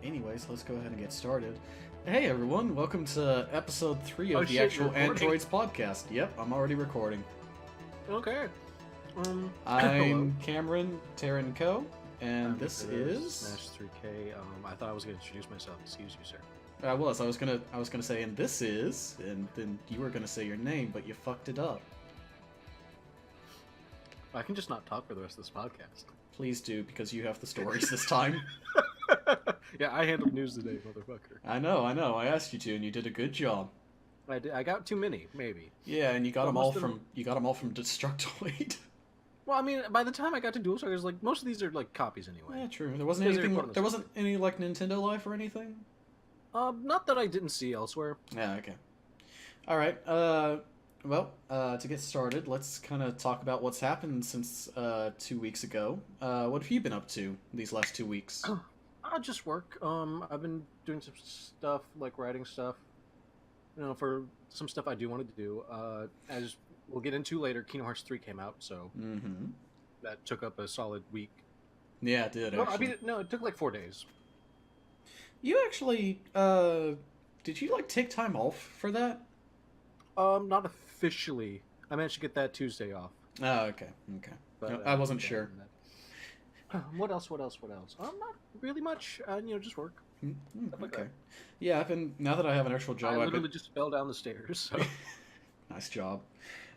Anyways, let's go ahead and get started. Hey everyone, welcome to episode 3 of the shit, actual you're recording. Androids podcast. Yep, I'm already recording. Okay. I'm Cameron Taren-Ko, and I'm this Dakota, is... Smash 3K. I thought I was going to introduce myself. Excuse you, sir. I was gonna say, and this is, and then you were gonna say your name, but you fucked it up. I can just not talk for the rest of this podcast. Please do, because you have the stories this time. Yeah, I handled news today, motherfucker. I know, I asked you to, and you did a good job. I did. I got too many, maybe. Yeah, and you got Well, them all most of from Destructoid. Well, I mean, by the time I got to Dual Strikers, like most of these are like copies anyway. Yeah, true. There wasn't Because they anything. recorded There this. wasn't any like Nintendo Life or anything. Not that I didn't see elsewhere. Yeah. Okay. All right. Well, to get started, let's kind of talk about what's happened since 2 weeks ago. What have you been up to these last 2 weeks? I just work. I've been doing some stuff like writing stuff. You know, for some stuff I do want to do. As we'll get into later, Kingdom Hearts 3 came out, so that took up a solid week. Yeah, it did. No, Actually. it took like 4 days. You actually, did you like take time off for that? Not officially. I managed to get that Tuesday off. Oh, okay. Okay. But, No, I wasn't sure. What else? Not really much. Just work. Stuff like Okay. that. Yeah, now that I have an actual job, I I've literally been... just fell down the stairs. So. Nice job.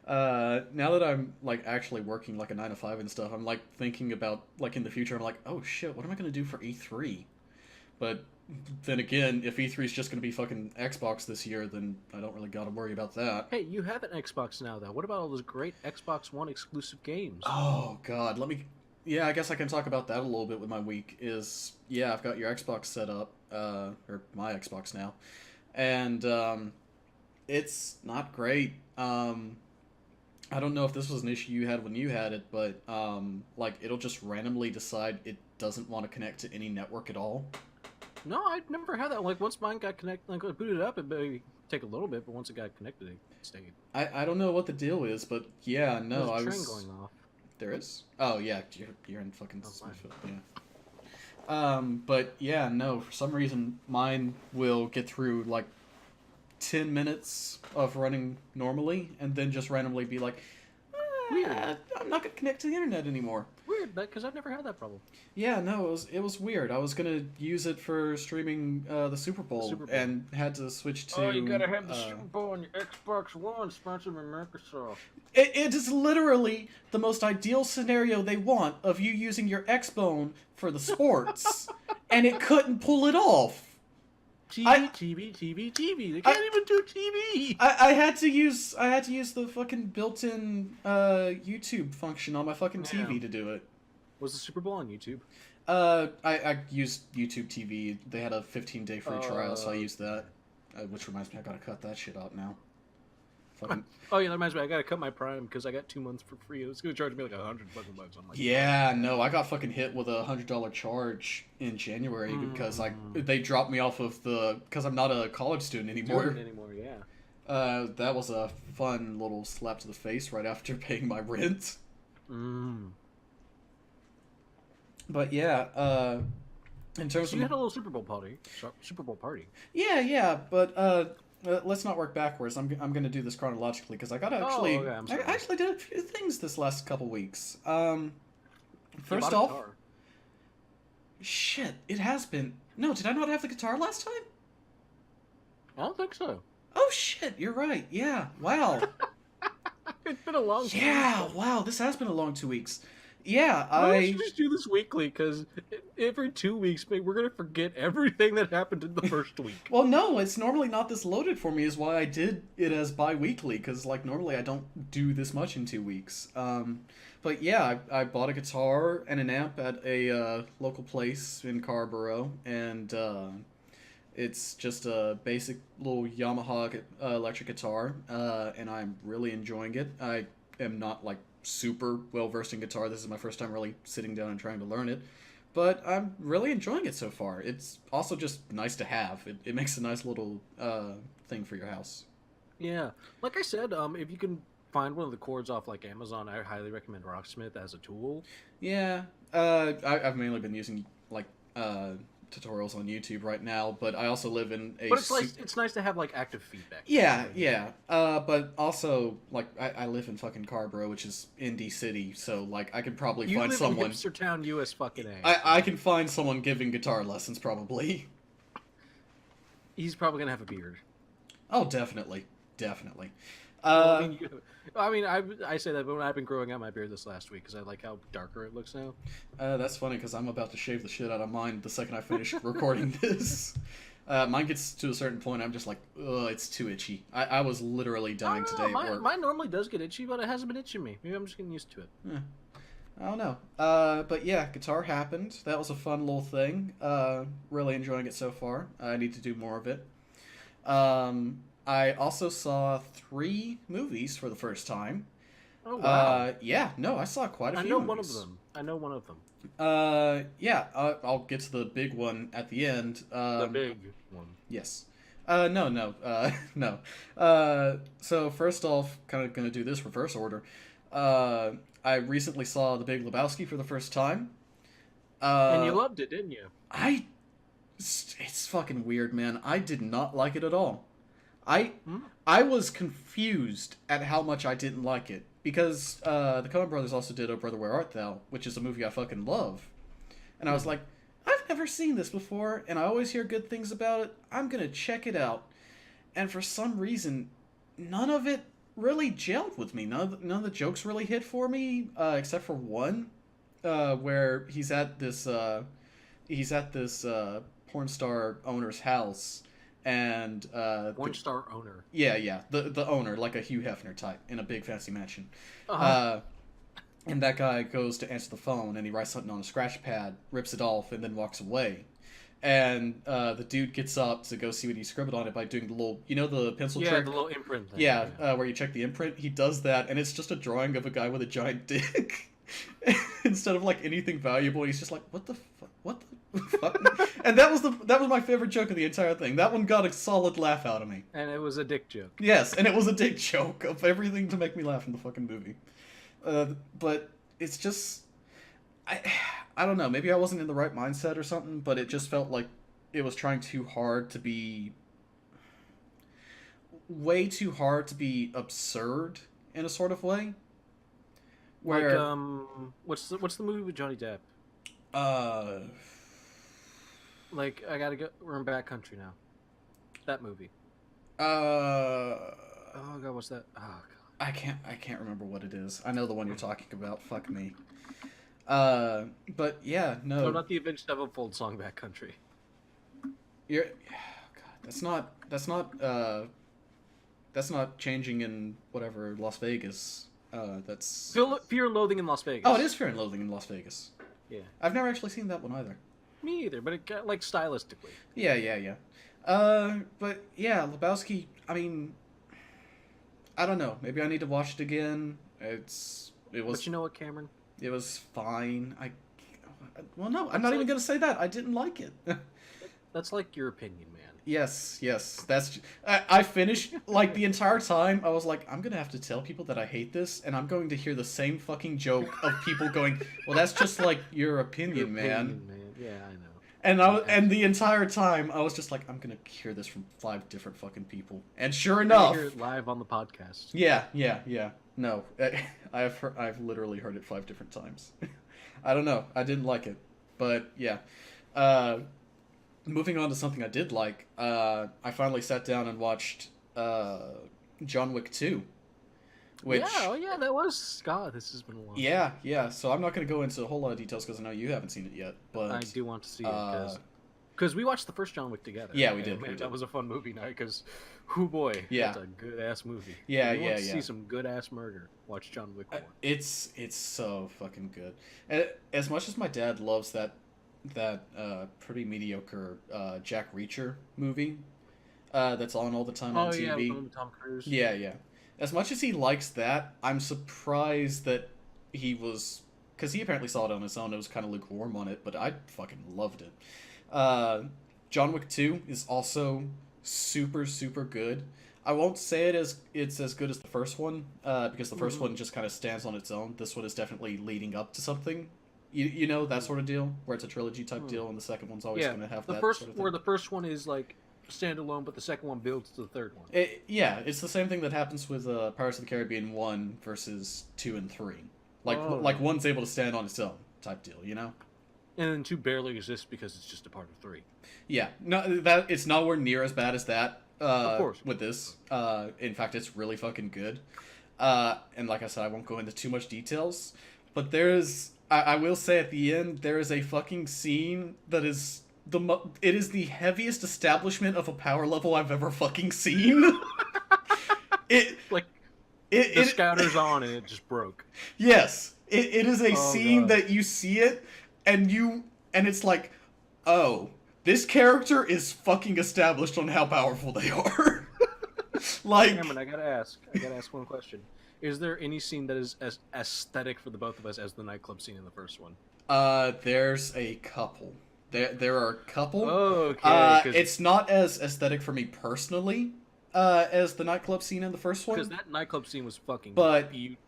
Now that I'm like actually working like a 9 to 5 and stuff, I'm like thinking about like in the future. I'm like, oh shit, what am I gonna do for E3? But then again, if E3 is just gonna be fucking Xbox this year, then I don't really gotta worry about that. Hey, you have an Xbox now, though. What about all those great Xbox One exclusive games? Oh god, Yeah, I guess I can talk about that a little bit with my week. Yeah, I've got your Xbox set up, or my Xbox now, and it's not great. I don't know if this was an issue you had when you had it, but like it'll just randomly decide it doesn't want to connect to any network at all. No, I never had that. Like once mine got connected, like I booted up, it may take a little bit, but once it got connected, it stayed. I don't know what the deal is, but yeah, no, There's I a train was. going off. There is? Oh yeah, you're in fucking Oh, Smithfield, yeah. But yeah, no, for some reason mine will get through like 10 minutes of running normally and then just randomly be like, Weird. I'm not gonna connect to the internet anymore. Weird, because I've never had that problem. Yeah, no, it was weird. I was gonna use it for streaming the Super Bowl, Super Bowl. and had to switch to. Oh, you gotta have the Super Bowl on your Xbox One, sponsored by Microsoft. It is literally the most ideal scenario they want of you using your Xbone for the sports, and it couldn't pull it off. TV. They can't even do TV. I had to use the fucking built-in YouTube function on my fucking TV to do it. Was the Super Bowl on YouTube? I used YouTube TV. They had a 15-day free trial, so I used that. Which reminds me, I gotta cut that shit out now. Fucking... Oh yeah, that reminds me. I gotta cut my Prime because I got 2 months for free. It's gonna charge me like $100 fucking bucks. I'm like, Yeah, no, I got fucking hit with a $100 charge in January because they dropped me off of because I'm not a college student anymore. Yeah. That was a fun little slap to the face right after paying my rent. But yeah, in terms So of you had a little Super Bowl party. yeah, but let's not work backwards. I'm gonna do this chronologically because I gotta actually I actually did a few things this last couple weeks. First off, shit, it has been. No, did I not have the guitar last time? I don't think so. Oh shit, you're right. Yeah, wow. It's been a long time. Yeah, wow, this has been a long 2 weeks. Yeah, Why don't you just do this weekly? Because every 2 weeks, we're gonna forget everything that happened in the first week. Well, no, it's normally not this loaded for me. Is why I did it as bi-weekly. Because like normally I don't do this much in 2 weeks. But yeah, I bought a guitar and an amp at a local place in Carborough, and it's just a basic little Yamaha electric guitar, and I'm really enjoying it. I am not like super well versed in guitar. This is my first time really sitting down and trying to learn it, but I'm really enjoying it so far. It's also just nice to have. It makes a nice little thing for your house. Yeah, like I said, if you can find one of the chords off like Amazon, I highly recommend Rocksmith as a tool. Yeah, I've mainly been using like tutorials on YouTube right now, but I also live in a. But it's nice to have like active feedback. Yeah, yeah. But also like I live in fucking Carborough, which is Indy City, so like I could probably find someone. In hipster town, US fucking A. I can find someone giving guitar lessons probably. He's probably gonna have a beard. Oh, definitely, definitely. I say that, but when I've been growing out my beard this last week because I like how darker it looks now. That's funny because I'm about to shave the shit out of mine the second I finish recording this. Mine gets to a certain point, I'm just like, ugh, it's too itchy. I was literally dying today at work. Mine normally does get itchy, but it hasn't been itching me. Maybe I'm just getting used to it. Yeah. I don't know. But yeah, guitar happened. That was a fun little thing. Really enjoying it so far. I need to do more of it. I also saw 3 movies for the first time. Oh, wow. Yeah, no, I saw quite a few movies. I know one of them. Yeah, I'll get to the big one at the end. The big one. Yes. No. So first off, kind of gonna do this reverse order. I recently saw The Big Lebowski for the first time. And you loved it, didn't you? It's fucking weird, man. I did not like it at all. I was confused at how much I didn't like it. Because the Coen brothers also did Oh Brother, Where Art Thou, which is a movie I fucking love. And I was like, I've never seen this before, and I always hear good things about it. I'm gonna check it out. And for some reason, none of it really gelled with me. None of the jokes really hit for me, except for one, where he's at this porn star owner's house, and porn star owner. Yeah, the owner, like a Hugh Hefner type in a big fancy mansion. Uh-huh. And that guy goes to answer the phone, and he writes something on a scratch pad, rips it off, and then walks away. And the dude gets up to go see what he scribbled on it by doing the little, the pencil trick? Yeah, the little imprint thing. Yeah, where you check the imprint. He does that, and it's just a drawing of a guy with a giant dick. Instead of, like, anything valuable, he's just like, what the fuck? What the fuck? And that was my favorite joke of the entire thing. That one got a solid laugh out of me. And it was a dick joke. Yes, and it was a dick joke of everything to make me laugh in the fucking movie. But it's just... I don't know, maybe I wasn't in the right mindset or something, but it just felt like it was trying too hard to be... way too hard to be absurd in a sort of way. Where... Like, what's the movie with Johnny Depp? Like, I gotta go... We're in Backcountry now. That movie. Oh god, what's that? Oh god. I can't remember what it is. I know the one you're talking about. Fuck me. But yeah, no. No, not the Avenged Sevenfold song Backcountry. You're... God, that's not Changing in whatever, Las Vegas. That's... Fear and Loathing in Las Vegas. Oh, it is Fear and Loathing in Las Vegas. Yeah. I've never actually seen that one either. Me either, but it got, like, stylistically. Yeah. But yeah, Lebowski, I mean... I don't know. Maybe I need to watch it again. It was... But you know what, Cameron? It was fine. Well, no, I'm not even going to say that. I didn't like it. That's like your opinion, man. Yes. That's... I finished, like, the entire time, I was like, I'm going to have to tell people that I hate this, and I'm going to hear the same fucking joke of people going, well, that's just, like, your opinion, man. Yeah, I know. And the entire time, I was just like, I'm gonna hear this from 5 different fucking people. And sure enough, hear it live on the podcast. Yeah. No, I've literally heard it 5 different times. I don't know. I didn't like it, but yeah. Moving on to something I did like. I finally sat down and watched John Wick 2. Which, yeah, that was... God, this has been a while. Yeah. So I'm not going to go into a whole lot of details because I know you haven't seen it yet. But I do want to see it because we watched the first John Wick together. Yeah, we did. That was a fun movie night because, oh boy, yeah, that's a good ass movie. Yeah, if you want to see some good ass murder, watch John Wick 1. It's so fucking good. And as much as my dad loves that pretty mediocre Jack Reacher movie that's on all the time on TV. Oh yeah, Tom Cruise. Yeah. As much as he likes that, I'm surprised that he was... Because he apparently saw it on his own. It was kind of lukewarm on it, but I fucking loved it. John Wick 2 is also super, super good. I won't say it's as good as the first one, because the first one just kind of stands on its own. This one is definitely leading up to something. You know, that sort of deal, where it's a trilogy type deal, and the second one's always Yeah, going to have the that first sort of where thing. the first one is like standalone, but the second one builds to the third one. Yeah, it's the same thing that happens with Pirates of the Caribbean 1 versus 2 and 3. Like one's able to stand on its own type deal, you know? And then 2 barely exists because it's just a part of 3. Yeah, no, that it's nowhere near as bad as that. Of course. With this, in fact, it's really fucking good. And like I said, I won't go into too much details, but I will say at the end there is a fucking scene that is it is the heaviest establishment of a power level I've ever fucking seen. it Like it the scouter's on and it just broke. Yes, it is a scene God. that you see it and it's like, oh, this character is fucking established on how powerful they are. Like, Cameron, I gotta ask one question. Is there any scene that is as aesthetic for the both of us as the nightclub scene in the first one? there's a couple. There are a couple. Oh, okay. It's not as aesthetic for me personally, as the nightclub scene in the first one. Because that nightclub scene was fucking But beautiful.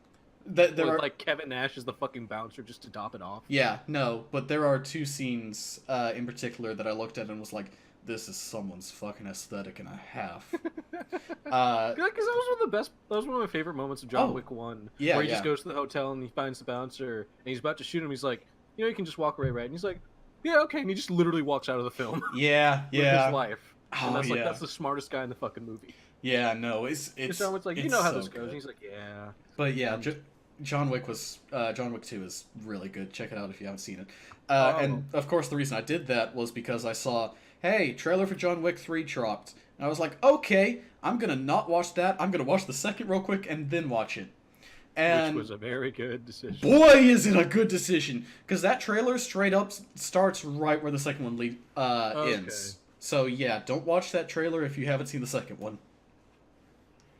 There With are like Kevin Nash as the fucking bouncer just to top it off. yeah, no, but there are two scenes in particular that I looked at and was like, this is someone's fucking aesthetic and a half. Because that was one of the best. That was one of my favorite moments of John Oh, Wick 1. yeah, where he yeah. just goes to the hotel and he finds the bouncer and he's about to shoot him. He's like, you know, you can just walk away, right? And he's like, yeah, okay. And he just literally walks out of the film. Yeah, with yeah. his life. And Oh, that's like yeah. that's the smartest guy in the fucking movie. Yeah, no, it's John Wick's like, you it's know how so this goes. good. And he's like, yeah. But yeah, John Wick 2 is really good. Check it out if you haven't seen it. Oh. And of course, the reason I did that was because I saw, hey, trailer for John Wick 3 dropped. And I was like, okay, I'm gonna not watch that. I'm gonna watch the second real quick and then watch it. And Which was a very good decision. boy, is it a good decision, because that trailer straight up starts right where the second one ends. So yeah, don't watch that trailer if you haven't seen the second one.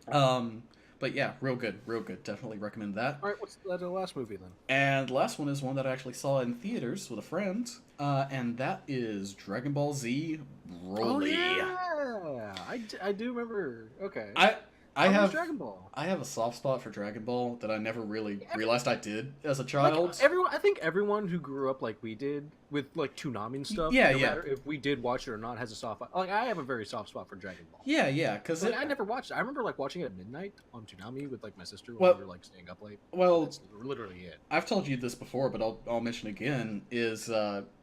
But yeah, real good. Definitely recommend that. All right, what's the last movie then? And the last one is one that I actually saw in theaters with a friend, and that is Dragon Ball Z Broly. Oh yeah, I do remember. Okay. I How was have Dragon Ball. I have a soft spot for Dragon Ball that I never really realized I did as a Like, child. I think everyone who grew up like we did with like Toonami and stuff, Yeah, no yeah. matter if we did watch it or not, has a soft spot. Like I have a very soft spot for Dragon Ball. Yeah, because Like, I never watched it. I remember like watching it at midnight on Toonami with like my sister when Well- we were like staying up late. well, That's literally it. I've told you this before, but I'll mention again, is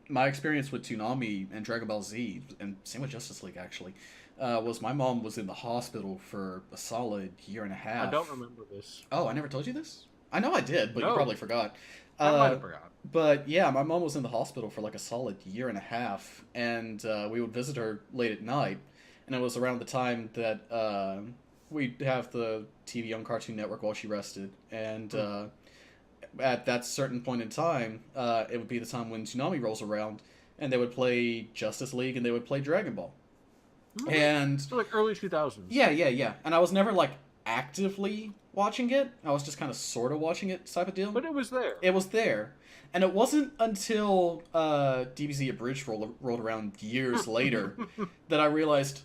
my experience with Toonami and Dragon Ball Z, and same with Justice League actually, was my mom was in the hospital for a solid year and a half. I don't remember this. Oh, I never told you this? I know I did, but you No. probably forgot. I might have forgot. But yeah, my mom was in the hospital for like a solid year and a half, and we would visit her late at night, and it was around the time that we'd have the TV on Cartoon Network while she rested, and at that certain point in time, it would be the time when Toonami rolls around, and they would play Justice League and they would play Dragon Ball. And So like early 2000s. yeah. And I was never like actively watching it. I was just kind of sort of watching it type of deal. But it was there. It was there. And it wasn't until DBZ Abridged rolled around years later that I realized,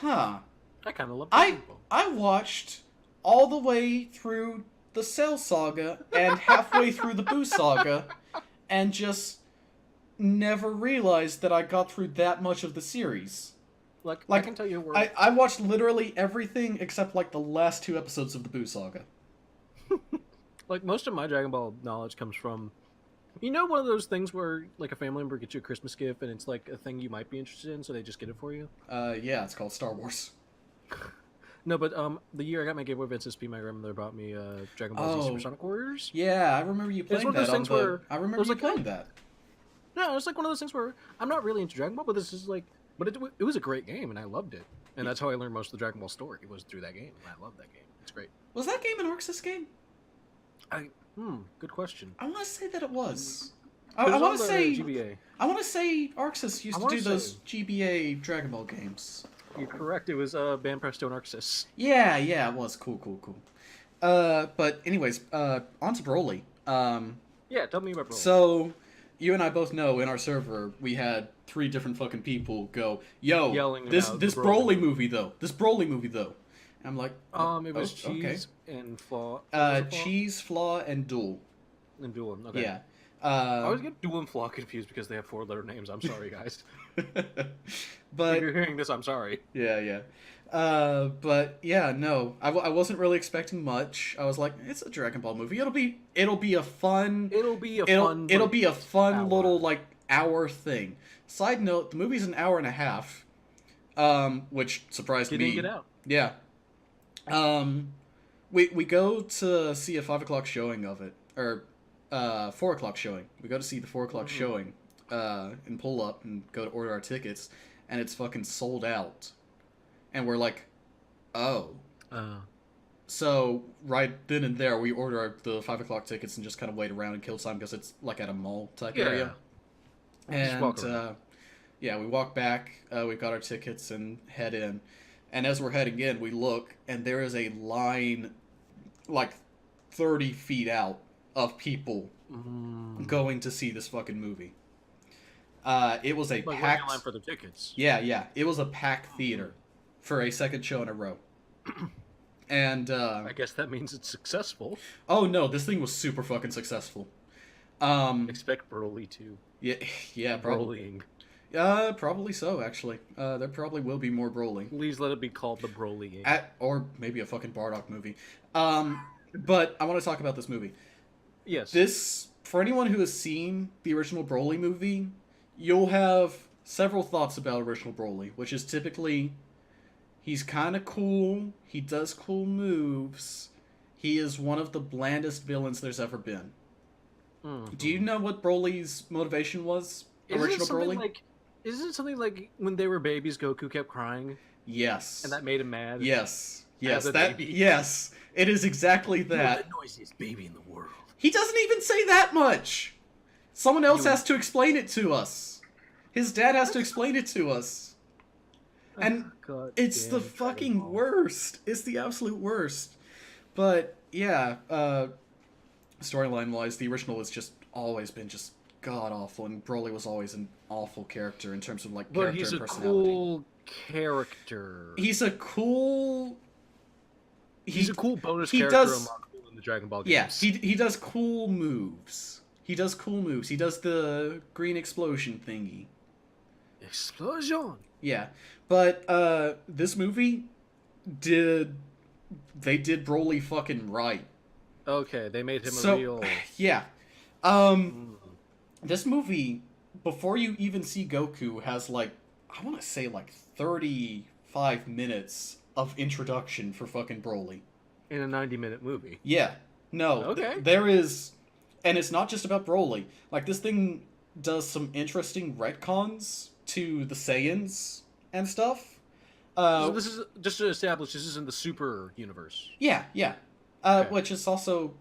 huh, I kind of love I Dragon Ball. I watched all the way through the Cell Saga and halfway through the Boo Saga and just never realized that I got through that much of the series. Like I Like, can tell you where I watched literally everything except like the last 2 episodes of the Boo Saga. like most of my Dragon Ball knowledge comes from, you know, one of those things where like a family member gets you a Christmas gift and it's like a thing you might be interested in, so they just get it for you. Yeah, it's called Star Wars. No, but the year I got my Game Boy Advance SP, my grandmother bought me Dragon Ball Z Oh. Supersonic Warriors. Yeah, I remember you It's playing one of those that on things the. where I remember it was you like, playing that. No, it's like one of those things where I'm not really into Dragon Ball, but this is like, but it was a great game and I loved it, and that's how I learned most of the Dragon Ball story was through that game. And I love that game. It's great. Was that game an Roxas game? Good question. I want to say that it was. It was I on want to the say. GBA. I want to say Arxis used I to wanna do those say- GBA Dragon Ball games. You're correct. It was Band Presto and Arxis. Yeah, it was cool. But anyways, on to Broly. Yeah, tell me about Broly. So you and I both know in our server we had 3 different fucking people go, "Yo, Yelling this about this the Broly Broly movie though. This Broly movie though." And I'm like, it was okay. Cheese and Flaw. What was it, Flaw? Cheese, Flaw, and Duel. And Duel. Okay. Yeah. I always get Duel and Flock confused because they have 4-letter names. I'm sorry, guys. But if you're hearing this, I'm sorry. yeah. But yeah, no, I wasn't really expecting much. I was like, it's a Dragon Ball movie. It'll be a fun. It'll be a fun hour. little like hour thing. Side note: the movie's an hour and a half, which surprised me. Get out. Yeah. We go to see a 5 o'clock showing of it, or 4 o'clock showing. We go to see the 4 o'clock showing, and pull up and go to order our tickets, and it's fucking sold out. And we're like, oh. So right then and there, we order the 5 o'clock tickets and just kind of wait around and kill time because it's like at a mall type area. And yeah, we walk back. We got our tickets and head in. And as we're heading in, we look, and there is a line like 30 feet out of people going to see this fucking movie. It was a packed line for the tickets. Yeah. It was a packed theater for a second show in a row. And I guess that means it's successful. Oh no, this thing was super fucking successful. Expect Broly too. Yeah, probably. Probably so, actually. There probably will be more Broly. Please let it be called the Broly. Or maybe a fucking Bardock movie. But I want to talk about this movie. Yes. For anyone who has seen the original Broly movie, you'll have several thoughts about original Broly, which is typically, he's kind of cool, he does cool moves, he is one of the blandest villains there's ever been. Do you know what Broly's motivation was? Original Broly? Isn't it something like when they were babies, Goku kept crying? Yes. And that made him mad? Yes. Baby? Yes. It is exactly that. You're the noisiest baby in the world. He doesn't even say that much. Someone else has to explain it to us. His dad has to explain it to us. And it's the fucking worst. It's the absolute worst. But yeah, storyline-wise, the original has just always been just god-awful, and Broly was always an awful character in terms of like character and personality. But he's a cool character. He's a cool bonus character among in the Dragon Ball games. Yeah, he does cool moves. He does the green explosion thingy. Explosion! Yeah. But this movie did Broly fucking right. Okay, they made him a real... Yeah. This movie, before you even see Goku, has like, I want to say like 35 minutes of introduction for fucking Broly. In a 90-minute movie? Yeah. No. Okay. There is... And it's not just about Broly. Like, this thing does some interesting retcons to the Saiyans and stuff. So this is, just to establish, this is in the Super universe. Yeah. Okay. Which is also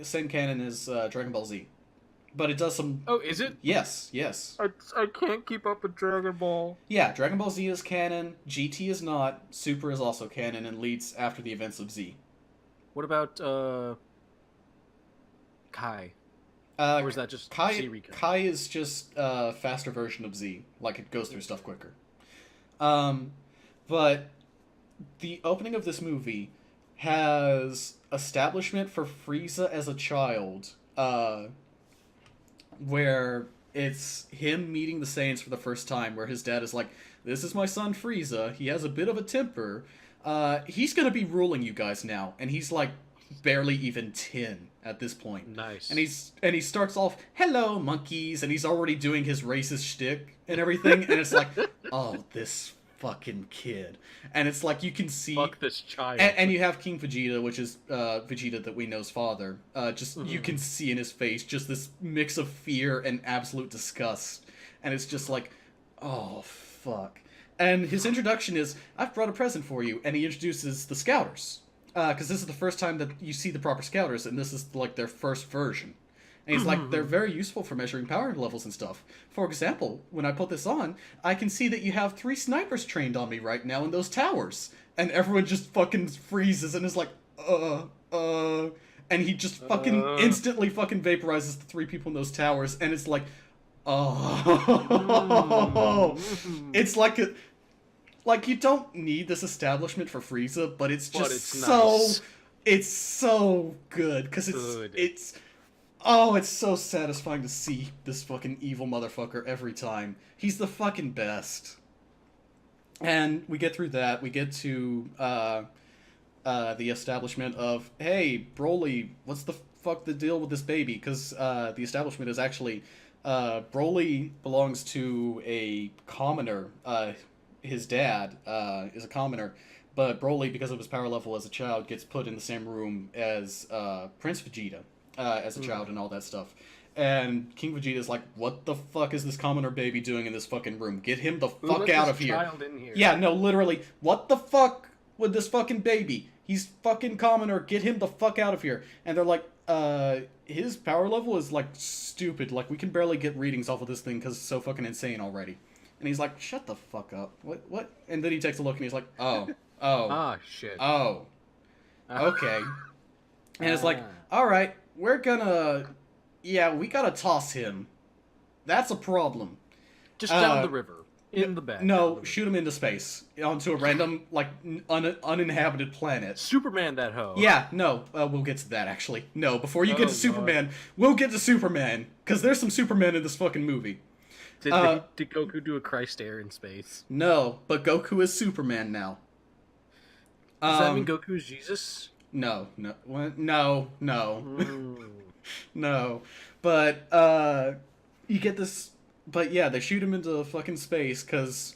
same canon as Dragon Ball Z. But it does some... Oh, is it? Yes. I can't keep up with Dragon Ball. Yeah, Dragon Ball Z is canon, GT is not, Super is also canon, and leads after the events of Z. What about, Kai? Or is that just Z recon? Kai is just a faster version of Z. Like, it goes through stuff quicker. But the opening of this movie has establishment for Frieza as a child, where it's him meeting the Saiyans for the first time, where his dad is like, this is my son Frieza, he has a bit of a temper, he's gonna be ruling you guys now, and he's like barely even 10 at this point. Nice. And he starts off, hello monkeys, and he's already doing his racist shtick and everything, and it's like, oh, this fucking kid. And it's like, you can see... Fuck this child. And you have King Vegeta, which is Vegeta that we know's father. You can see in his face just this mix of fear and absolute disgust. And it's just like, oh, fuck. And his introduction is, I've brought a present for you. And he introduces the Scouters. Because this is the first time that you see the proper Scouters, and this is like their first version. And he's like, they're very useful for measuring power levels and stuff. For example, when I put this on, I can see that you have 3 snipers trained on me right now in those towers. And everyone just fucking freezes and is like, and he just fucking instantly fucking vaporizes the 3 people in those towers, and it's like, it's like a... Like, you don't need this establishment for Frieza, but it's just nice. It's so good, because it's... Oh, it's so satisfying to see this fucking evil motherfucker every time. He's the fucking best. And we get through that. We get to the establishment of, hey, Broly, what's the fuck the deal with this baby? Because the establishment is actually, Broly belongs to a commoner. His dad is a commoner, but Broly, because of his power level as a child, gets put in the same room as Prince Vegeta as a child and all that stuff. And King Vegeta's like, what the fuck is this commoner baby doing in this fucking room? Get him the fuck out of here. Child in here. Yeah, no, literally, what the fuck with this fucking baby? He's fucking commoner, get him the fuck out of here. And they're like, his power level is, like, stupid. Like, we can barely get readings off of this thing because it's so fucking insane already. And he's like, shut the fuck up. What? And then he takes a look and he's like, oh. Ah, shit. Oh. Okay. And it's like, alright, we're gonna... Yeah, we gotta toss him. That's a problem. Just down the river. In the bag. No, shoot him into space. Onto a random, like, uninhabited planet. Superman that hoe. Yeah, no, we'll get to that, actually. No, before you get to Superman, we'll get to Superman. Because there's some Superman in this fucking movie. Did Goku do a Christ air in space? No, but Goku is Superman now. Does that mean Goku is Jesus? No. No. But, you get this... But yeah, they shoot him into fucking space because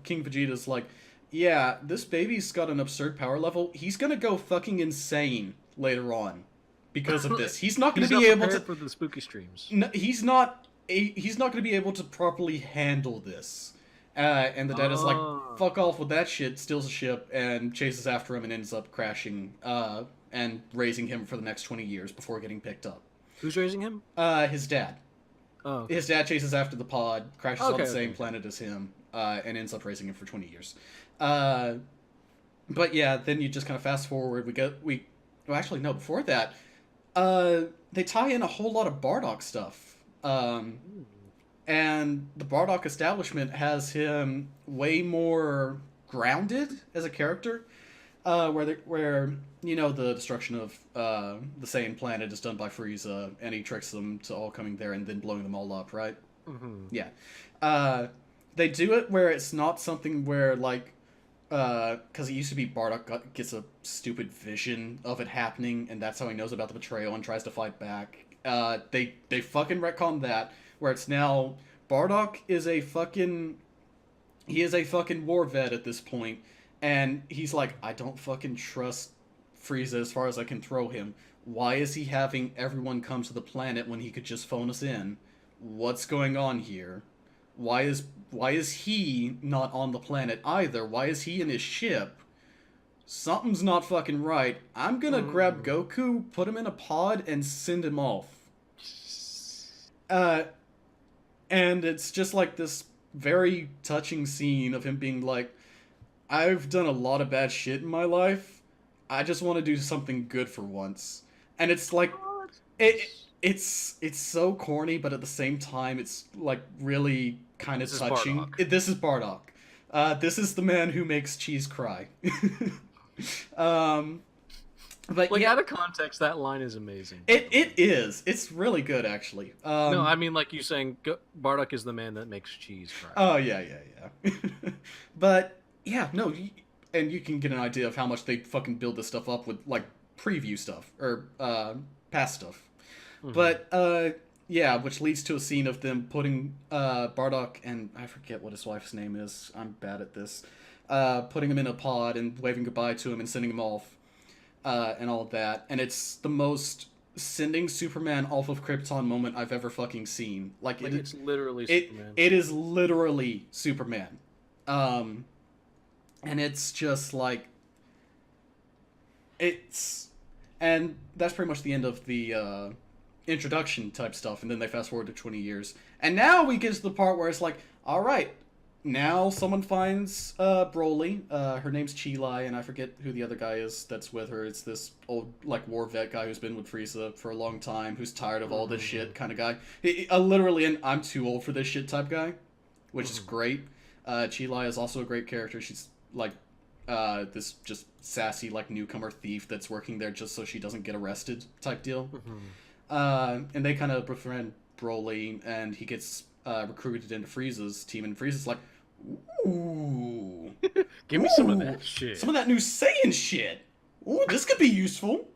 King Vegeta's like, yeah, this baby's got an absurd power level. He's gonna go fucking insane later on because of this. He's not gonna be able to... for the spooky streams. No, he's not gonna be able to properly handle this. And the dad is like, fuck off with that shit, steals a ship, and chases after him and ends up crashing and raising him for the next 20 years before getting picked up. Who's raising him? His dad. Oh, okay. His dad chases after the pod, crashes on the same planet as him, and ends up raising him for 20 years. But yeah, then you just kind of fast forward. Well, actually, no, before that, they tie in a whole lot of Bardock stuff. And the Bardock establishment has him way more grounded as a character. Where you know the destruction of the Saiyan planet is done by Frieza, and he tricks them to all coming there and then blowing them all up, right? Mm-hmm. Yeah. They do it where it's not something where, like, because it used to be Bardock gets a stupid vision of it happening, and that's how he knows about the betrayal and tries to fight back. They fucking retcon that, where it's now Bardock is a fucking war vet at this point. And he's like, I don't fucking trust Frieza as far as I can throw him. Why is he having everyone come to the planet when he could just phone us in? What's going on here? Why is he not on the planet either? Why is he in his ship? Something's not fucking right. I'm gonna grab Goku, put him in a pod, and send him off. And it's just like this very touching scene of him being like, I've done a lot of bad shit in my life. I just want to do something good for once. And it's like, it's so corny, but at the same time, it's like really kind of touching. This is Bardock. This is the man who makes cheese cry. But like, out of context, that line is amazing. It is. It's really good, actually. No, I mean, like you saying, Bardock is the man that makes cheese cry. Oh, yeah. But, yeah, no, and you can get an idea of how much they fucking build this stuff up with, like, preview stuff, or, past stuff. Mm-hmm. But, yeah, which leads to a scene of them putting, Bardock, and I forget what his wife's name is, I'm bad at this, putting him in a pod and waving goodbye to him and sending him off. And all of that, and it's the most sending Superman off of Krypton moment I've ever fucking seen. It's literally Superman. It is literally Superman. And it's just like... And that's pretty much the end of the introduction type stuff, and then they fast forward to 20 years. And now we get to the part where it's like, alright, now someone finds Broly. Her name's Chi-Lai, and I forget who the other guy is that's with her. It's this old, like, war vet guy who's been with Frieza for a long time, who's tired of all this shit kind of guy. Literally an I'm too old for this shit type guy, which is great. Chi-Lai is also a great character. She's, like, this just sassy, like, newcomer thief that's working there just so she doesn't get arrested type deal. And they kind of befriend Broly, and he gets recruited into Frieza's team, and Frieza's like, ooh, Give me some of that shit. some of that new Saiyan shit. Ooh, this could be useful.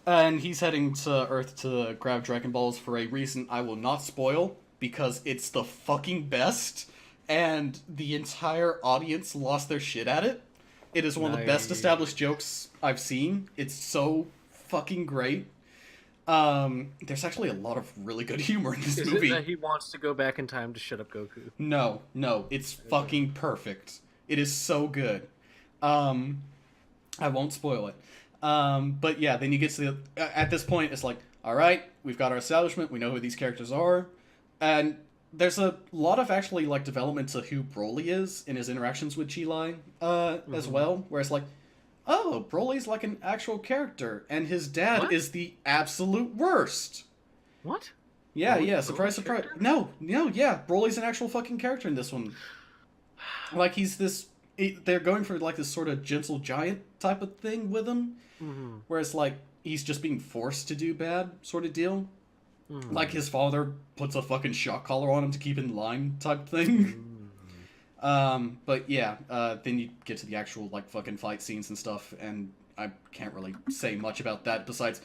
And he's heading to Earth to grab Dragon Balls for a reason I will not spoil, because it's the fucking best, and the entire audience lost their shit at it. It is one of the best established jokes I've seen. It's so fucking great. There's actually a lot of really good humor in this movie. Is it that he wants to go back in time to shut up Goku? No, it's fucking perfect. It is so good. I won't spoil it. But yeah, then you get to at this point, it's like, all right, we've got our establishment. We know who these characters are, and there's a lot of actually like development to who Broly is in his interactions with Chi-Lai, as well. Where it's like, oh, Broly's like an actual character, and his dad is the absolute worst. What? Yeah, yeah. Surprise, surprise. No, yeah. Broly's an actual fucking character in this one. Like he's this. They're going for like this sort of gentle giant type of thing with him, where it's like he's just being forced to do bad sort of deal. Like his father puts a fucking shock collar on him to keep in line type thing. But yeah, then you get to the actual like fucking fight scenes and stuff, and I can't really say much about that besides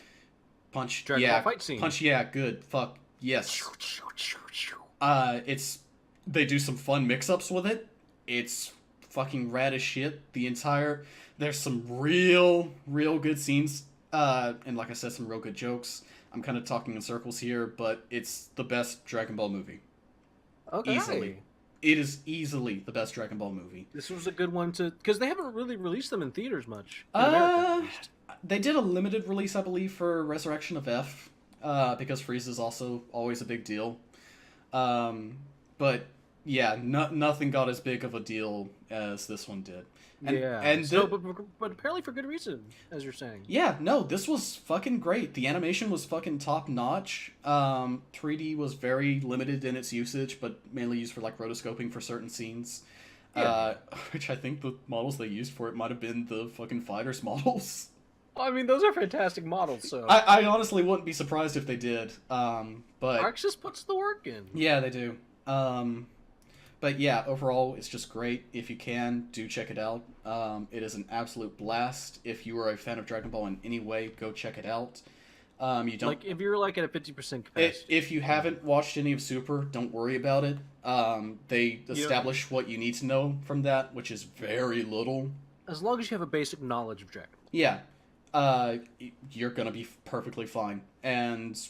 punch. Dragon Ball fight scene. Punch. Yeah, good. Fuck yes. They do some fun mix-ups with it. It's fucking rad as shit. There's some real good scenes, and like I said, some real good jokes. I'm kind of talking in circles here, but it's the best Dragon Ball movie. Okay. Easily. It is easily the best Dragon Ball movie. This was a good one because they haven't really released them in theaters much. In America, at least. They did a limited release, I believe, for Resurrection of F, because Frieza is also always a big deal. But yeah, nothing got as big of a deal as this one did. But apparently for good reason, as you're saying. Yeah, no, this was fucking great. The animation was fucking top notch. 3D was very limited in its usage, but mainly used for like rotoscoping for certain scenes. Yeah. Which I think the models they used for it might have been the fucking fighters models. I mean, those are fantastic models. So I honestly wouldn't be surprised if they did. But Roxas puts the work in. Yeah, they do. But yeah, overall, it's just great. If you can, do check it out. It is an absolute blast. If you are a fan of Dragon Ball in any way, go check it out. You don't like if you're like at a 50% capacity. If you haven't watched any of Super, don't worry about it. They establish what you need to know from that, which is very little. As long as you have a basic knowledge of Dragon Ball. Yeah. You're gonna be perfectly fine. And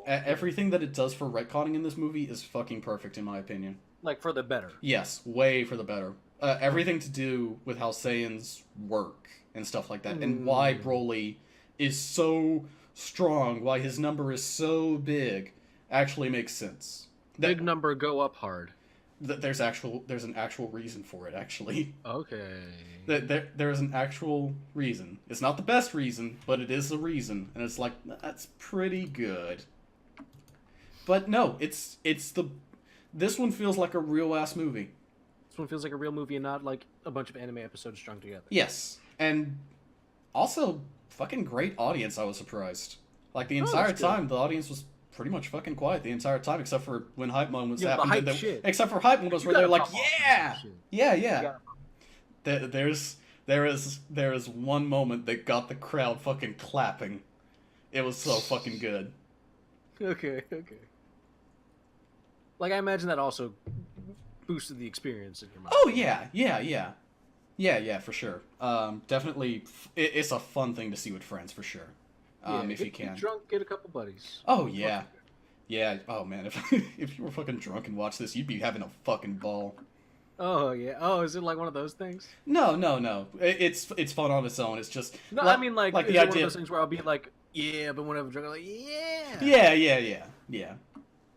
everything that it does for retconning in this movie is fucking perfect, in my opinion. Like, for the better. Yes, way for the better. Everything to do with how Saiyans work and stuff like that, and why Broly is so strong, why his number is so big, actually makes sense. Big number go up hard. There's an actual reason for it, actually. Okay. There's an actual reason. It's not the best reason, but it is a reason, and it's like, that's pretty good. But no, this one feels like a real-ass movie. This one feels like a real movie and not like a bunch of anime episodes strung together. Yes. And also, fucking great audience, I was surprised. Like, the entire time, the audience was pretty much fucking quiet the entire time, except for when hype moments happened. Except for hype moments where they're like, yeah! There is one moment that got the crowd fucking clapping. It was so fucking good. Okay. Like, I imagine that also boosted the experience in your mind. Oh, yeah, for sure. Definitely, it's a fun thing to see with friends, for sure. If you can. Get drunk, get a couple buddies. Oh, yeah. Yeah, oh, man, if you were fucking drunk and watched this, you'd be having a fucking ball. Oh, yeah. Oh, is it like one of those things? No. It's fun on its own. It's just... No, I mean, like the idea... one of those things where I'll be like, yeah, but whenever drunk, I'm like, yeah. Yeah.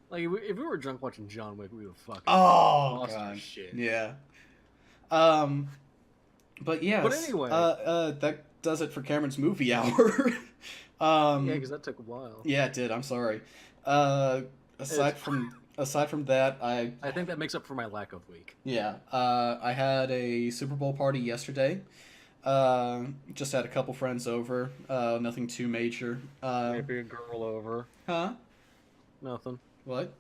Like, if we were drunk watching John Wick, we would fucking... Oh, God. Shit. Yeah. But yeah. But anyway. That does it for Cameron's movie hour. Yeah, because that took a while. Yeah, it did. I'm sorry. Aside from that, I think that makes up for my lack of week. Yeah. I had a Super Bowl party yesterday. Just had a couple friends over. Nothing too major. Maybe a girl over. Huh? Nothing. What?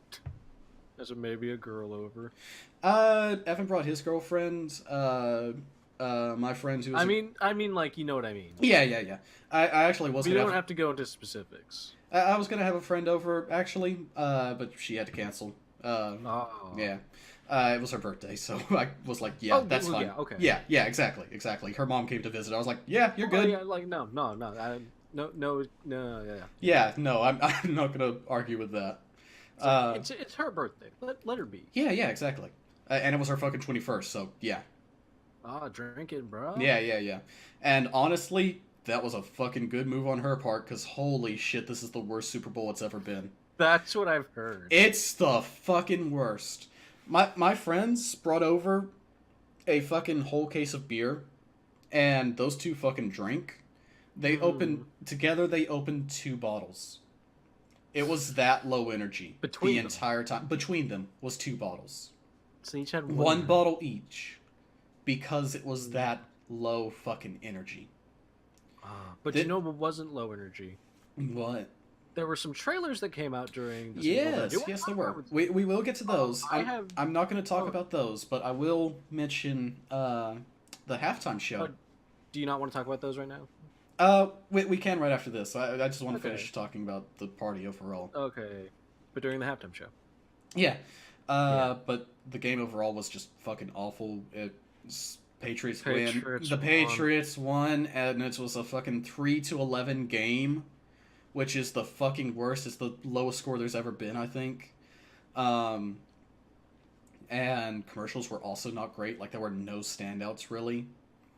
As a maybe a girl over. Evan brought his girlfriend. My friend who was. I mean, like, you know what I mean. Yeah. I actually was. We don't have to go into specifics. I was gonna have a friend over actually, but she had to cancel. Oh. Yeah. It was her birthday, so I was like, yeah, that's fine. Yeah, okay. Yeah, exactly. Her mom came to visit. I was like, yeah, you're good. Yeah, like, no. Yeah. Yeah, no, I'm not gonna argue with that. It's her birthday. Let her be. Yeah, exactly. And it was her fucking 21st, so yeah. Drink it, bro. Yeah. And honestly, that was a fucking good move on her part, because holy shit, this is the worst Super Bowl it's ever been. That's what I've heard. It's the fucking worst. My friends brought over a fucking whole case of beer, and those two fucking drank. They opened 2 bottles. It was that low energy Between them. Entire time. Between them was 2 bottles. So each had one bottle each, because it was that low fucking energy. But you know what wasn't low energy? What? There were some trailers that came out during the Yes, there were. We will get to those. I'm not going to talk Oh. about those, but I will mention the halftime show. Do you not want to talk about those right now? We can right after this. I just want to Okay. finish talking about the party overall. Okay. But during the halftime show. Yeah. Yeah. But the game overall was just fucking awful. Patriots win. Patriots The won. Patriots won, and it was a fucking 3-11 game, which is the fucking worst. It's the lowest score there's ever been, I think. And commercials were also not great. Like, there were no standouts, really.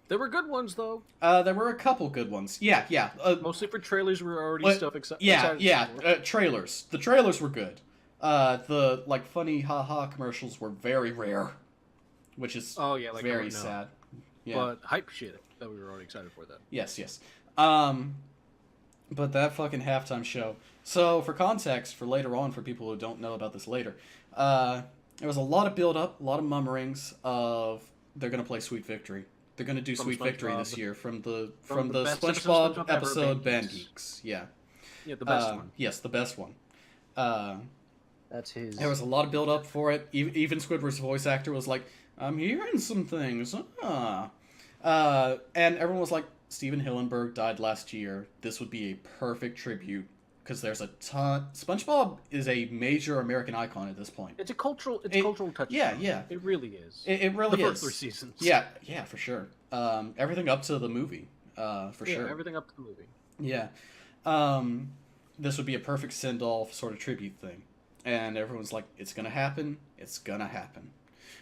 There were good ones, though. There were a couple good ones. Yeah. Mostly for trailers we were already stuff excited for. Trailers. The trailers were good. The, like, funny haha commercials were very rare, which is very sad. Yeah. But hype shit that we were already excited for that. Yes. But that fucking halftime show. So, for context, for later on, for people who don't know about this later, there was a lot of build-up, a lot of mummerings of they're going to play Sweet Victory. They're going to do Sweet Victory this year from the SpongeBob episode Band Geeks. Yeah. Yeah, the best one. Yes, the best one. That's his. There was a lot of build-up for it. Even Squidward's voice actor was like, I'm hearing some things. And everyone was like, Steven Hillenburg died last year. This would be a perfect tribute, because there's a ton. SpongeBob is a major American icon at this point. It's a cultural touchstone. Yeah. It really is. It really the is. first 3 seasons. Yeah, for sure. Everything up to the movie, for sure. Everything up to the movie. Yeah. This would be a perfect send-off sort of tribute thing. And everyone's like, it's gonna happen. It's gonna happen.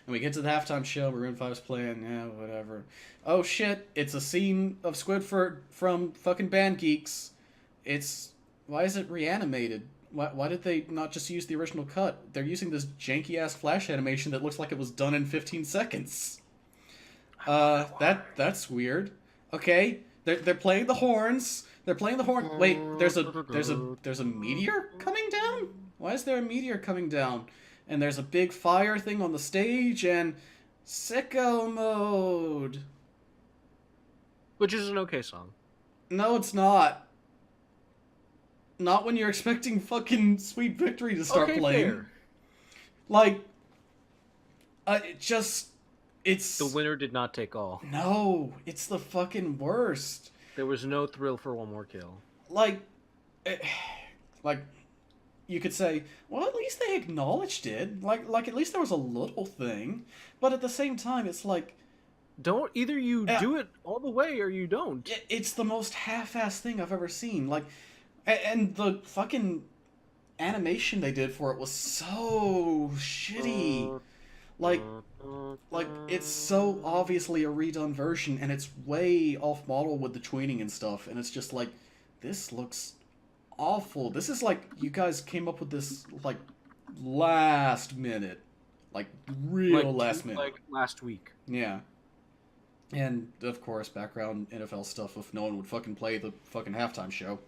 And we get to the halftime show, Maroon 5's playing, yeah, whatever. Oh shit, it's a scene of Squidward from fucking Band Geeks. Why is it reanimated? Why did they not just use the original cut? They're using this janky-ass flash animation that looks like it was done in 15 seconds. That's weird. Okay, they're playing the horns. They're playing the horn. Wait, there's a meteor coming down? Why is there a meteor coming down? And there's a big fire thing on the stage, and sicko mode. Which is an okay song. No, it's not. Not when you're expecting fucking Sweet Victory to start playing. Fair. Like, it's... The winner did not take all. No, it's the fucking worst. There was no thrill for one more kill. Like, you could say, well, at least they acknowledged it. Like at least there was a little thing. But at the same time, it's like... Don't either you do it all the way or you don't. It's the most half-assed thing I've ever seen. Like, and the fucking animation they did for it was so shitty. Like it's so obviously a redone version, and it's way off model with the tweening and stuff. And it's just like, this looks awful. This is like, you guys came up with this like last minute, like real last minute, like last week. Yeah. And of course, background NFL stuff if no one would fucking play the fucking halftime show.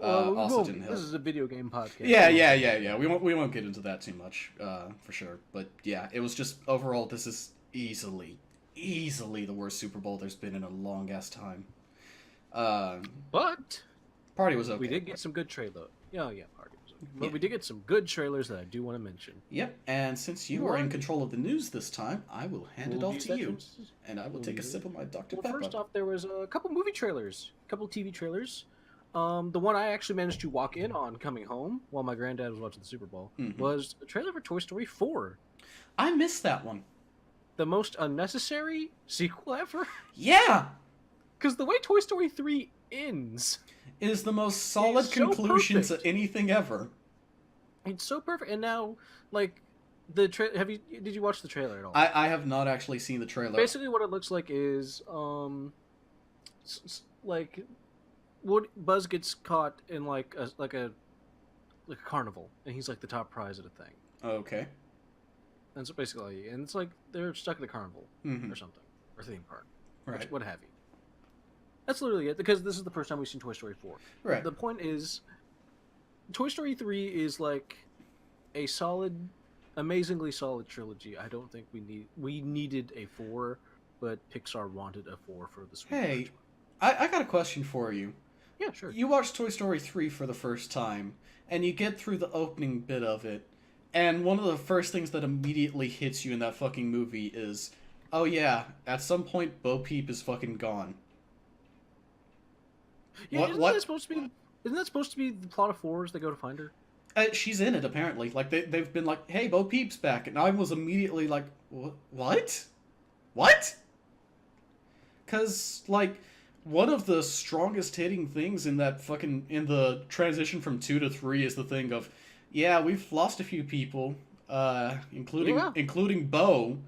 Also didn't help. This is a video game podcast. Yeah. We won't get into that too much, for sure. But yeah, it was just overall, this is easily easily the worst Super Bowl there's been in a long ass time. Uh, But Party was okay. we did get some good trailer. Yeah, Party was okay. But Yeah. we did get some good trailers that I do want to mention. Yep, and since you are in control of the news this time, I will hand it off to you. And I will take a sip of my Dr. Well, Pepper. first off, there was a couple movie trailers, a couple TV trailers. The one I actually managed to walk in on coming home while my granddad was watching the Super Bowl was a trailer for Toy Story 4. I missed that one. The most unnecessary sequel ever. Yeah! Because the way Toy Story 3 ends It is the most solid so conclusion to perfect. anything ever. It's so perfect. And now, like, did you watch the trailer at all? I have not actually seen the trailer. Basically, what it looks like is, like, Buzz gets caught in like a carnival, and he's like the top prize at a thing. Okay. And so basically, and it's like they're stuck at a carnival or something, or theme park, Right. what have you. That's literally it, because this is the first time we've seen Toy Story 4. Right. The point is, Toy Story 3 is like a solid, amazingly solid trilogy. I don't think we needed a 4, but Pixar wanted a 4 for the Sweet Hey, March. I got a question for you. Yeah, sure. You watched Toy Story 3 for the first time, and you get through the opening bit of it, and one of the first things that immediately hits you in that fucking movie is, oh yeah, at some point Bo Peep is fucking gone. Yeah, What- isn't what- that supposed to be? Isn't that supposed to be the plot of 4 as they go to find her? She's in it, apparently. Like, they've been like, hey, Bo Peep's back, and I was immediately like, what? What? Because, like, one of the strongest hitting things in the transition from 2 to 3 is the thing of, yeah, we've lost a few people, including Bo,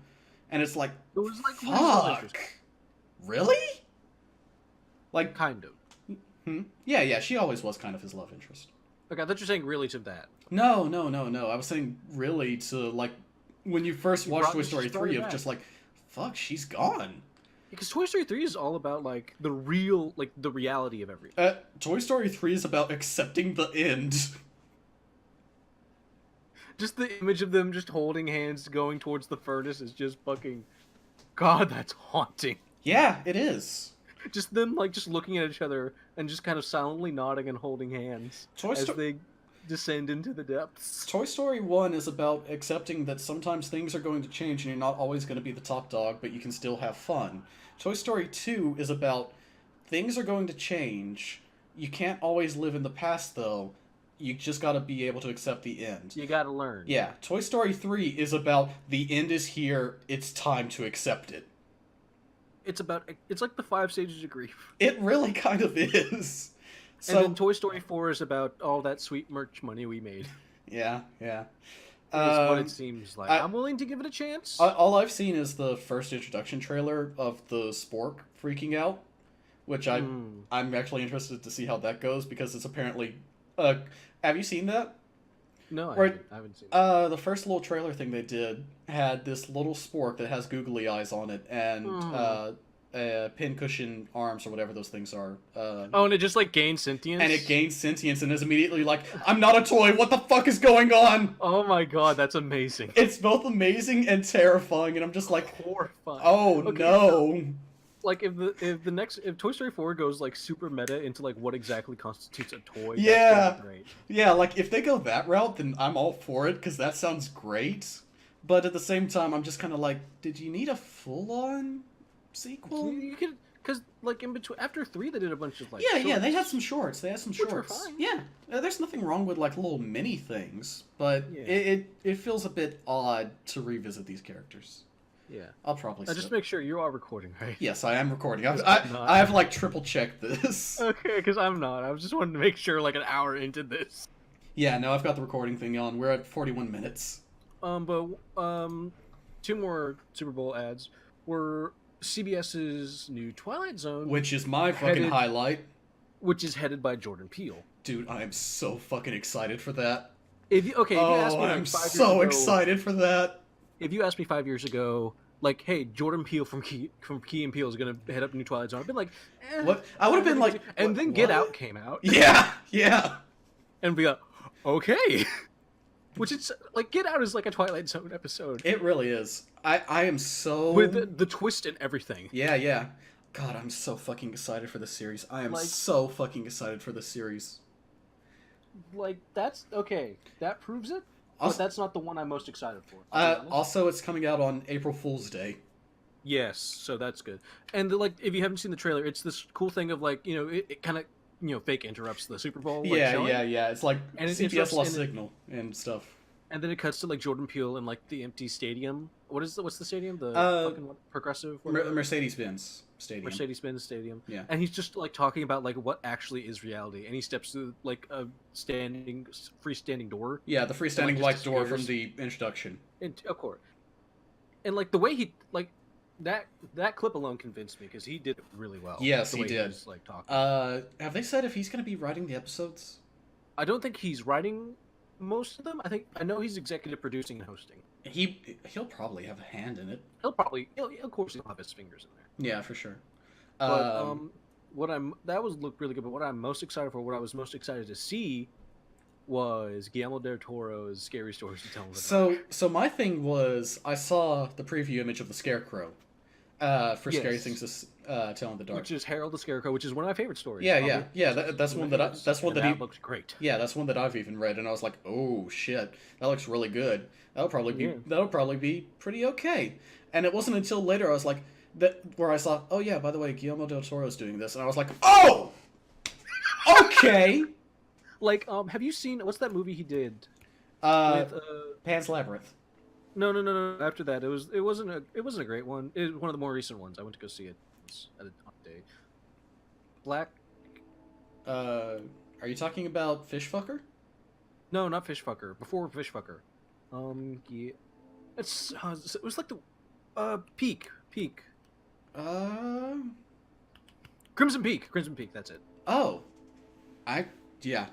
and it's like, It was like really self-interest. fuck, really? Like, Kind of. Yeah, she always was kind of his love interest. Okay, I thought you were saying really to that. No. I was saying really to, like, when you first watched Toy Story 3, of just like, fuck, she's gone. Because Toy Story 3 is all about, like, the reality of everything. Toy Story 3 is about accepting the end. Just the image of them just holding hands going towards the furnace is just fucking... God, that's haunting. Yeah, it is. Just them, like, just looking at each other and just kind of silently nodding and holding hands as they descend into the depths. Toy Story 1 is about accepting that sometimes things are going to change and you're not always going to be the top dog, but you can still have fun. Toy Story 2 is about things are going to change. You can't always live in the past, though. You just got to be able to accept the end. You gotta learn. Yeah, Toy Story 3 is about the end is here, it's time to accept it. It's like the 5 stages of grief. It really kind of is. So, And then Toy Story 4 is about all that sweet merch money we made. yeah. It's what it seems like. I'm willing to give it a chance. All I've seen is the first introduction trailer of the spork freaking out, which I'm actually interested to see how that goes, because it's apparently... have you seen that? No, I haven't seen it. The first little trailer thing they did had this little spork that has googly eyes on it, and pincushion arms, or whatever those things are. And it just, like, gains sentience? And it gains sentience and is immediately like, I'm not a toy, what the fuck is going on? Oh my god, that's amazing. It's both amazing and terrifying, and I'm just like, horrifying. oh no. Like, if Toy Story 4 goes, like, super meta into, like, what exactly constitutes a toy, Yeah. that's gonna be great. Yeah, like, if they go that route, then I'm all for it, because that sounds great. But at the same time, I'm just kind of like, did you need a full-on sequel? You could, because, like, in between, after 3, they did a bunch of, like, Yeah, shorts. they had some shorts. Which were fine. Yeah, there's nothing wrong with, like, little mini things, but Yeah. it feels a bit odd to revisit these characters. Yeah. I'll probably Just make sure you are recording, right? Yes, I am recording. I'm not. I have, like, triple-checked this. Okay, because I'm not. I was just wanting to make sure, like, an hour into this. Yeah, no, I've got the recording thing on. We're at 41 minutes. But 2 more Super Bowl ads were CBS's new Twilight Zone, Which is my fucking highlight. which is headed by Jordan Peele. Dude, I am so fucking excited for that. If you asked me, like, I'm 5 years so ago, excited for that. If you asked me 5 years ago, like, hey, Jordan Peele from Key and Peele is gonna head up New Twilight Zone, I'd been like, What? I would have been like, and what- then Get what? Out came out, Yeah, yeah. and be like, okay. Which it's like Get Out is like a Twilight Zone episode It really is. I am so with the twist and everything. yeah, yeah. God, I'm so fucking excited for this series. I am Like so fucking excited for this series. like that's okay. That proves it. Also, But that's not the one I'm most excited for. I'll be honest. also, it's coming out on April Fool's Day. Yes, so that's good. And like, if you haven't seen the trailer, it's this cool thing of like, it kind of, fake interrupts the Super Bowl. Like, Yeah, showing, yeah, yeah. It's like and it CBS interrupts, lost signal and stuff. and then it cuts to like Jordan Peele and like the empty stadium. What's the stadium? The fucking Progressive Mercedes-Benz Stadium. Mercedes-Benz Stadium. Yeah. And he's just like talking about like what actually is reality, and he steps through like a freestanding door. Yeah, the freestanding white door from disappears. the introduction. And of course, and like the way he like that clip alone convinced me because he did it really well. Yes, the he way did. was, like talking. Have they said if he's going to be writing the episodes? I don't think he's writing most of them. I know he's executive producing and hosting. He'll probably have a hand in it. Of course he'll have his fingers in there. Yeah, for sure. But that looked really good. But what I'm most excited for, what I was most excited to see, was Guillermo del Toro's Scary Stories to Tell in the Dark. So my thing was I saw the preview image of the Scarecrow, for Scary Yes. Things to Tell in the Dark. Which is Harold the Scarecrow, which is one of my favorite stories. Yeah, probably. yeah. That's one that that looks great. Yeah, that's one that I've even read, and I was like, oh shit, that looks really good. That'll probably be pretty okay. And it wasn't until later I was like, where I saw, oh yeah, by the way, Guillermo del Toro's doing this, and I was like, oh, okay. Like, have you seen what's that movie he did? With Pan's Labyrinth. No. After that, it wasn't a great one. It was one of the more recent ones. I went to go see it at a day. Black. Are you talking about Fishfucker? No, not Fishfucker. Before Fishfucker. Yeah. It was like the Peak. Crimson Peak. That's it. Oh,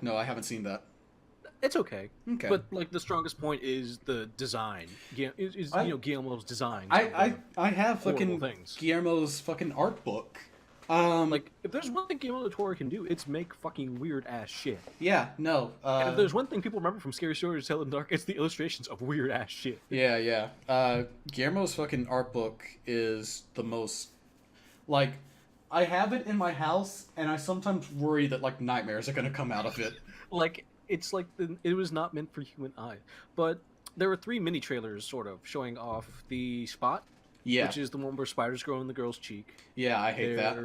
no, I haven't seen that. It's okay. Okay. But like the strongest point is the design. Guillermo's design. I have fucking things. Guillermo's fucking art book. Like if there's one thing Guillermo del Toro can do, it's make fucking weird ass shit. Yeah, no. And if there's one thing people remember from Scary Stories to Tell in the Dark, it's the illustrations of weird ass shit. Yeah. Guillermo's fucking art book is the most, like, I have it in my house, and I sometimes worry that like nightmares are gonna come out of it. Like it's like it was not meant for human eye. But there were 3 mini trailers sort of showing off the Spot. Yeah. Which is the one where spiders grow in the girl's cheek. Yeah, I hate that.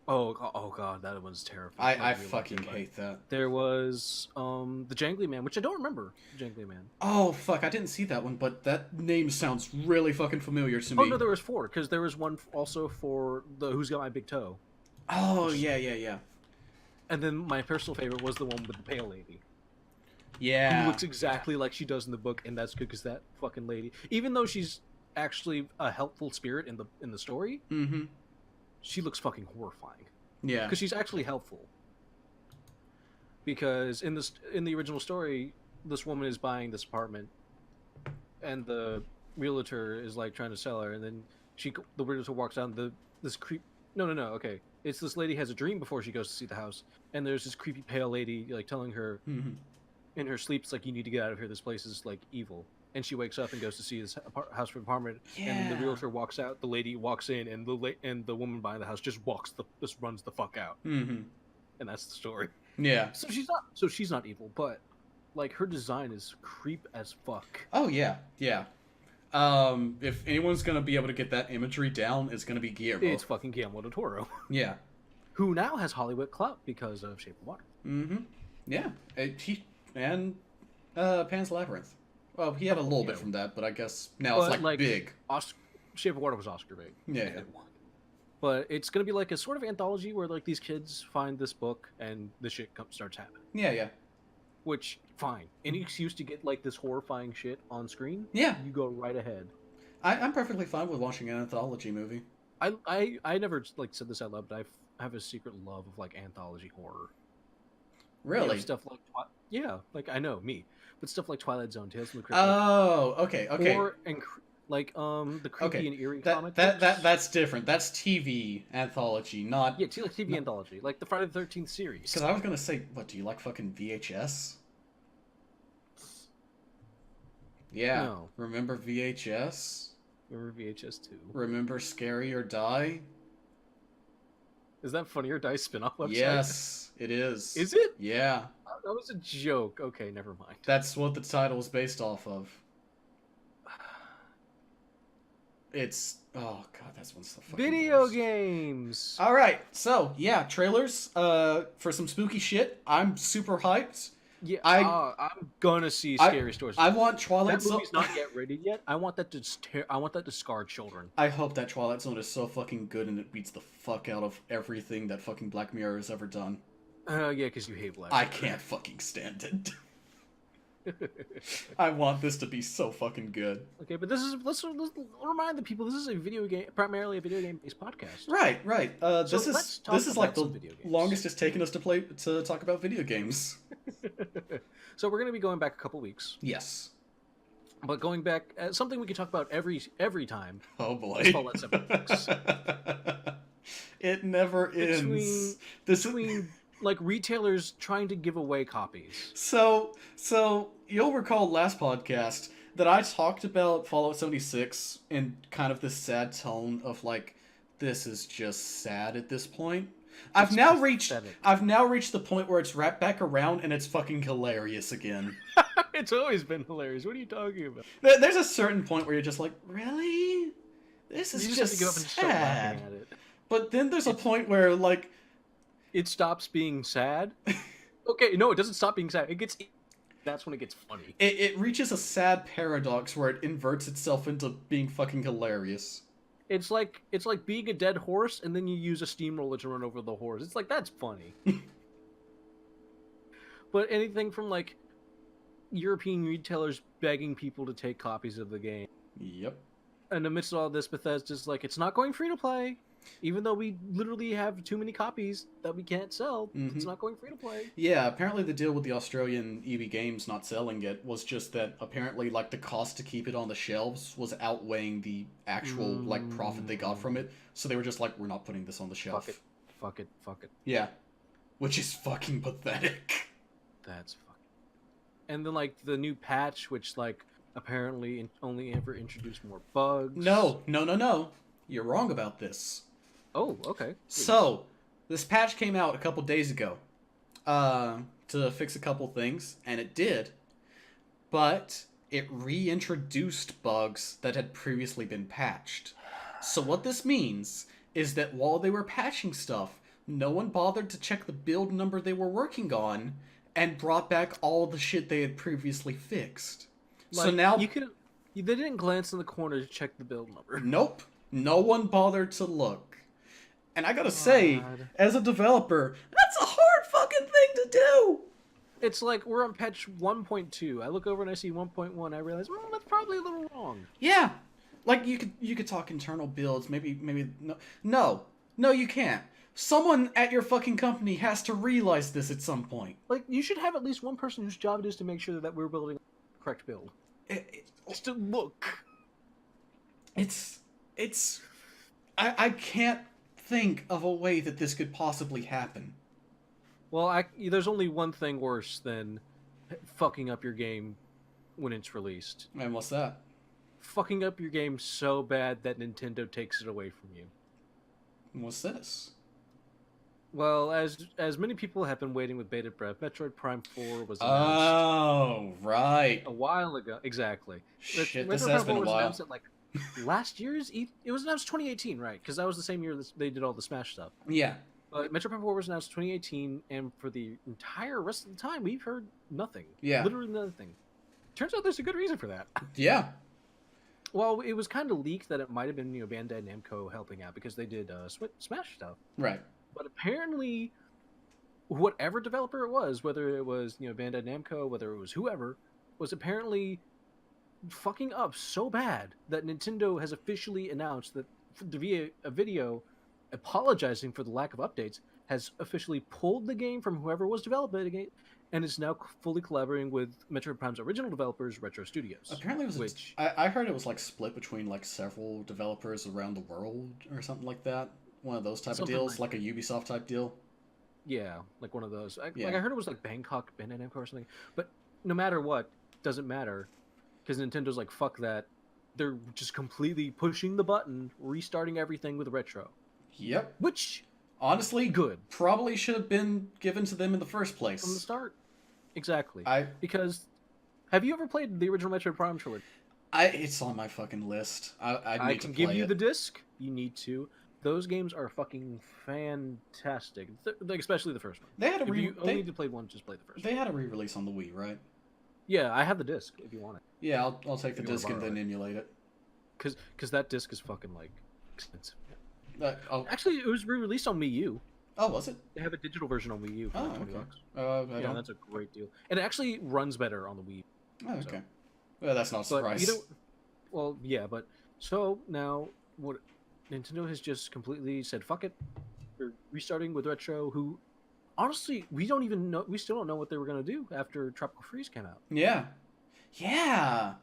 Oh god, that one's terrifying. I fucking hate that. There was the Jangly Man, which I don't remember. Jangly Man. Oh fuck, I didn't see that one, but that name sounds really fucking familiar to me. Oh no, there was 4 because there was one also for the Who's Got My Big Toe. Oh yeah. And then my personal favorite was the one with the pale lady. Yeah. Who looks exactly like she does in the book, and that's good because that fucking lady, even though she's actually a helpful spirit in the story, she looks fucking horrifying. Yeah, because she's actually helpful. Because in the original story, this woman is buying this apartment, and the realtor is like trying to sell her, and then the realtor walks down this creep. No. Okay, it's this lady has a dream before she goes to see the house, and there's this creepy pale lady like telling her in her sleep, it's like, you need to get out of here. This place is like evil. And she wakes up and goes to see this house for apartment. Yeah. And the realtor walks out. The lady walks in, and the woman buying the house just runs the fuck out. And that's the story. Yeah. So she's not evil, but like her design is creep as fuck. Oh yeah. If anyone's gonna be able to get that imagery down, it's gonna be Guillermo. It's fucking Guillermo del Toro. Yeah. Who now has Hollywood clout because of Shape of Water. Yeah. And Pan's Labyrinth. Well, he had a little bit from that, but I guess now it's like big. Shape of Water was Oscar bait. Yeah. But it's gonna be like a sort of anthology where like these kids find this book and the shit starts happening. Yeah. Which, fine. Any excuse to get like this horrifying shit on screen? Yeah. You go right ahead. I'm perfectly fine with watching an anthology movie. I never like said this out loud, but I have a secret love of like anthology horror. Really? Stuff like like I know me, but stuff like Twilight Zone, Tales from the Crypt. Oh, okay. Or like the creepy and eerie comic. That's different. That's TV anthology, not like TV anthology, like the Friday the 13th series. Because I was gonna say, what do you like? Fucking VHS? Yeah. No. Remember VHS? Remember VHS 2? Remember Scary or Die? Is that Funny or Die spin-off website? Yes, it is. Is it? Yeah. That was a joke. Okay, never mind. That's what the title is based off of. It's... Oh, God, that's one's so fucking Video worst. games! Alright, so, yeah, trailers for some spooky shit. I'm super hyped. Yeah, I'm gonna see Scary Stories. I want Twilight That Zone... movie's not yet rated yet. I want that to scar children. I hope that Twilight Zone is so fucking good and it beats the fuck out of everything that fucking Black Mirror has ever done. Yeah, because you hate Black I Mirror. can't fucking stand it. I want this to be so fucking good. Okay, but let's remind the people this is primarily a video game based podcast. Right. This is like the longest it's taken us to talk about video games. So we're gonna be going back a couple weeks. Yes. But going back, something we can talk about every time. Oh boy. Is Fallout 76. It never ends. Between like retailers trying to give away copies. So you'll recall last podcast that I talked about Fallout 76 in kind of this sad tone of like, this is just sad at this point. I've now reached the point where it's wrapped back around and it's fucking hilarious again. It's always been hilarious. What are you talking about? There's a certain point where you're just like, really? This is you just have to give up and start sad. laughing at it. But then there's a point where like it stops being sad. Okay, no, it doesn't stop being sad. That's when it gets funny. It reaches a sad paradox where it inverts itself into being fucking hilarious. It's like being a dead horse and then you use a steamroller to run over the horse. It's like, that's funny. But anything from like European retailers begging people to take copies of the game. Yep. And amidst all this, Bethesda's like, it's not going free to play. Even though we literally have too many copies that we can't sell, it's not going free to play. Yeah, apparently the deal with the Australian EB Games not selling it was just that apparently like the cost to keep it on the shelves was outweighing the actual like profit they got from it. So they were just like, we're not putting this on the shelf. Fuck it. Yeah. Which is fucking pathetic. That's fucking... And then like the new patch, which like apparently only ever introduced more bugs. No. You're wrong about this. Oh, okay. So, this patch came out a couple days ago to fix a couple things, and it did, but it reintroduced bugs that had previously been patched. So what this means is that while they were patching stuff, no one bothered to check the build number they were working on, and brought back all the shit they had previously fixed. Like, so now... they didn't glance in the corner to check the build number. Nope. No one bothered to look. And I gotta say, as a developer, that's a hard fucking thing to do! It's like, we're on patch 1.2. I look over and I see 1.1. I realize, well, that's probably a little wrong. Yeah. Like, you could talk internal builds, maybe, no. No, you can't. Someone at your fucking company has to realize this at some point. Like, you should have at least one person whose job it is to make sure that we're building the correct build. Just to look. I can't think of a way that this could possibly happen. Well, there's only one thing worse than fucking up your game when it's released. And what's that? Fucking up your game so bad that Nintendo takes it away from you. What's this? Well, as many people have been waiting with bated breath, Metroid Prime 4 was announced. Oh, right. A while ago. Exactly. Shit, Metroid this Prime has 4 been a was while. announced at, like, last year's it was announced 2018, right? Because that was the same year they did all the Smash stuff. Yeah. But Metroid Prime 4 was announced 2018, and for the entire rest of the time, we've heard nothing. Yeah. Literally nothing. Turns out there's a good reason for that. Yeah. Well, it was kind of leaked that it might have been Bandai Namco helping out because they did Smash stuff. Right. But apparently, whatever developer it was, whether it was Bandai Namco, whether it was whoever, was apparently fucking up so bad that Nintendo has officially announced that via a video apologizing for the lack of updates has officially pulled the game from whoever was developing it and is now fully collaborating with Metroid Prime's original developers, Retro Studios. Apparently it was I heard it was like split between like several developers around the world or something like that. One of those type of deals, like a Ubisoft type deal. Yeah, like one of those. Like I heard it was like Bangkok, Bandai Namco or something. But no matter what, doesn't matter. because Nintendo's like, fuck that. They're just completely pushing the button, restarting everything with retro. Yep. Which, honestly, good. Probably should have been given to them in the first place. From the start. Exactly. I Because, have you ever played the original Metroid Prime trilogy? It's on my fucking list. I can give you the disc. You need to. Those games are fucking fantastic. Especially the first one. They had a if you only need to play one, just play the first They had a re-release on the Wii, right? Yeah, I have the disc if you want it. Yeah, I'll take the disc and then emulate it. Because that disc is fucking, like, expensive. Actually, it was re-released on Wii U. Oh, was it? They have a digital version on Wii U for like $20. Yeah, that's a great deal. And it actually runs better on the Wii. Oh, okay. So. Well, that's not a surprise. Well, yeah, but... So, now, what Nintendo has just completely said, fuck it. We're restarting with Retro, who... Honestly, we still don't know what they were going to do after Tropical Freeze came out. Yeah. Yeah!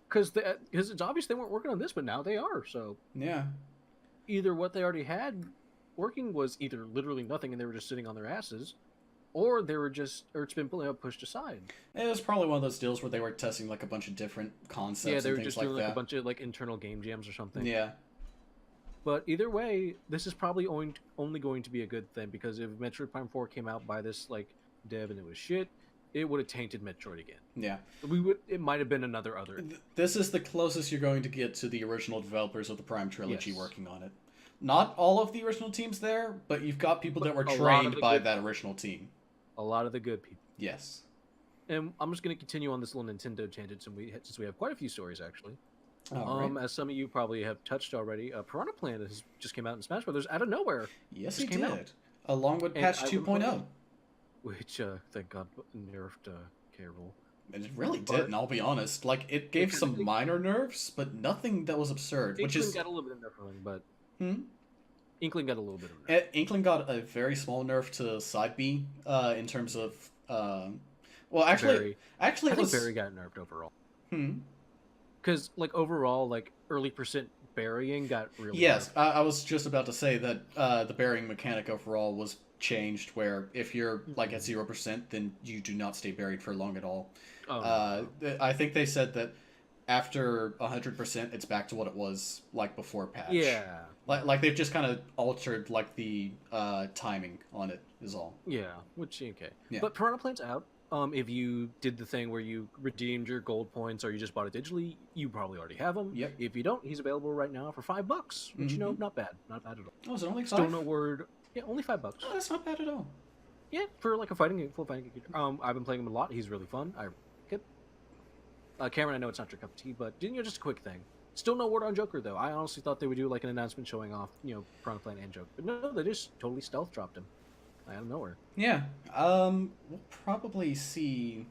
Because it's obvious they weren't working on this, but now they are, so... Yeah. Either what they already had working was either literally nothing and they were just sitting on their asses, or they were just... Or it's been pushed aside. It was probably one of those deals where they were testing, like, a bunch of different concepts. Yeah, they were and things just doing, like a bunch of, like, internal game jams or something. Yeah. But either way, this is probably only going to be a good thing, because if Metroid Prime 4 came out by this, like, dev and it was shit, it would have tainted Metroid again. Yeah. It might have been another other. This is the closest you're going to get to the original developers of the Prime trilogy working on it. Not all of the original teams there, but you've got people that were trained by that original team. A lot of the good people. Yes. And I'm just going to continue on this little Nintendo tangent since we have quite a few stories, actually. Right. As some of you probably have touched already, Piranha Plant just came out in Smash Brothers out of nowhere. Yes, it did. Along with patch 2.0. Which, thank God, nerfed K. Rool. It really didn't, I'll be honest. Like, it gave some minor nerfs, but nothing that was absurd. Inkling got a little bit of nerfing, but... Inkling got a little bit of nerf. Inkling got a very small nerf to side B, in terms of... well, actually... I think Barry got nerfed overall. Because, like, overall, like, early percent burying got really Yes, I was just about to say that the burying mechanic overall was changed, where if you're, like, at 0%, then you do not stay buried for long at all. I think they said that after 100%, it's back to what it was, like, before patch. Yeah. Like they've just kind of altered, like, the timing on it, is all. Yeah, which, okay. Yeah. But Piranha Plant's out. If you did the thing where you redeemed your gold points or you just bought it digitally, you probably already have him. Yep. If you don't, he's available right now for $5, which, you know, not bad. Not bad at all. Oh, is it only $5? Still no word. Yeah, only $5. Oh, that's not bad at all. Yeah, for, like, a full fighting game. I've been playing him a lot. He's really fun. I like it. Cameron, I know it's not your cup of tea, but just a quick thing. Still no word on Joker, though. I honestly thought they would do, like, an announcement showing off, Piranha Plant and Joker. But no, they just totally stealth dropped him. Out of nowhere. Yeah. We'll probably see...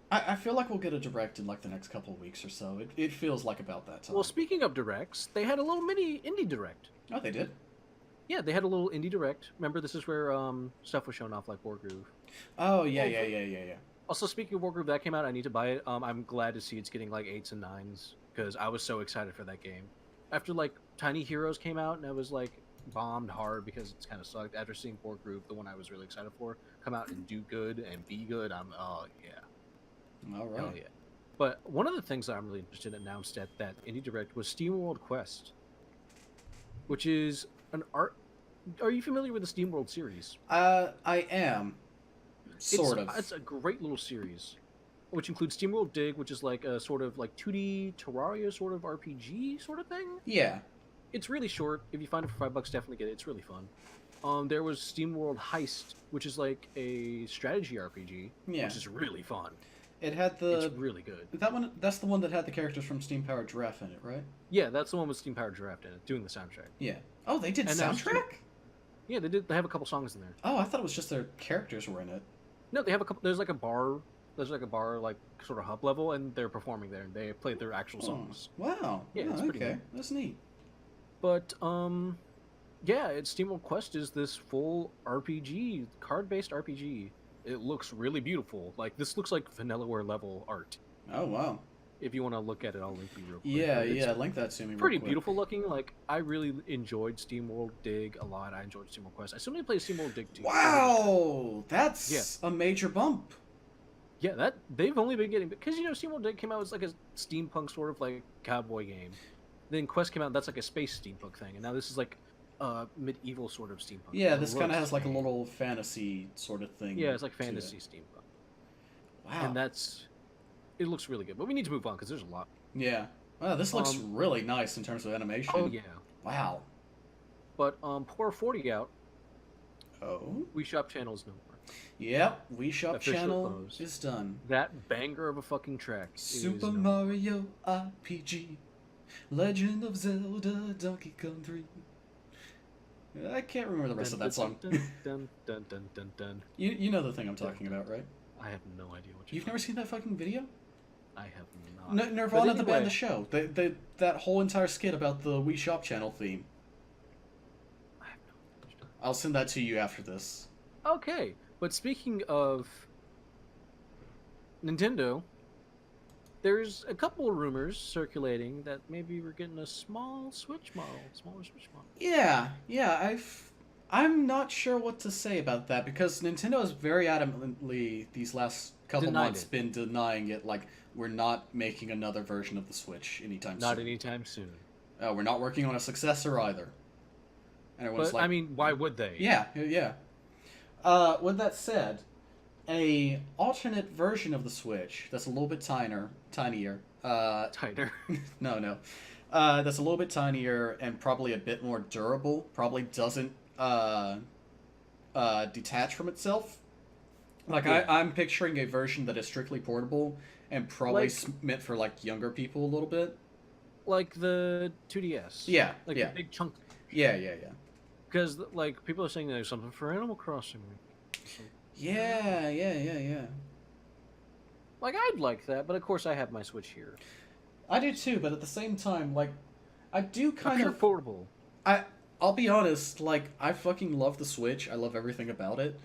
I feel like we'll get a direct in, like, the next couple of weeks or so. It feels like about that time. Well, speaking of directs, they had a little mini indie direct. Oh, they did? Yeah, they had a little indie direct. Remember, this is where stuff was shown off, like Wargroove. Oh, yeah. Also, speaking of Wargroove, that came out. I need to buy it. I'm glad to see it's getting, like, 8s and 9s, because I was so excited for that game. After, like, Tiny Heroes came out, and I was, like, bombed hard because it's kind of sucked. After seeing Wargroove, the one I was really excited for, come out and do good and be good, oh, yeah. All right. Hell yeah. But one of the things that I'm really interested in announced at that indie direct was SteamWorld Quest, which is an art. Are you familiar with the SteamWorld series? I am. Sort of. It's a great little series, which includes SteamWorld Dig, which is like a sort of like 2D Terraria sort of RPG sort of thing. Yeah. It's really short. If you find it for $5, definitely get it. It's really fun. There was SteamWorld Heist, which is like a strategy RPG, which is really fun. It had the... It's really good. That's the one that had the characters from Steam Powered Giraffe in it, right? Yeah, that's the one with Steam Powered Giraffe in it, doing the soundtrack. Yeah. Oh, they did soundtrack? Yeah, they did. They have a couple songs in there. Oh, I thought it was just their characters were in it. No, they have a couple... There's like a bar, like, sort of hub level, and they're performing there, and they played their actual songs. Wow. Yeah, it's pretty okay. neat. That's neat. But, yeah, SteamWorld Quest is this full RPG, card-based RPG. It looks really beautiful. Like, this looks like Vanillaware level art. Oh, wow. If you want to look at it, I'll link you real quick. Yeah, link that to me real quick. Pretty beautiful looking. Like, I really enjoyed SteamWorld Dig a lot. I enjoyed SteamWorld Quest. I still need to play SteamWorld Dig 2. Wow! That's a major bump. Yeah, that they've only been getting because SteamWorld Dig came out as like a steampunk sort of like cowboy game. Then Quest came out, that's like a space steampunk thing, and now this is like medieval sort of steampunk. Yeah, It this kind of looks has like a amazing. little fantasy sort of thing. Yeah, it's like to it. fantasy steampunk, Wow. and it looks really good. But we need to move on because there's a lot. Yeah. Wow, this looks really nice in terms of animation. Oh yeah. Wow. But Pour 40 out. Oh. We Shop channels no more. Yep, Wii Shop Officially channel closed. is done. That banger of a fucking track. Super Mario RPG, Legend of Zelda, Donkey Kong 3. I can't remember the rest of that song. You know the thing I'm talking about, right? I have no idea what You've never seen that fucking video? I have not. Nirvana, the band, the show. That whole entire skit about the Wii Shop channel theme. I have no idea. I'll send that to you after this. Okay, but speaking of Nintendo, there's a couple of rumors circulating that maybe we're getting a smaller Switch model. Yeah, I'm not sure what to say about that because Nintendo has very adamantly these last couple months been denying it. Like, we're not making another version of the Switch anytime soon. Not anytime soon. We're not working on a successor either. And everyone's like, I mean, why would they? Yeah. With that said, a alternate version of the Switch that's a little bit tinier. Tighter. No. That's a little bit tinier and probably a bit more durable. Probably doesn't detach from itself. Like, yeah. I'm picturing a version that is strictly portable and probably meant for like younger people a little bit. Like the 2DS. Yeah. Like yeah. the big chunk. Yeah. Because like people are saying there's something for Animal Crossing. So, yeah. Like, I'd like that, but of course I have my Switch here. I do too, but at the same time, like, I do kind of portable. I'll be honest, like, I fucking love the Switch. I love everything about it.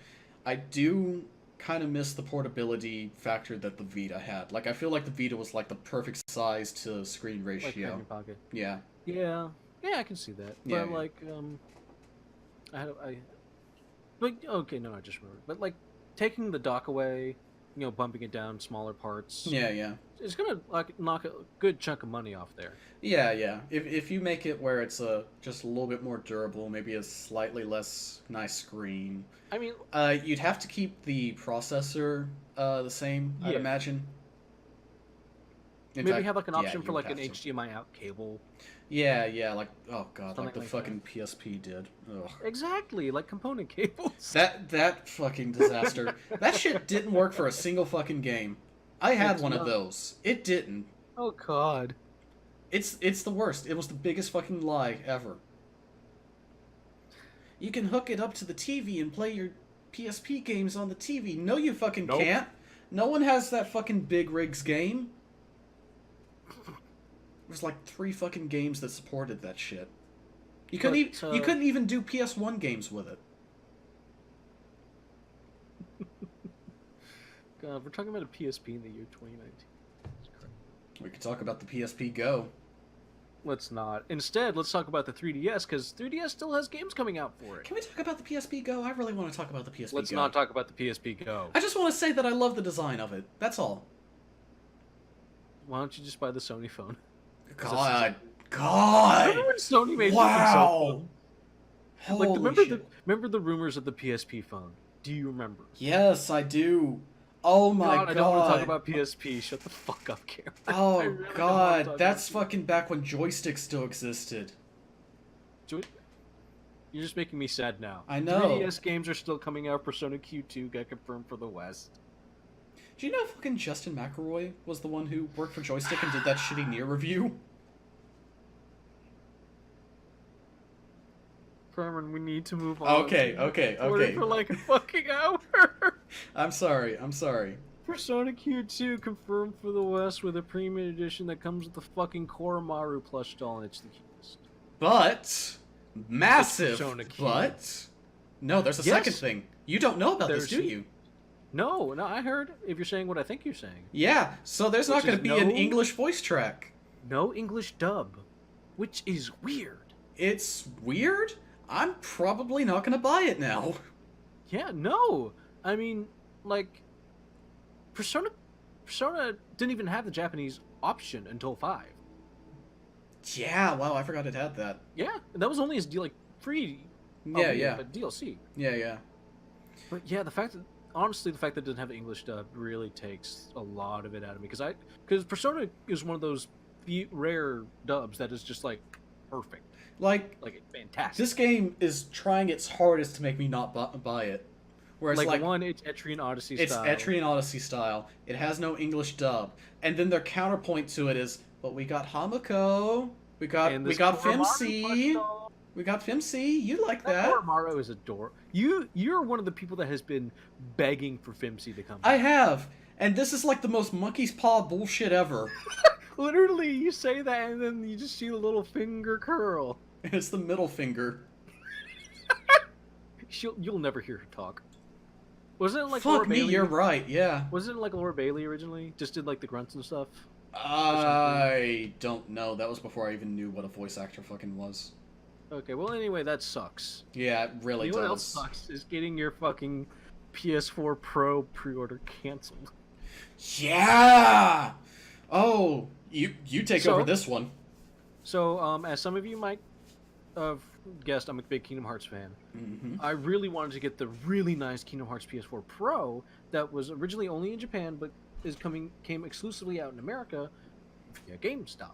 I do kind of miss the portability factor that the Vita had. Like, I feel like the Vita was like the perfect size to screen ratio. Like in your pocket. Yeah. Yeah, I can see that. Yeah, but like, But okay, no, I just remembered. But like, taking the dock away, bumping it down smaller parts. Yeah. It's gonna like knock a good chunk of money off there. Yeah. If you make it where it's just a little bit more durable, maybe a slightly less nice screen. I mean, you'd have to keep the processor the same, I'd imagine. Maybe have like an option for like an HDMI out cable. Yeah, like, oh god, Something like the like fucking PSP did. Ugh. Exactly, like component cables. That fucking disaster. That shit didn't work for a single fucking game. I had one of those. It didn't. Oh god. It's the worst. It was the biggest fucking lie ever. You can hook it up to the TV and play your PSP games on the TV. No, you fucking can't. No one has that fucking big rigs game. There's like 3 fucking games that supported that shit. You couldn't even do PS1 games with it. God, we're talking about a PSP in the year 2019. We could talk about the PSP Go. Let's not. Instead, let's talk about the 3DS, because 3DS still has games coming out for it. Can we talk about the PSP Go? I really want to talk about the PSP Go. Let's not talk about the PSP Go. I just want to say that I love the design of it. That's all. Why don't you just buy the Sony phone? God. Remember when Sony made the phone? Holy shit. Remember the rumors of the PSP phone? Do you remember? Yes, I do. Oh my god. I don't want to talk about PSP. Shut the fuck up, Cameron. Oh really god, that's fucking back when joysticks still existed. You're just making me sad now. I know. 3DS games are still coming out. Persona Q2 got confirmed for the West. Do you know fucking Justin McElroy was the one who worked for Joystick and did that shitty Nier review? Cameron, we need to move on. Okay. For like a fucking hour. I'm sorry. Persona Q2 confirmed for the West with a premium edition that comes with the fucking Koromaru plush doll, and it's the cutest. But massive. But no, there's a second thing. You don't know about this, do you? No, I heard. If you're saying what I think you're saying. Yeah, so there's not going to be an English voice track. No English dub, which is weird. It's weird? I'm probably not going to buy it now. Yeah, no. I mean, like, Persona didn't even have the Japanese option until 5. Yeah, wow, I forgot it had that. Yeah, that was only as like free. Yeah, yeah. But DLC. Yeah, yeah. But yeah, the fact that it doesn't have the English dub really takes a lot of it out of me because Persona is one of those rare dubs that is just like perfect, like fantastic. This game is trying its hardest to make me not buy it. Whereas like one, it's Etrian Odyssey style. It's Etrian Odyssey style. It has no English dub, and then their counterpoint to it is, but we got Hamako, we got Fimsy. We got Fimsy. You like that? Koromaru is adorable. You're one of the people that has been begging for Fimsy to come back. I have. And this is like the most monkey's paw bullshit ever. Literally, you say that and then you just see the little finger curl. It's the middle finger. You'll never hear her talk. Wasn't it like Fuck Laura me, Bailey? you're right, yeah. Wasn't it like Laura Bailey originally? Just did like the grunts and stuff? I don't know. That was before I even knew what a voice actor fucking was. Okay, well, anyway, that sucks. Yeah, it really does. What else sucks is getting your fucking PS4 Pro pre-order canceled. Yeah! Oh, you take over this one. So, as some of you might have guessed, I'm a big Kingdom Hearts fan. Mm-hmm. I really wanted to get the really nice Kingdom Hearts PS4 Pro that was originally only in Japan, but came exclusively out in America via GameStop.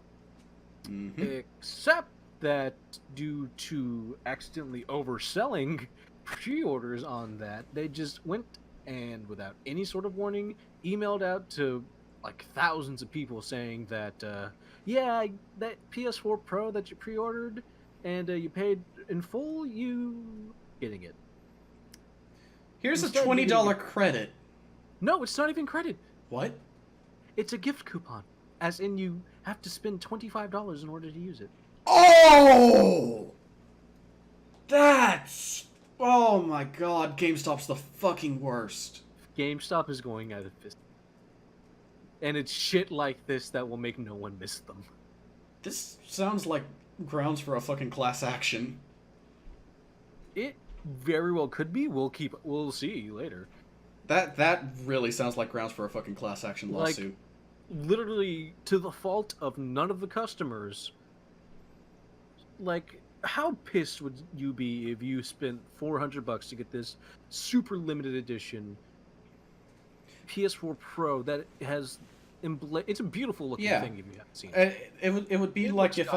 Mm-hmm. Except that due to accidentally overselling pre-orders on that, they just went and without any sort of warning emailed out to like thousands of people saying that yeah, that PS4 Pro that you pre-ordered and you paid in full, you getting it. Here's a $20 credit. No, it's not even credit. What? It's a gift coupon, as in you have to spend $25 in order to use it. Oh! That's... Oh my god, GameStop's the fucking worst. GameStop is going out of business. And it's shit like this that will make no one miss them. This sounds like grounds for a fucking class action. It very well could be. We'll see later. That really sounds like grounds for a fucking class action lawsuit. Like, literally to the fault of none of the customers. Like, how pissed would you be if you spent $400 to get this super limited edition PS4 Pro that has it's a beautiful looking thing if you haven't seen it. It would be like if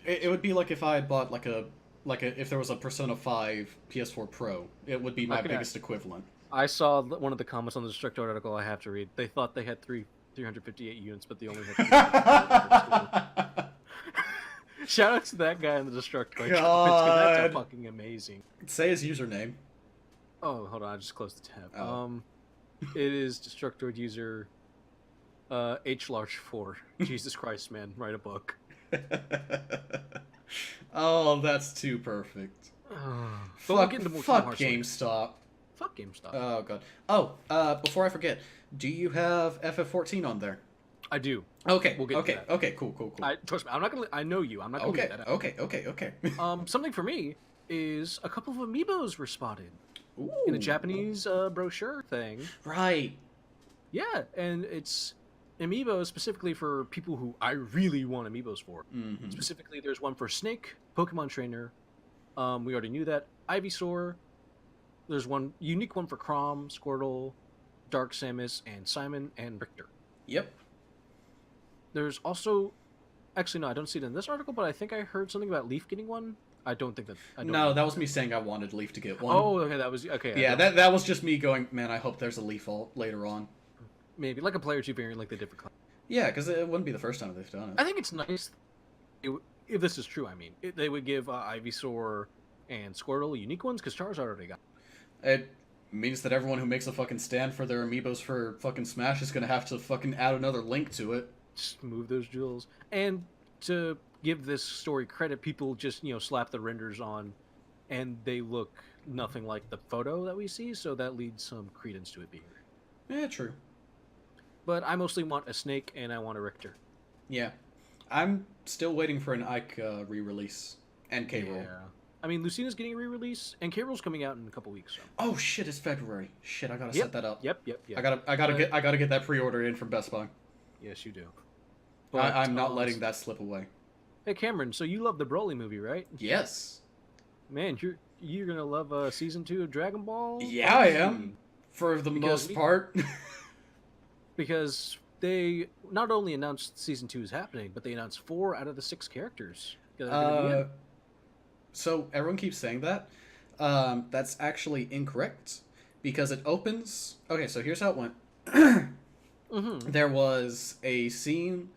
it would be like if I had bought if there was a Persona 5 PS4 Pro, it would be my biggest equivalent. I saw one of the comments on the Destructo article I have to read. They thought they had 358 units, but they only had Shout out to that guy in the Destructo. That's fucking amazing. Say his username. Oh, hold on, I just closed the tab. Oh. It is Destructoid user H-Large4. Jesus Christ, man, write a book. Oh, that's too perfect. Fuck GameStop. Fuck GameStop. Oh, God. Oh, before I forget, do you have FF14 on there? I do. Okay. We'll get to that. Okay. Cool. Trust me. I'm not gonna. I know you. I'm not gonna leave that out. Okay. Something for me is a couple of amiibos were spotted. Ooh. In a Japanese brochure thing. Right. Yeah, and it's amiibos specifically for people who I really want amiibos for. Mm-hmm. Specifically, there's one for Snake, Pokemon Trainer. We already knew that. Ivysaur. There's one unique one for Chrom, Squirtle, Dark Samus, and Simon and Richter. Yep. There's also, actually no, I don't see it in this article, but I think I heard something about Leaf getting one. I don't think that. That was me saying I wanted Leaf to get one. Oh, okay, that was okay. Yeah, that was just me going, man. I hope there's a Leaf later on. Maybe like a player 2 variant, like they did for Cloud. Yeah, because it wouldn't be the first time they've done it. I think it's nice. If this is true, I mean, they would give Ivysaur and Squirtle unique ones because Charizard already got. It means that everyone who makes a fucking stand for their amiibos for fucking Smash is gonna have to fucking add another link to it. Just move those jewels. And to give this story credit, people just, slap the renders on and they look nothing like the photo that we see, so that leads some credence to it being real. Yeah, true. But I mostly want a Snake and I want a Richter. Yeah. I'm still waiting for an Ike re-release and K-Roll. Yeah. I mean, Lucina's getting a re-release, and Carol's coming out in a couple weeks. So. Oh shit! It's February. Shit, I gotta Yep. set that up. Yep. I gotta get that pre-ordered in from Best Buy. Yes, you do. But, I'm not letting that slip away. Hey, Cameron, so you love the Broly movie, right? Yes. Man, you're gonna love season 2 of Dragon Ball. Yeah, I am. For the most part. Because they not only announced season 2 is happening, but they announced 4 out of the 6 characters. So everyone keeps saying that. That's actually incorrect because it opens. Okay, so here's how it went. There was a scene.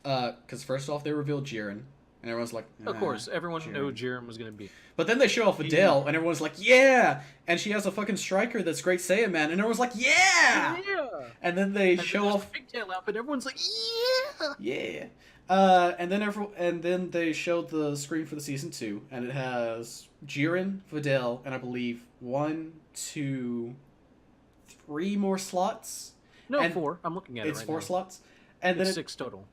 Because first off, they revealed Jiren, and everyone's like, of course, everyone knew Jiren was gonna be. But then they show off Videl, and everyone's like, yeah! And she has a fucking striker that's Great Saiyan Man, and everyone's like, yeah! Yeah! And then they show off pigtail outfit, everyone's like, yeah! Yeah! And then they showed the screen for the season 2, and it has Jiren, Videl, and I believe 1, 2, 3 more slots. No, and 4. I'm looking at it right now. It's 4 slots. And then 6 total.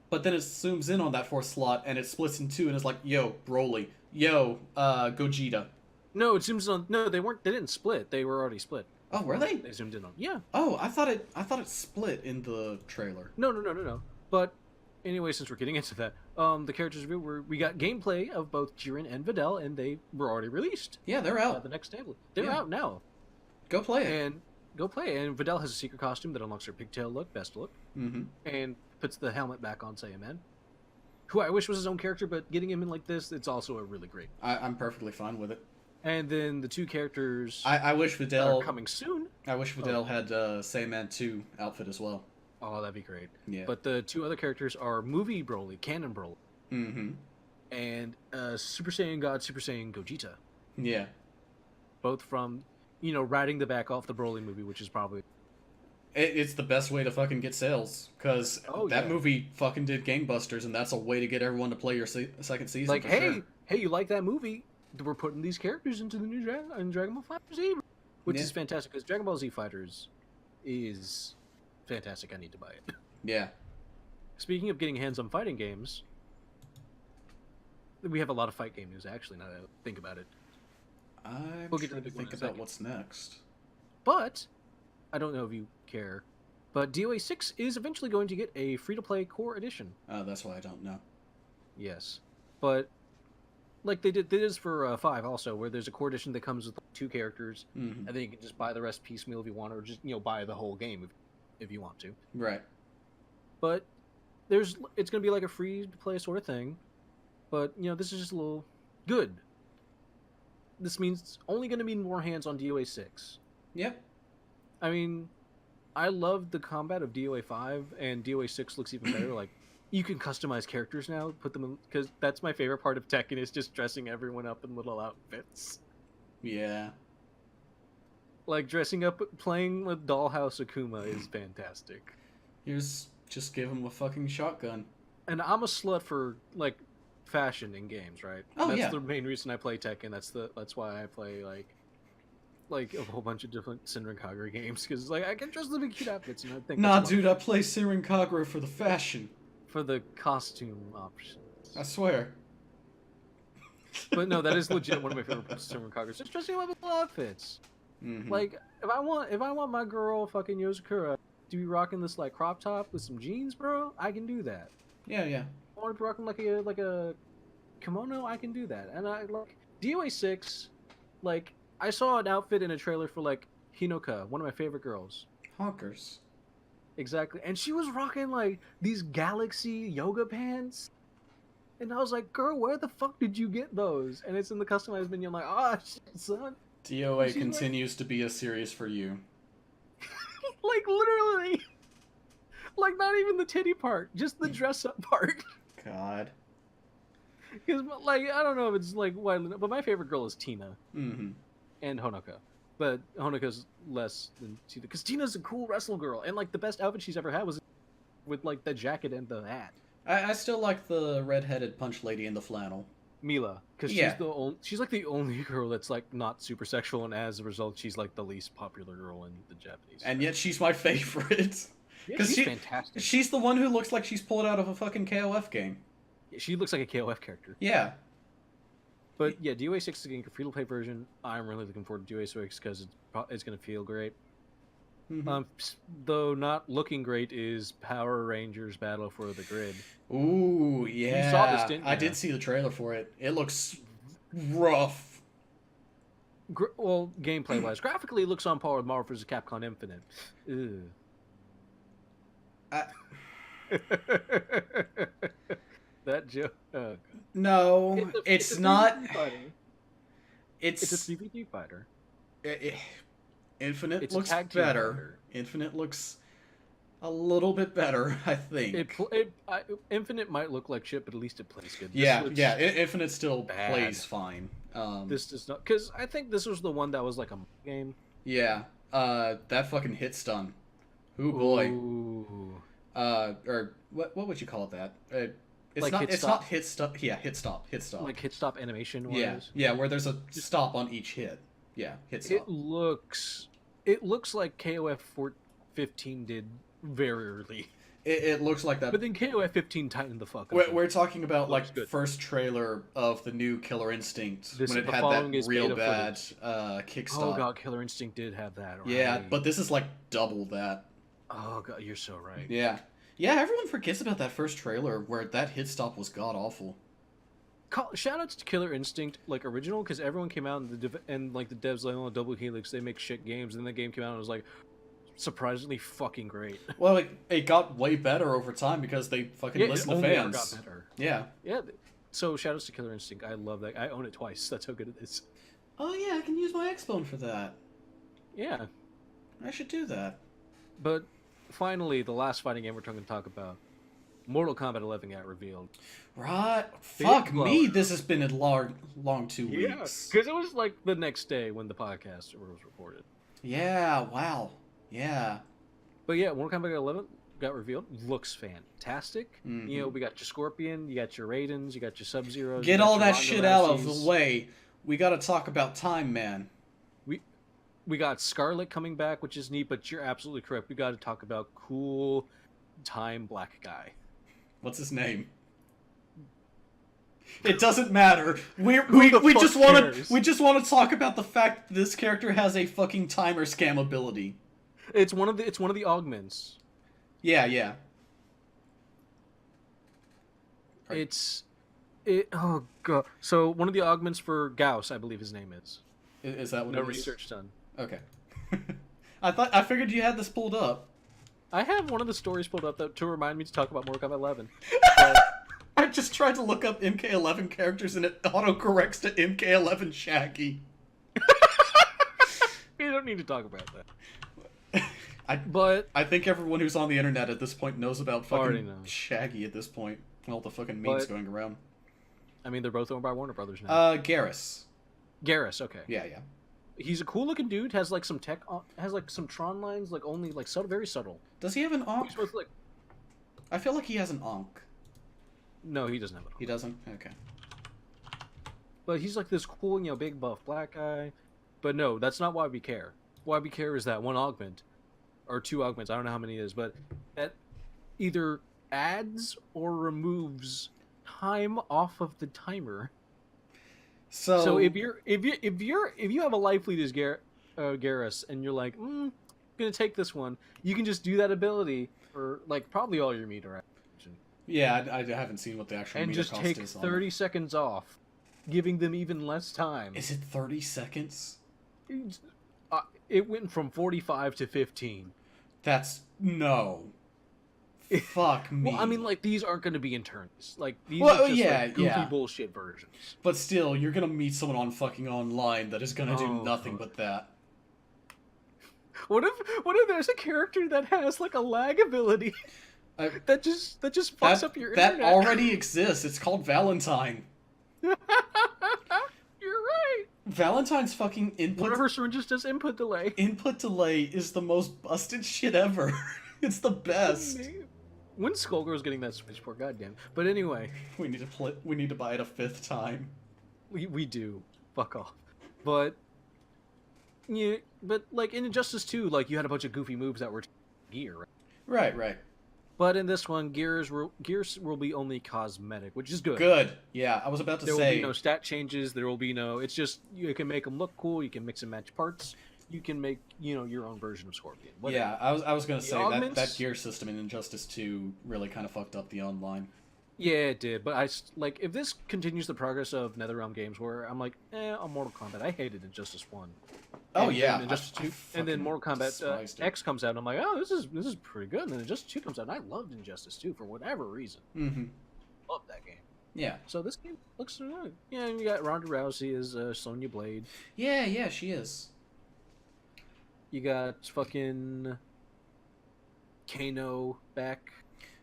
But then it zooms in on that 4th slot, and it splits in 2, and it's like, yo, Broly. Yo, Gogeta. No, it zooms on. No, they weren't. They didn't split. They were already split. Oh, were they? They zoomed in on. Yeah. Oh, I thought it split in the trailer. No. But anyway, since we're getting into that, the characters review we got gameplay of both Jiren and Videl, and they were already released. Yeah, they're out. The next tablet. They're out now. Go play it. And Videl has a secret costume that unlocks her pigtail look, best look, and puts the helmet back on Saiyan Man, who I wish was his own character, but getting him in like this, it's also a really great. I'm perfectly fine with it. And then the 2 characters I wish Videl are coming soon. I wish Videl had Saiyan Man 2 outfit as well. Oh, that'd be great. Yeah. But the 2 other characters are movie Broly, canon Broly, and Super Saiyan God, Super Saiyan Gogeta. Yeah. Both from, riding the back off the Broly movie, which is probably... It's the best way to fucking get sales, because that movie fucking did gangbusters, and that's a way to get everyone to play your second season. Like, hey, you like that movie? We're putting these characters into the new Dragon Ball FighterZ, which is fantastic, because Dragon Ball Z Fighters is fantastic. I need to buy it. Yeah. Speaking of getting hands on fighting games, we have a lot of fight game news, actually, now that I think about it. We'll get to think about what's next. But I don't know if you care, but DOA 6 is eventually going to get a free-to-play core edition. That's why I don't know. Yes. But, like they did this for 5 also, where there's a core edition that comes with 2 characters, and then you can just buy the rest piecemeal if you want, or just, buy the whole game if you want to. Right. But it's going to be like a free-to-play sort of thing, but, this is just a little good. This means it's only going to mean more hands on DOA 6. Yep. I mean, I love the combat of DOA 5, and DOA 6 looks even better. Like, you can customize characters now, put them in, because that's my favorite part of Tekken is just dressing everyone up in little outfits. Yeah. Like, dressing up, playing with Dollhouse Akuma is fantastic. Just give him a fucking shotgun. And I'm a slut for, like, fashion in games, right? Oh, that's the main reason I play Tekken. That's why I play, like a whole bunch of different Senran Kagura games, because I can dress them in cute outfits, and I think dude, I play Senran Kagura for the fashion, for the costume options. I swear. But no, that is legit one of my favorite parts of Senran Kagura. Just dressing up in outfits. Like if I want my girl fucking Yozakura to be rocking this like crop top with some jeans, bro, I can do that. Yeah. I want to be rocking like a kimono, I can do that. And I like DOA 6, like. I saw an outfit in a trailer for, like, Hinoka, one of my favorite girls. Honkers. Exactly. And she was rocking, like, these galaxy yoga pants. And I was like, girl, where the fuck did you get those? And it's in the customized menu. I'm like, shit, son. DOA continues to be a series for you. Like, literally. Like, not even the titty part. Just the dress-up part. God. Because, like, I don't know if it's, like, widely known, but my favorite girl is Tina. And Honoka. But Honoka's less than Tina. Because Tina's a cool wrestle girl. And, like, the best outfit she's ever had was with, like, the jacket and the hat. I still like the red-headed punch lady in the flannel. Mila. Because she's, like, the only girl that's, like, not super sexual. And as a result, she's, like, the least popular girl in the Japanese. And yet she's my favorite. Yeah, she's fantastic. She's the one who looks like she's pulled out of a fucking KOF game. Yeah, she looks like a KOF character. Yeah. But yeah, DOA 6 is getting a free-to-play version. I'm really looking forward to DOA 6 because it's going to feel great. Though not looking great is Power Rangers Battle for the Grid. Ooh, yeah. You saw this, didn't you? I did see the trailer for it. It looks rough. Well, gameplay-wise. Graphically, it looks on par with Marvel vs. Capcom Infinite. Ew. That joke. No, it's not. It's a 3v3 fighter. Infinite looks better. Infinite looks a little bit better, I think. Infinite might look like shit, but at least it plays good. Infinite still plays fine. This does not, because I think this was the one that was like a game. Yeah, that fucking hit stun. Ooh boy. Ooh. Or what would you call it? That? It's like not. It's not hit stop. Yeah, hit stop. Hit stop. Like hit stop animation. Yeah, where there's a stop on each hit. Yeah, hit stop. It looks like KOF 15 did very early. It looks like that. But then KOF 15 tightened the fuck up. We're talking about like the first trailer of the new Killer Instinct when it had that real bad kick stop. Oh god, Killer Instinct did have that. Right? Yeah, but this is like double that. Oh god, you're so right. Yeah. Yeah, everyone forgets about that first trailer where that hit stop was god awful. Shoutouts to Killer Instinct, like original, because everyone came out and like the devs like, oh, Double Helix, they make shit games, and the game came out and was like surprisingly fucking great. Well, it got way better over time because they fucking listen to fans. Got better. Yeah. Yeah. So shoutouts to Killer Instinct. I love that. I own it twice. That's how good it is. Oh yeah, I can use my Xbone for that. Yeah. I should do that. But finally, the last fighting game we're going to talk about, Mortal Kombat 11 got revealed. Right. Fuck me, this has been a long 2 weeks. Yeah, because it was like the next day when the podcast was recorded. Yeah, wow. Yeah. But yeah, Mortal Kombat 11 got revealed. Looks fantastic. Mm-hmm. You know, we got your Scorpion, you got your Raidens, you got your Sub-Zeros. Get all that shit out of the way. We got to talk about Time Man. We got Scarlet coming back, which is neat, but you're absolutely correct. We got to talk about cool Time Black guy. What's his name? It doesn't matter. We just want to talk about the fact that this character has a fucking timer scam ability. It's one of the augments. Yeah. Oh god. So one of the augments for Gauss, I believe his name is. Is that what no it is? research done. Okay. I figured you had this pulled up. I have one of the stories pulled up to remind me to talk about Mortal Kombat 11. I just tried to look up MK11 characters and it autocorrects to MK11 Shaggy. You don't need to talk about that. I think everyone who's on the internet at this point knows about fucking Shaggy at this point. All the fucking memes going around. I mean, they're both owned by Warner Brothers now. Garrus, okay. Yeah. He's a cool looking dude. Has like some tech. Has like some Tron lines. Like only like subtle, very subtle. Does he have an Ankh? Like... I feel like he has an Ankh. No, he doesn't have an Ankh. He doesn't. Okay. But he's like this cool, big buff black guy. But no, that's not why we care. Why we care is that one augment, or two augments. I don't know how many it is, but that either adds or removes time off of the timer. So if you have a life lead as Garrus and you're like, I'm gonna take this one, you can just do that ability for like probably all your meter action. Yeah, I haven't seen what the actual meter cost is. And just take 30 seconds off, giving them even less time. Is it 30 seconds? It went from 45 to 15. That's no. Fuck me. Well, I mean, like, these aren't going to be in turns. Like, these are just goofy bullshit versions. But still, you're going to meet someone on fucking online that is going to do nothing but that. What if there's a character that has, like, a lag ability that just fucks up your internet? That already exists. It's called Valentine. You're right. Valentine's fucking input... One of her syringes does input delay. Input delay is the most busted shit ever. It's the best. When's Skullgirl's getting that Switch for? Goddamn. But anyway, we need to buy it a 5th time. We do. Fuck off. But like in Injustice 2, like you had a bunch of goofy moves that were gear. Right. But in this one, gears will be only cosmetic, which is good. Good. Yeah, I was about to There will say. be no stat changes. There will be no. It's just you can make them look cool. You can mix and match parts. You can make your own version of Scorpion. Whatever. Yeah, I was gonna The say augments- that gear system in Injustice 2 really kind of fucked up the online. Yeah, it did. But like if this continues the progress of NetherRealm games, where I'm like, on Mortal Kombat, I hated Injustice 1. Oh And yeah, then Injustice 2, and then Mortal Kombat despised it. X comes out, and I'm like, oh, this is pretty good. And then Injustice 2 comes out, and I loved Injustice 2 for whatever reason. Mm-hmm. Loved that game. Yeah. So this game looks good. Yeah, and you got Ronda Rousey as Sonya Blade. Yeah, she is. You got fucking Kano back.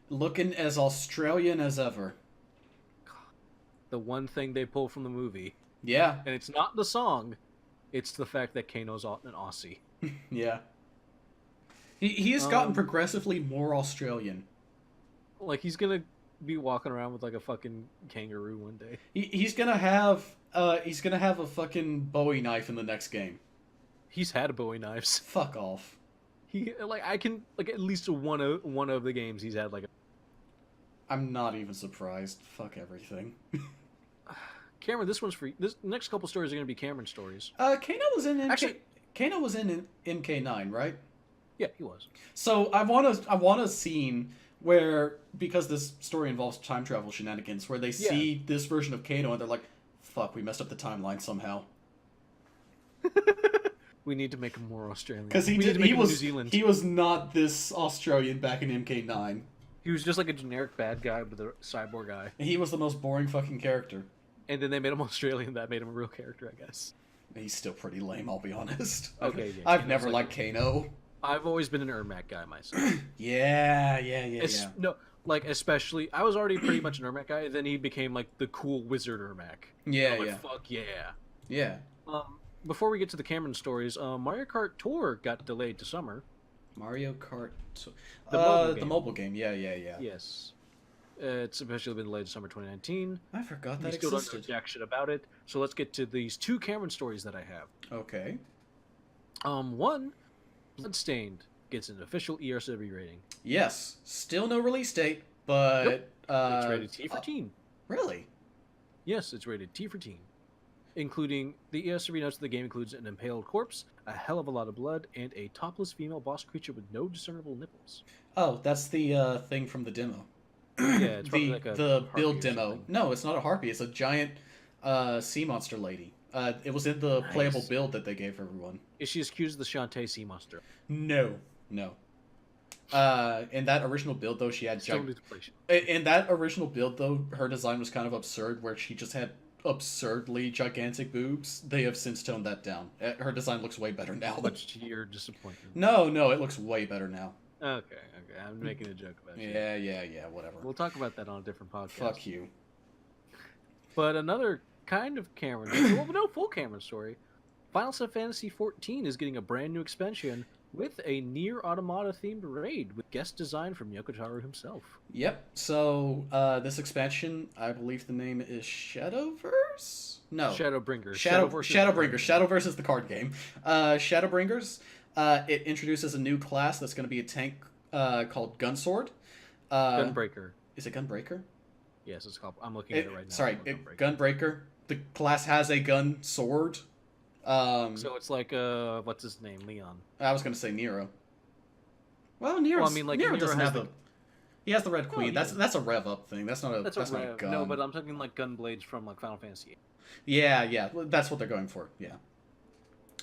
Looking as Australian as ever. The one thing they pull from the movie, Yeah. and it's not the song, it's the fact that Kano's an Aussie. Yeah. He has gotten progressively more Australian. Like he's gonna be walking around with like a fucking kangaroo one day. He's gonna have a fucking Bowie knife in the next game. He's had Bowie knives. Fuck off. I can at least one of the games he's had like. I'm not even surprised. Fuck everything. Cameron, this one's for you. This next couple stories are gonna be Cameron stories. Kano was in Actually, Kano was in MK9, right? yeah, he was. So I want a scene where, because this story involves time travel shenanigans, where they see this version of Kano and they're like, "Fuck, we messed up the timeline somehow." We need to make him more Australian. Because he was not this Australian back in MK9. He was just like a generic bad guy with a cyborg guy. He was the most boring fucking character. And then they made him Australian. That made him a real character, I guess. He's still pretty lame, I'll be honest. Okay, yeah. I've never liked Kano. I've always been an Ermac guy myself. Yeah. No, like especially, I was already pretty much an Ermac guy. And then he became like the cool wizard Ermac. Yeah, I'm yeah. like, fuck yeah. Yeah. Before we get to the Cameron stories, Mario Kart Tour got delayed to summer. Mario Kart. The mobile game. Yeah. Yes. It's officially been delayed to summer 2019. I forgot We that still don't know existed. jack shit about it. So let's get to these two Cameron stories that I have. Okay. One, Bloodstained gets an official ESRB rating. Yes. Still no release date, but It's rated T for teen. Really? Yes, it's rated T for teen. Including the ESRB notes of the game includes an impaled corpse, a hell of a lot of blood, and a topless female boss creature with no discernible nipples. Oh, that's the thing from the demo. Yeah, it's probably like a the harpy build or demo. something. No, it's not a harpy. It's a giant sea monster lady. It was in the playable Nice. build that they gave everyone. Is she as cute as the Shantae sea monster? No. In that original build, though, she had Still need to play shit. in that original build, though, her design was kind of absurd, where she just had absurdly gigantic boobs. They have since toned that down. Her design looks way better now. Much to your disappointment. No, it looks way better now. Okay. I'm making a joke about it. Yeah, whatever. We'll talk about that on a different podcast. Fuck you. But another kind of Cameron, well, no full Cameron story. Final Fantasy XIV is getting a brand new expansion with a Nier Automata themed raid with guest design from Yoko Taro himself. Yep. So this expansion, I believe the name is Shadowverse. No. Shadowbringers. Shadowbringers. Shadowverse is the card game. Shadowbringers. It introduces a new class that's going to be a tank called Gunsword. Gunbreaker. Is it Gunbreaker? Yes, it's called. I'm looking at it right now. Sorry, Gunbreaker. The class has a gun sword. So it's like what's his name, Leon? I was going to say Nero. Well, Nero. Well, I mean, like, Nero Nero doesn't has have the- the. He has the Red Queen. yeah. That's a rev up thing. That's not a. That's not a gun. No, but I'm talking like gun blades from like Final Fantasy. Yeah, that's what they're going for. Yeah.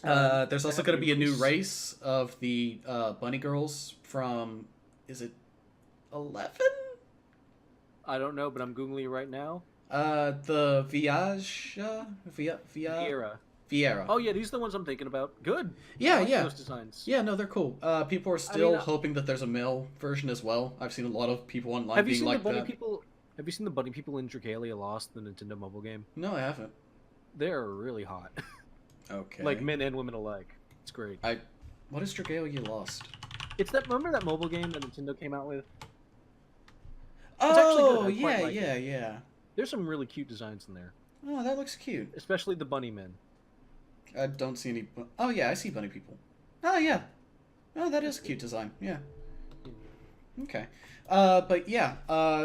There's also going to be a new race of the bunny girls from. Is it 11? I don't know, but I'm googling it right now. The Viera. Oh yeah, these are the ones I'm thinking about. Good. Yeah, I like yeah. Those designs. Yeah, no, they're cool. People are still hoping that there's a male version as well. I've seen a lot of people online Have you being seen like the bunny that. people? Have you seen the bunny people in Dragalia Lost, the Nintendo mobile game? No, I haven't. They're really hot. Okay. Like men and women alike. It's great. What is Dragalia Lost? It's that. Remember that mobile game that Nintendo came out with? Oh, actually good. I quite like yeah. There's some really cute designs in there, Oh, that looks cute. especially the bunny men. I don't see any. Oh yeah, I see bunny people. Oh yeah. Oh, that is a cute design. Yeah. Okay. But yeah,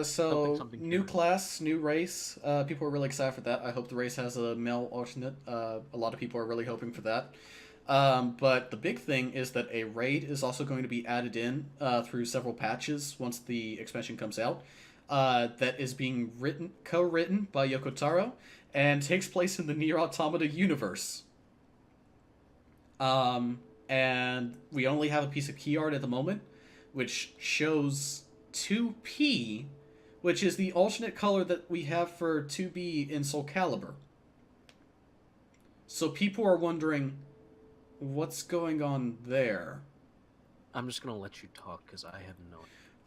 so something new here. class, new race. People are really excited for that. I hope the race has a male alternate. A lot of people are really hoping for that. But the big thing is that a raid is also going to be added in through several patches once the expansion comes out. That is being co-written by Yoko Taro, and takes place in the Nier Automata universe. Um, and we only have a piece of key art at the moment, which shows 2P, which is the alternate color that we have for 2B in Soul Calibur. So people are wondering what's going on there. I'm just gonna let you talk because I have no.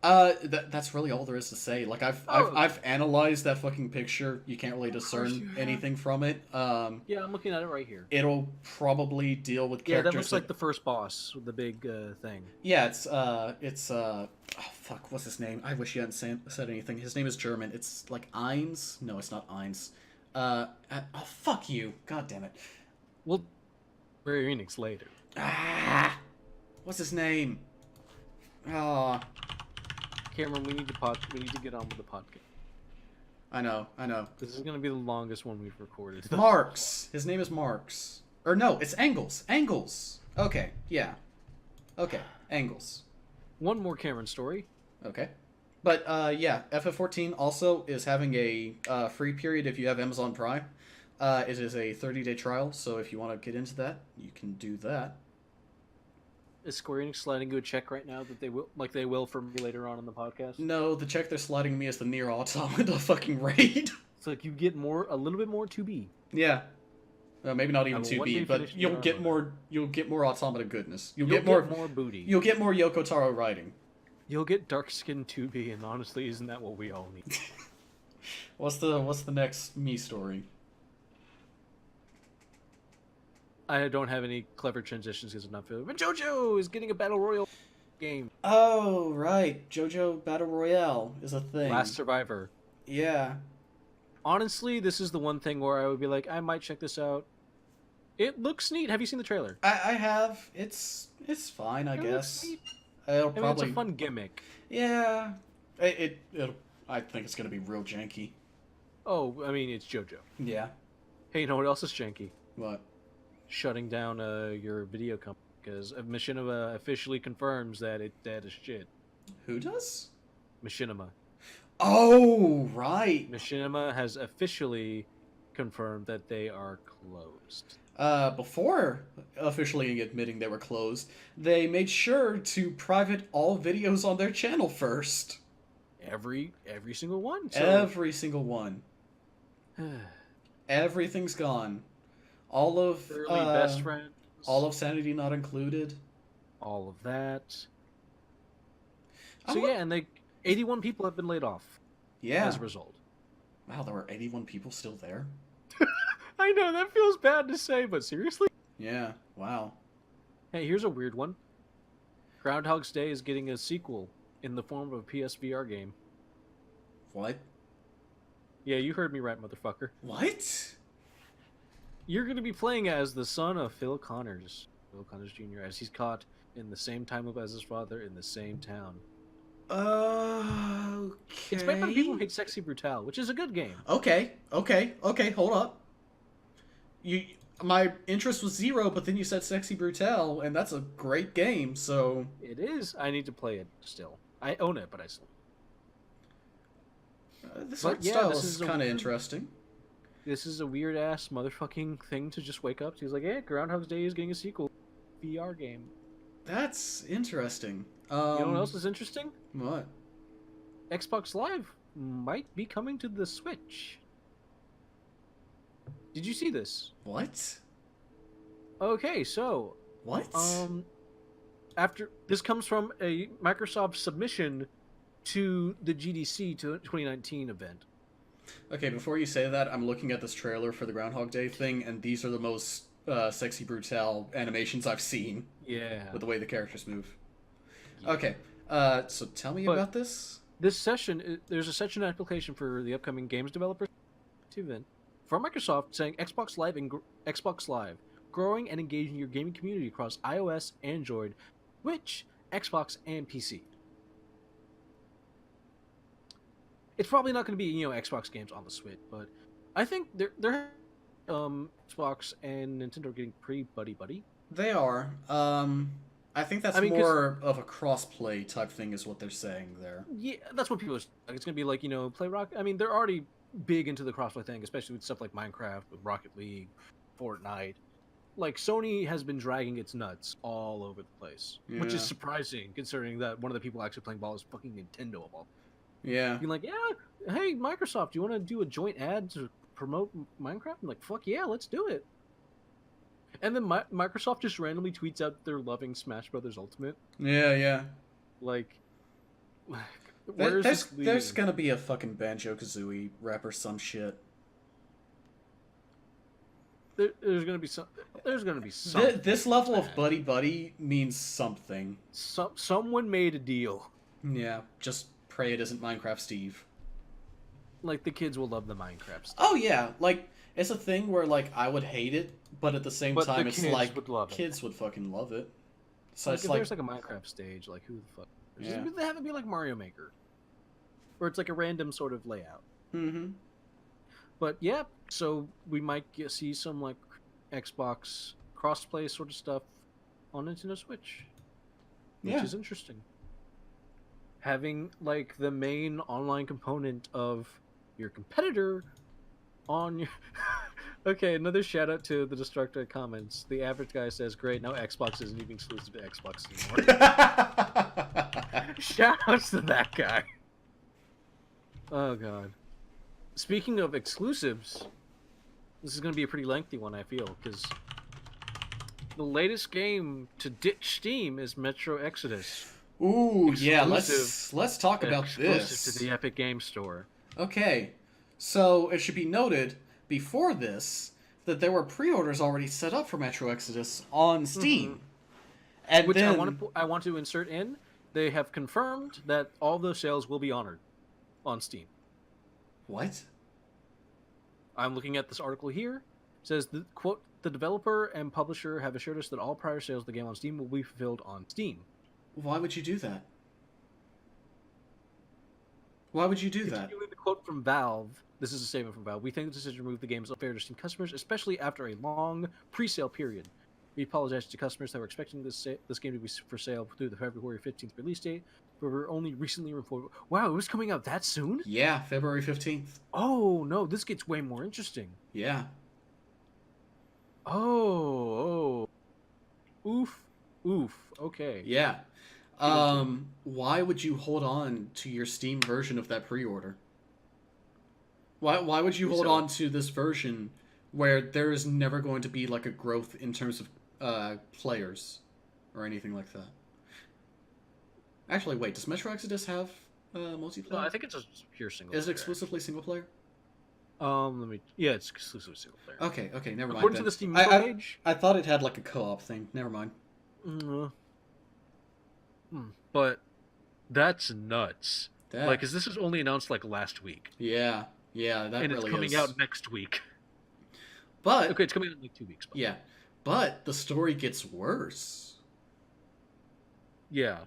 That's really all there is to say. Like Oh, I've analyzed that fucking picture. You can't really of course discern you have. anything from it. Yeah, I'm looking at it right here. It'll probably deal with Yeah, that characters looks like the first boss with the big thing. yeah, oh fuck, what's his name? I wish you hadn't said anything. His name is German. It's like Eins. No, it's not Eins. Oh fuck you. God damn it. Well, Square Enix later. Ah, what's his name? Oh, Cameron, we need to get on with the podcast. I know. This is gonna be the longest one we've recorded. Marks. His name is Marks. Or no, it's Engels. Engels. Okay, yeah. Okay, Engels. One more Cameron story. Okay. But yeah, FF14 also is having a free period if you have Amazon Prime. It is a 30-day trial, so if you want to get into that, you can do that. Is Square Enix sliding you a check right now that they will for me later on in the podcast? No, the check they're sliding me is the Nier Automata fucking raid. It's like you get a little bit more 2B. Yeah. Maybe not even I will 2B, one day but finish you'll Nier get Automata. more Automata goodness. You'll You'll get more booty. You'll get more Yoko Taro writing. You'll get dark skin 2B, and honestly, isn't that what we all need? What's the next me story? I don't have any clever transitions because I'm not feeling. But JoJo is getting a battle royale game. Oh, right. JoJo Battle Royale is a thing. Last Survivor. Yeah. Honestly, this is the one thing where I would be like, I might check this out. It looks neat. Have you seen the trailer? I have. It's fine, I It guess. looks neat. It'll I mean, probably it's a fun gimmick. Yeah. It'll I think it's gonna be real janky. Oh, I mean, it's JoJo. Yeah. Hey, you know what else is janky? What? Shutting down your video company because Machinima officially confirms that it's dead as shit. Who does? Machinima. Oh, right. Machinima has officially confirmed that they are closed. Before officially admitting they were closed, they made sure to private all videos on their channel first. Every single one. So... Every single one. Everything's gone. All of Early best friends. all of Sanity not included. All of that. So yeah, and 81 people have been laid off. Yeah. As a result. Wow, there were 81 people still there. I know that feels bad to say, but seriously. Yeah. Wow. Hey, here's a weird one. Groundhog's Day is getting a sequel in the form of a PSVR game. What? Yeah, you heard me right, motherfucker. What? You're going to be playing as the son of Phil Connors Jr., as he's caught in the same time loop as his father in the same town. Okay. It's made by people who hate Sexy Brutale, which is a good game. Okay. Hold up. My interest was 0, but then you said Sexy Brutale, and that's a great game. So It is. I need to play it still. I own it, but I still. this But art yeah, style this is is kind of interesting. This is a weird ass motherfucking thing to just wake up to. He's like, "Hey, Groundhog's Day is getting a sequel, VR game." That's interesting. You know what else is interesting? What? Xbox Live might be coming to the Switch. Did you see this? What? Okay, so What? after this comes from a Microsoft submission to the GDC 2019 event. Okay, before you say that, I'm looking at this trailer for the Groundhog Day thing, and these are the most Sexy Brutale animations I've seen. Yeah. With the way the characters move. Yeah. Okay, so tell me But- about this. This session, there's a session application for the upcoming games developers event from Microsoft saying Xbox Live and Xbox Live, growing and engaging your gaming community across iOS, Android, Switch, Xbox, and PC. It's probably not going to be Xbox games on the Switch, but I think they're Xbox and Nintendo are getting pretty buddy. They are. I think that's I mean, because more of a cross-play type thing, is what they're saying there. yeah, that's what people are like. It's going to be like play Rock. I mean, they're already big into the crossplay thing, especially with stuff like Minecraft, with Rocket League, Fortnite. Like Sony has been dragging its nuts all over the place, which is surprising considering that one of the people actually playing ball is fucking Nintendo of all. Yeah. Being like, yeah, hey Microsoft, do you want to do a joint ad to promote Minecraft? I'm like, fuck yeah, let's do it. And then Microsoft just randomly tweets out they're loving Smash Brothers Ultimate. Yeah. Like, there's gonna be a fucking Banjo-Kazooie rap or some shit. There's gonna be some. There's gonna be something. This level of buddy means something. Someone made a deal. Yeah, just pray it isn't Minecraft Steve. Like, the kids will love the Minecraft stuff. Oh yeah, like it's a thing where like I would hate it, but at the same time it's like kids would fucking love it. So like, it's if like there's like a Minecraft stage, like who the fuck? Yeah. They have it be like Mario Maker, where it's like a random sort of layout. Mm-hmm. But yeah, so we might see some like Xbox crossplay sort of stuff on Nintendo Switch, which is interesting. Having like the main online component of your competitor on your okay, another shout out to the Destructor comments. The average guy says, great, now Xbox isn't even exclusive to Xbox anymore. Shout outs to that guy. Oh god. Speaking of exclusives, this is going to be a pretty lengthy one, I feel, because the latest game to ditch Steam is Metro Exodus. Ooh, yeah, let's talk about this. Exclusive to the Epic Games Store. Okay, so it should be noted before this that there were pre-orders already set up for Metro Exodus on Steam. Mm-hmm. And which then I want to insert in, they have confirmed that all those sales will be honored on Steam. What? I'm looking at this article here. It says, quote, the developer and publisher have assured us that all prior sales of the game on Steam will be fulfilled on Steam. Why would you do that? Why would you do that? Continuing the quote from Valve, this is a statement from Valve, we think the decision to remove the game is unfair to Steam customers, especially after a long pre-sale period. We apologize to customers that were expecting this game to be for sale through the February 15th release date, but we're only recently informed. Wow, it was coming out that soon? Yeah, February 15th. Oh, no, this gets way more interesting. Yeah. Oh. Oof. Okay. Yeah. Why would you hold on to your Steam version of that pre-order? Why would you hold on to this version where there is never going to be like a growth in terms of players or anything like that? Actually, wait, does Metro Exodus have multiplayer? No, I think it's a pure single player. Is it exclusively single player? Yeah, it's exclusively single player. Okay, never mind. According to the Steam page, I thought it had like a co-op thing. Never mind. But that's nuts. Like, cause this was only announced like last week. Yeah, that and really it's coming is. out next week. But okay, it's coming out in like 2 weeks. Yeah, but the story gets worse. Yeah.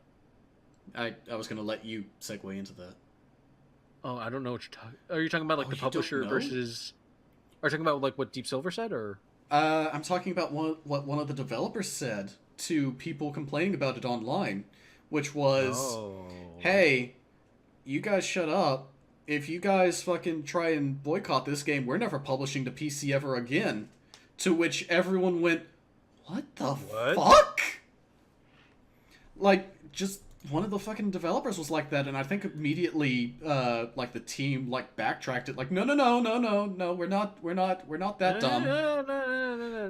I was gonna let you segue into that. Oh, I don't know what you're talking. Are you talking about like the publisher versus? Are you talking about like what Deep Silver said, or? I'm talking about what one of the developers said to people complaining about it online, which was, "Hey, you guys shut up. If you guys fucking try and boycott this game, we're never publishing to PC ever again." To which everyone went, "What the fuck?" Like, just one of the fucking developers was like that, and I think immediately, like the team like backtracked it, like, no, we're not that dumb.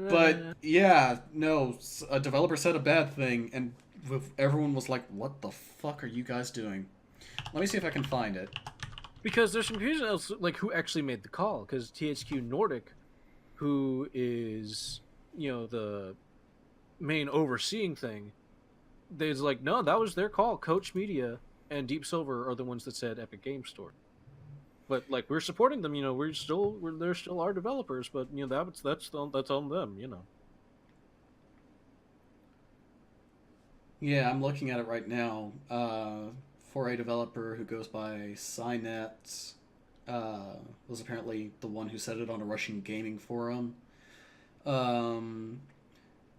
But yeah, no, a developer said a bad thing, and everyone was like, "What the fuck are you guys doing?" Let me see if I can find it. Because there's some confusion else, like who actually made the call. Because THQ Nordic, who is the main overseeing thing, they's like, no, that was their call. Coach Media and Deep Silver are the ones that said Epic Games Store. But like, we're supporting them. They're still our developers. But that's on them. Yeah, I'm looking at it right now. for a developer who goes by Cynet, was apparently the one who said it on a Russian gaming forum. Um,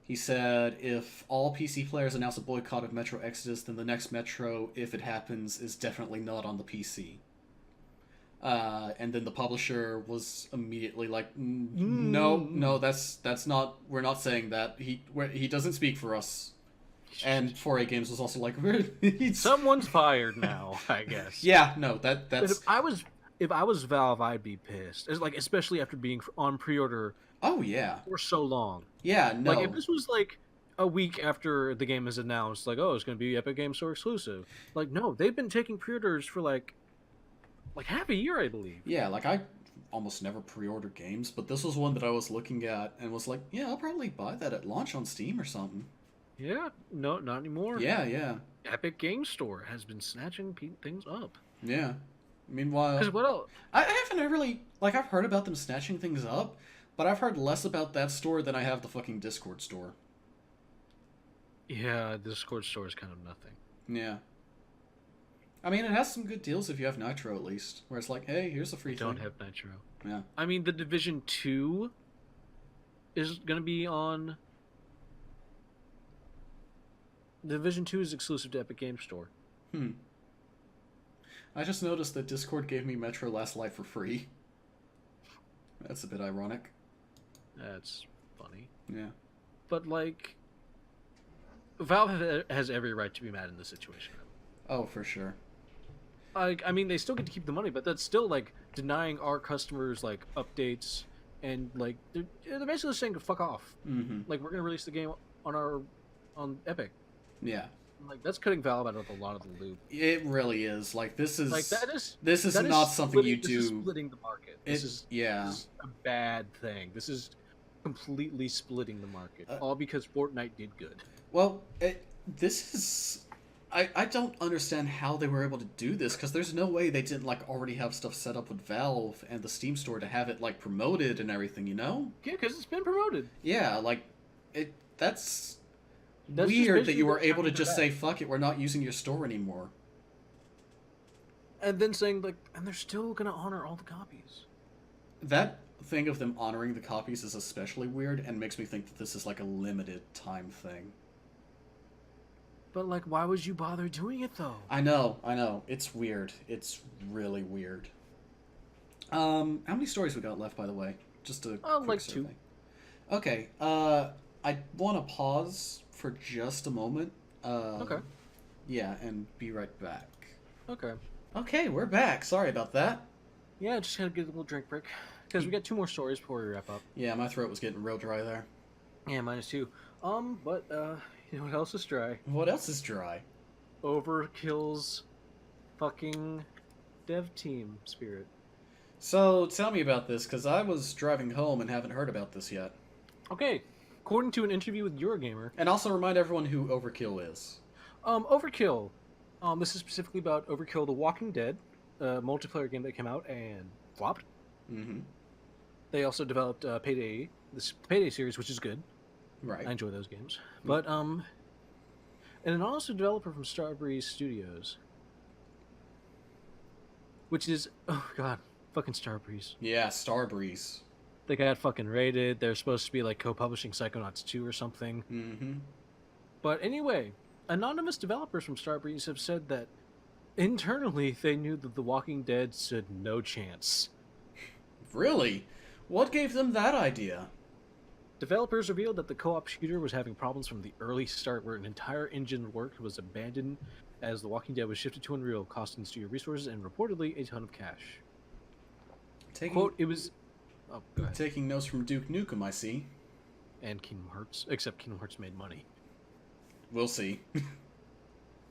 he said, if all PC players announce a boycott of Metro Exodus, then the next Metro, if it happens, is definitely not on the PC. And then the publisher was immediately like, no, that's not. We're not saying that. He doesn't speak for us. And 4A Games was also like, someone's fired now, I guess. Yeah, no, that's. But if I was Valve, I'd be pissed. It's like, especially after being on pre-order. Oh yeah. For so long. Yeah, no. Like if this was like a week after the game is announced, like, oh, it's going to be Epic Games Store exclusive. Like, no, they've been taking pre-orders for like half a year, I believe. Yeah, like I almost never pre-order games, but this was one that I was looking at and was like, yeah, I'll probably buy that at launch on Steam or something. Yeah, no, not anymore. Yeah. Epic Games Store has been snatching things up. Yeah. Meanwhile, because what else? I haven't really like I've heard about them snatching things up, but I've heard less about that store than I have the fucking Discord store. Yeah, Discord store is kind of nothing. Yeah. I mean, it has some good deals if you have Nitro at least, where it's like, hey, here's a free thing. Don't have Nitro. Yeah. I mean, the Division 2 is going to be on... Division 2 is exclusive to Epic Games Store. I just noticed that Discord gave me Metro Last Light for free. That's a bit ironic. That's funny. Yeah. But, like... Valve has every right to be mad in this situation. Oh, for sure. Like, I mean, they still get to keep the money, but that's still, like, denying our customers, like, updates, and, like, they're basically saying, fuck off. Mm-hmm. Like, we're gonna release the game on Epic. Yeah. Like, that's cutting Valve out of a lot of the loop. It really is. Like, this is... Like, this is not something you do... This is splitting the market. This is a bad thing. This is completely splitting the market. All because Fortnite did good. Well, this is... I don't understand how they were able to do this, because there's no way they didn't, like, already have stuff set up with Valve and the Steam store to have it, like, promoted and everything, you know? Yeah, because it's been promoted. Yeah, like, that's weird that you were able to just say, fuck it, we're not using your store anymore. And then saying, like, and they're still going to honor all the copies. That thing of them honoring the copies is especially weird and makes me think that this is, like, a limited time thing. But, like, why would you bother doing it, though? I know. It's weird. It's really weird. How many stories we got left, by the way? Just a quick like survey. 2. Okay, I want to pause for just a moment. Okay. Yeah, and be right back. Okay. Okay, we're back. Sorry about that. Yeah, just gotta get a little drink break. Because we got 2 more stories before we wrap up. Yeah, my throat was getting real dry there. Yeah, mine is too. But, you know what else is dry? What else is dry? Overkill's fucking dev team spirit. So, tell me about this, because I was driving home and haven't heard about this yet. Okay, according to an interview with Eurogamer... And also remind everyone who Overkill is. Overkill. This is specifically about Overkill The Walking Dead, a multiplayer game that came out and flopped. Mm-hmm. They also developed Payday, this Payday series, which is good. Right. I enjoy those games. But, and an also developer from Starbreeze Studios. Which is, oh god, fucking Starbreeze. Yeah, Starbreeze. They got fucking raided. They're supposed to be like co-publishing Psychonauts 2 or something. Mm-hmm. But anyway, anonymous developers from Starbreeze have said that internally they knew that The Walking Dead stood no chance. Really? What gave them that idea? Developers revealed that the co-op shooter was having problems from the early start, where an entire engine work was abandoned as The Walking Dead was shifted to Unreal, costing studio resources and reportedly a ton of cash. Quote, it was... Oh, go ahead. Taking notes from Duke Nukem, I see. And Kingdom Hearts, except Kingdom Hearts made money. We'll see.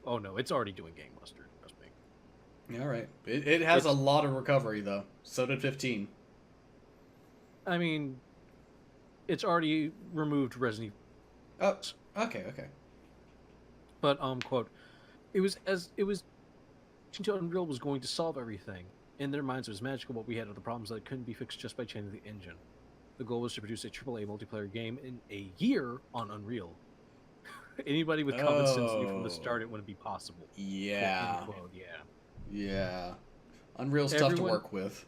Oh no, it's already doing gangbusters, trust me. Alright. It has a lot of recovery, though. So did 15. I mean... It's already removed Resident Evil. Oh, okay. But, quote, it was until Unreal was going to solve everything. In their minds, it was magical, but we had other problems that couldn't be fixed just by changing the engine. The goal was to produce a AAA multiplayer game in a year on Unreal. Anybody with common sense knew from the start it wouldn't be possible. Yeah. Quote, unquote, yeah. Yeah. Unreal's tough to work with.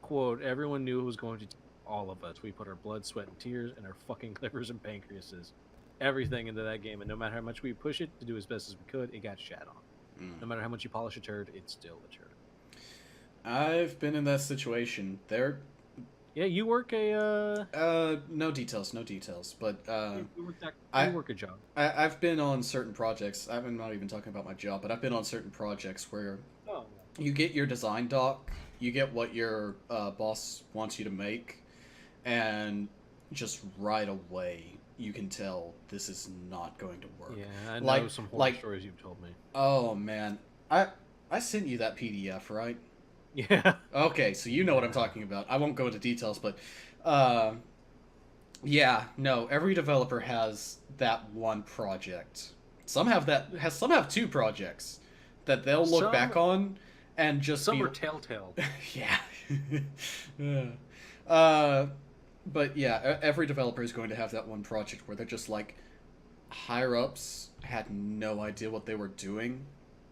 Quote, everyone knew it was going to all of us. We put our blood, sweat, and tears, and our fucking livers and pancreases, everything into that game, and no matter how much we push it to do as best as we could, it got shat on. No matter how much you polish a turd, it's still a turd. I've been in that situation. Yeah, you work no details, but you work a job. I've been on certain projects. I'm not even talking about my job, but I've been on certain projects where you get your design doc, you get what your boss wants you to make, and just right away you can tell this is not going to work. Yeah, I know some horror stories you've told me. Oh man, I sent you that PDF, right? Yeah. Okay, so you know what I'm talking about. I won't go into details, but yeah, no, every developer has that one project. Some have two projects that they'll look back on and just some are telltale. Yeah. But yeah, every developer is going to have that one project where they're just like, higher ups had no idea what they were doing.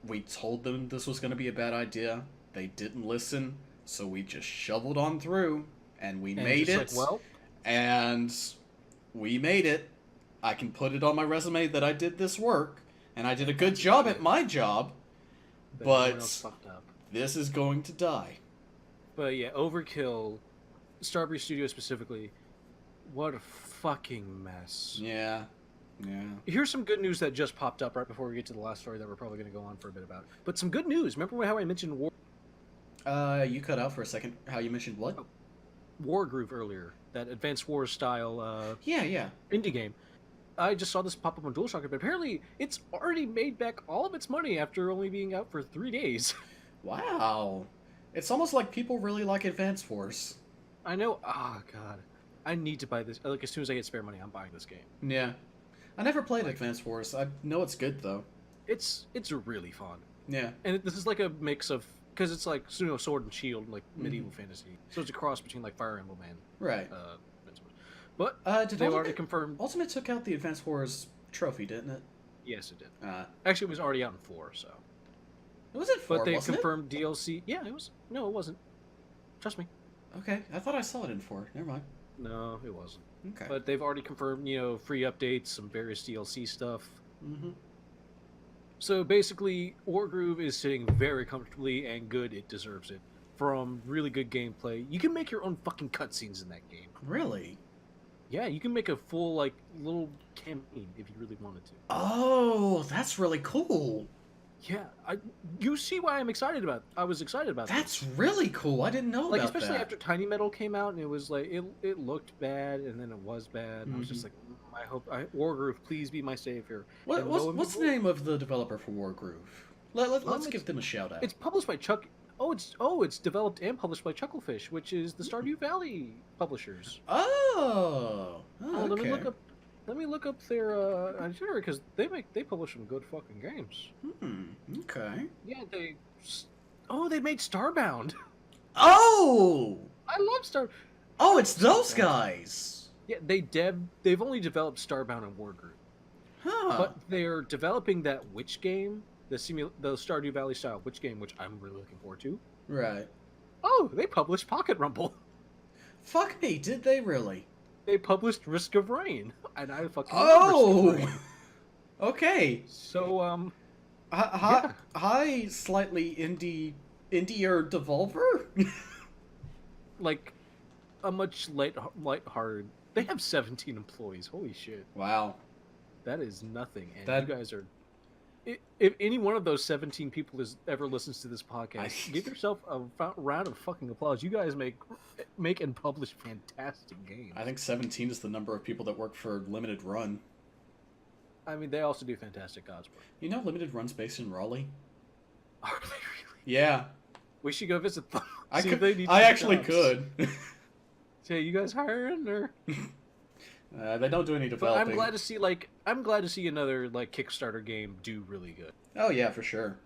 We told them this was going to be a bad idea. They didn't listen, so we just shoveled on through, and we made it. And we made it. I can put it on my resume that I did this work, and I did a good job at my job, but this is going to die. But yeah, Overkill, Starbreeze Studios specifically, what a fucking mess. Yeah. Yeah. Here's some good news that just popped up right before we get to the last story that we're probably going to go on for a bit about. But some good news. Remember how I mentioned War? You cut out for a second. How you mentioned what? Wargroove earlier. That Advanced Wars style yeah. indie game. I just saw this pop up on DualShock, but apparently it's already made back all of its money after only being out for 3 days. Wow. It's almost like people really like Advanced Wars. I know. Oh, God. I need to buy this. Like, as soon as I get spare money, I'm buying this game. Yeah. I never played Advanced Wars. I know it's good, though. It's really fun. Yeah. And this is like a mix of... Because it's like, Sword and Shield, like medieval fantasy. So it's a cross between like Fire Emblem and... Right. But they've already confirmed... Ultimate took out the Advanced Wars trophy, didn't it? Yes, it did. Actually, it was already out in 4, so... It was in 4, but they wasn't confirmed DLC... Yeah, it was... No, it wasn't. Trust me. Okay, I thought I saw it in 4. Never mind. No, it wasn't. Okay. But they've already confirmed, free updates, some various DLC stuff. Mm-hmm. So basically, Wargroove is sitting very comfortably, and good, it deserves it. From really good gameplay. You can make your own fucking cutscenes in that game. Really? Yeah, you can make a full, like, little campaign if you really wanted to. Oh, that's really cool. Yeah, you see why I was excited about That's really cool. I didn't know about that. Like, especially after Tiny Metal came out, and it was like, it looked bad, and then it was bad, and I was just like, Wargroove, please be my savior. What's the name of the developer for Wargroove? Let's give them a shout out. It's published by Chuck... it's developed and published by Chucklefish, which is the Stardew Valley publishers. Oh, okay. Let me look up their itinerary, because they publish some good fucking games. Okay. Yeah, they made Starbound. Oh! I love Star. Oh, it's those guys. Yeah, they've only developed Starbound and Wargroove. Huh. But they're developing that witch game, the Stardew Valley style witch game, which I'm really looking forward to. Right. Oh, they published Pocket Rumble. Fuck me, did they really? They published Risk of Rain, and I fucking love Risk of Rain. Okay. So hi, slightly indie-er devolver. Like a much lighthearted. They have 17 employees. Holy shit! Wow, that is nothing. And you guys are. If any one of those 17 people ever listens to this podcast, give yourself a round of fucking applause. You guys make and publish fantastic games. I think 17 is the number of people that work for Limited Run. I mean, they also do fantastic God's work. You know Limited Run's based in Raleigh? Are they really? Yeah. We should go visit them. I actually could. So, you guys hiring or? They don't do any developing. But I'm glad to see another like Kickstarter game do really good. Oh yeah, for sure.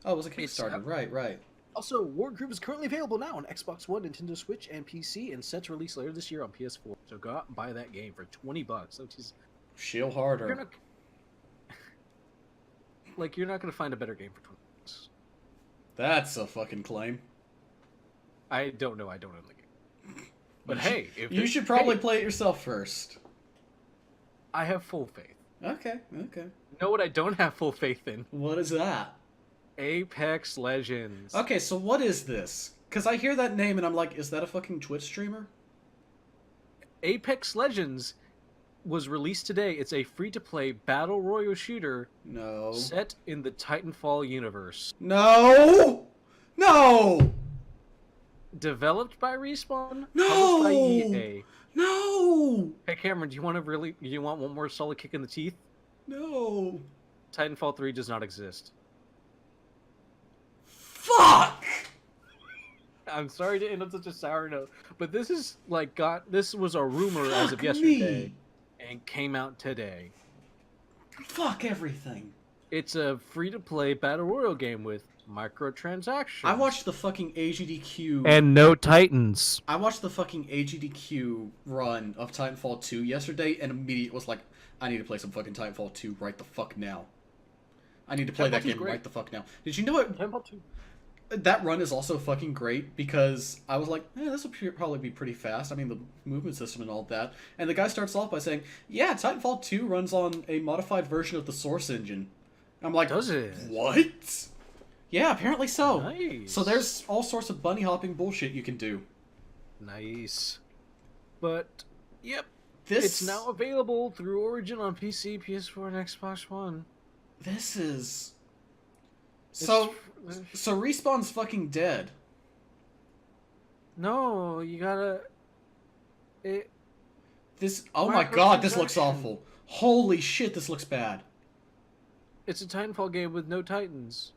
Oh, it was a Kickstarter. Right. Also, Wargroove is currently available now on Xbox One, Nintendo Switch, and PC, and set to release later this year on PS4. So go out and buy that game for $20, which is shield harder. Like, you're not gonna find a better game for 20 bucks. That's a fucking claim. I don't know. I don't own the game. But hey, if you should probably play it yourself first. I have full faith. Okay. You know what I don't have full faith in? What is that? Apex Legends. Okay, so what is this? Because I hear that name and I'm like, is that a fucking Twitch streamer? Apex Legends was released today. It's a free-to-play battle royale shooter. No. Set in the Titanfall universe. No! No! Developed by Respawn. No! Published by EA. No! Hey Cameron, do you want one more solid kick in the teeth? No. Titanfall 3 does not exist. Fuck! I'm sorry to end on such a sour note, but this is like this was a rumor as of yesterday and came out today. Fuck everything. It's a free-to-play battle royale game with microtransactions. I watched the fucking AGDQ and no Titans. I watched the fucking AGDQ run of Titanfall 2 yesterday and immediately was like, I need to play some fucking Titanfall 2 right the fuck now. I need to play that game right the fuck now. Did you know what? Titanfall 2. That run is also fucking great because I was like, this will probably be pretty fast. I mean, the movement system and all that. And the guy starts off by saying, yeah, Titanfall 2 runs on a modified version of the Source engine. I'm like, does it? What? Yeah, apparently so. Nice. So there's all sorts of bunny hopping bullshit you can do. Nice. But, yep. This... It's now available through Origin on PC, PS4, and Xbox One. This is... So Respawn's fucking dead. No, you gotta... This... Oh my god, this looks awful. Holy shit, this looks bad. It's a Titanfall game with no Titans.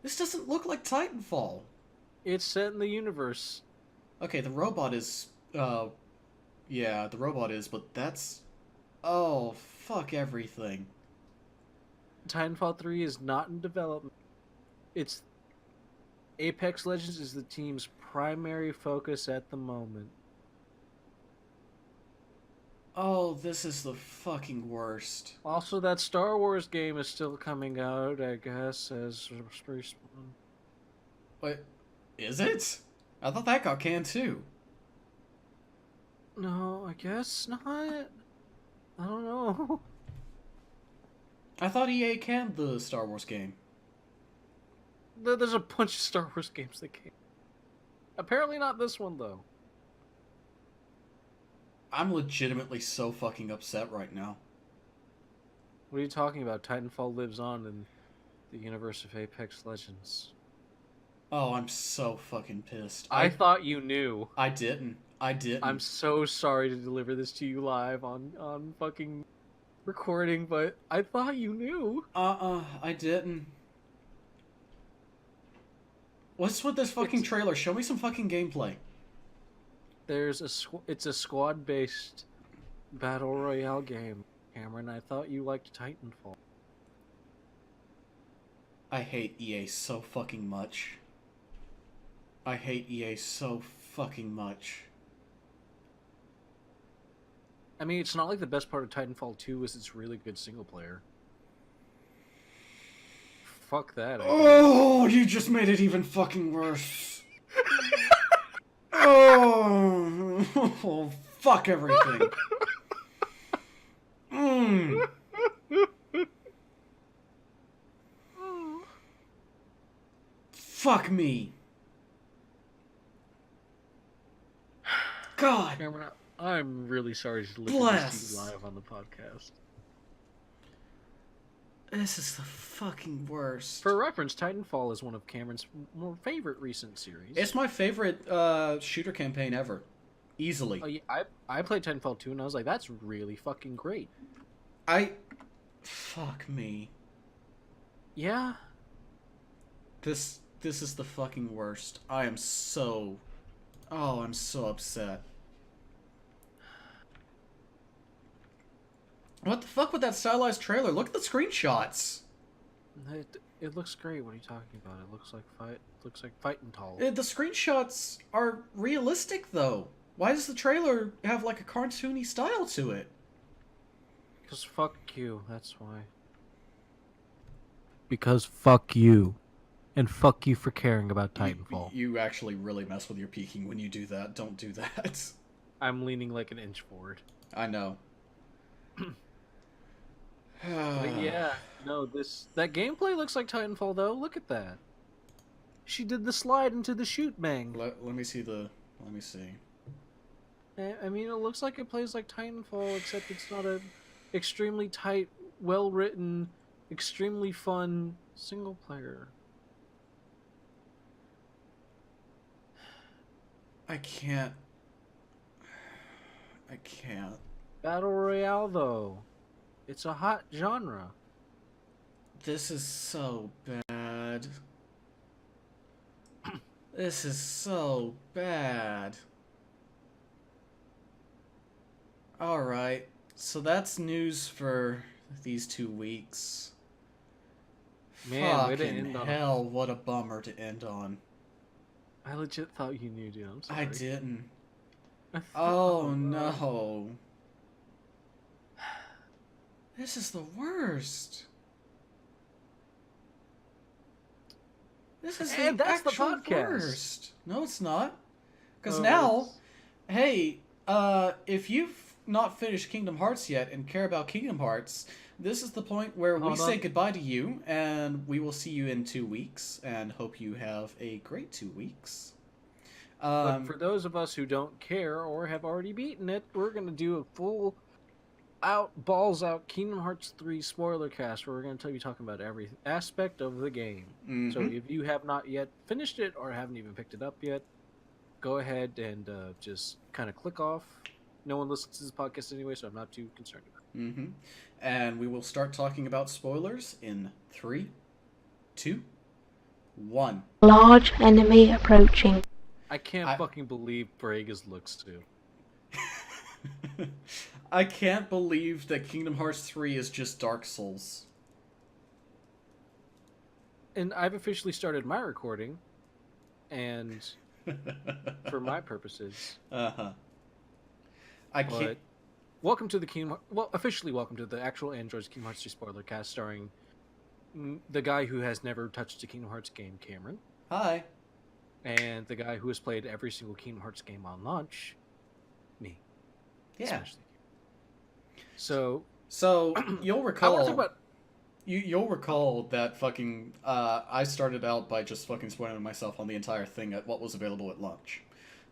This doesn't look like Titanfall. It's set in the universe. Okay, the robot is... yeah, the robot is, but that's... Oh, fuck everything. Titanfall 3 is not in development. It's... Apex Legends is the team's primary focus at the moment. Oh, this is the fucking worst. Also, that Star Wars game is still coming out, I guess, as Respawn. Wait, is it? I thought that got canned too. No, I guess not. I don't know. I thought EA canned the Star Wars game. There's a bunch of Star Wars games that came. Apparently not this one, though. I'm legitimately so fucking upset right now. What are you talking about? Titanfall lives on in the universe of Apex Legends. Oh, I'm so fucking pissed. I thought you knew. I didn't. I'm so sorry to deliver this to you live on fucking recording, but I thought you knew. I didn't. What's with this fucking trailer? Show me some fucking gameplay. It's a squad-based battle royale game, Cameron. I thought you liked Titanfall. I hate EA so fucking much. I hate EA so fucking much. I mean, it's not like the best part of Titanfall 2 is its really good single player. Fuck that. Oh, you just made it even fucking worse. Oh, fuck everything. Fuck me. God. Cameron, I'm really sorry to deliver this to you live on the podcast. This is the fucking worst. For reference, Titanfall is one of Cameron's more favorite recent series. It's my favorite shooter campaign ever. Easily. Oh, yeah, I played Titanfall 2 and I was like, that's really fucking great. Fuck me. Yeah. This is the fucking worst. I'm so upset. What the fuck with that stylized trailer? Look at the screenshots. It looks great. What are you talking about? It looks like fighting tall. The screenshots are realistic though. Why does the trailer have like a cartoony style to it? Because fuck you, that's why. Because fuck you. And fuck you for caring about Titanfall. You actually really mess with your peeking when you do that. Don't do that. I'm leaning like an inch forward. I know. But yeah, no, that gameplay looks like Titanfall though. Look at that. She did the slide into the shoot bang. Let me see the. Let me see. I mean, it looks like it plays like Titanfall, except it's not a extremely tight, well written, extremely fun single player. I can't. I can't. Battle Royale though, it's a hot genre. This is so bad. This is so bad. Alright, so that's news for these 2 weeks. Man, way to Fucking end on hell, what a bummer to end on. I legit thought you knew, dude. I'm sorry. I didn't. I Oh no. This is the worst. This is And the that's the actual podcast. worst. No, it's not. Because Oh, now, hey, if you've not finished Kingdom Hearts yet and care about Kingdom Hearts, this is the point where we Hold say on. goodbye to you, and we will see you in 2 weeks, and hope you have a great 2 weeks. But for those of us who don't care or have already beaten it, we're going to do a full out, balls out Kingdom Hearts 3 spoiler cast where we're going to be talking about every aspect of the game. Mhm. So if you have not yet finished it or haven't even picked it up yet, go ahead and just kind of click off. No one listens to this podcast anyway, so I'm not too concerned about it. Mm-hmm. And we will start talking about spoilers in 3, 2, 1. Large enemy approaching. I can't fucking believe Braga's looks too. I can't believe that Kingdom Hearts 3 is just Dark Souls. And I've officially started my recording, and for my purposes. Uh-huh. I can't... But welcome to the Kingdom... Well, officially welcome to the actual Android's Kingdom Hearts 3 spoiler cast starring the guy who has never touched a Kingdom Hearts game, Cameron. Hi. And the guy who has played every single Kingdom Hearts game on launch, me. Yeah. So you'll I want recall... to talk about... You'll recall that fucking... I started out by just fucking spoiling myself on the entire thing at what was available at launch.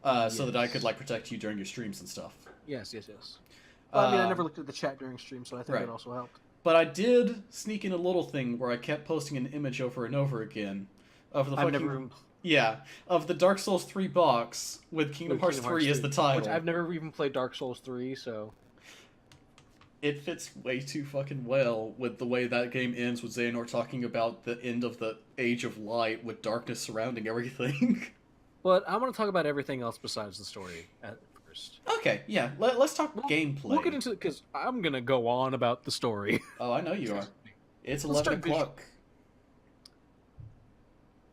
So that I could, like, protect you during your streams and stuff. Yes. Well, I mean, I never looked at the chat during stream, so I think right. that also helped. But I did sneak in a little thing where I kept posting an image over and over again of the fucking... Yeah, of the Dark Souls 3 box with Kingdom Hearts 3 as the title. Which I've never even played Dark Souls 3, so... It fits way too fucking well with the way that game ends with Xehanort talking about the end of the Age of Light with darkness surrounding everything. But I want to talk about everything else besides the story at first. Okay, yeah, let's talk gameplay. We'll get into it, because I'm going to go on about the story. Oh, I know you are. It's 11 o'clock.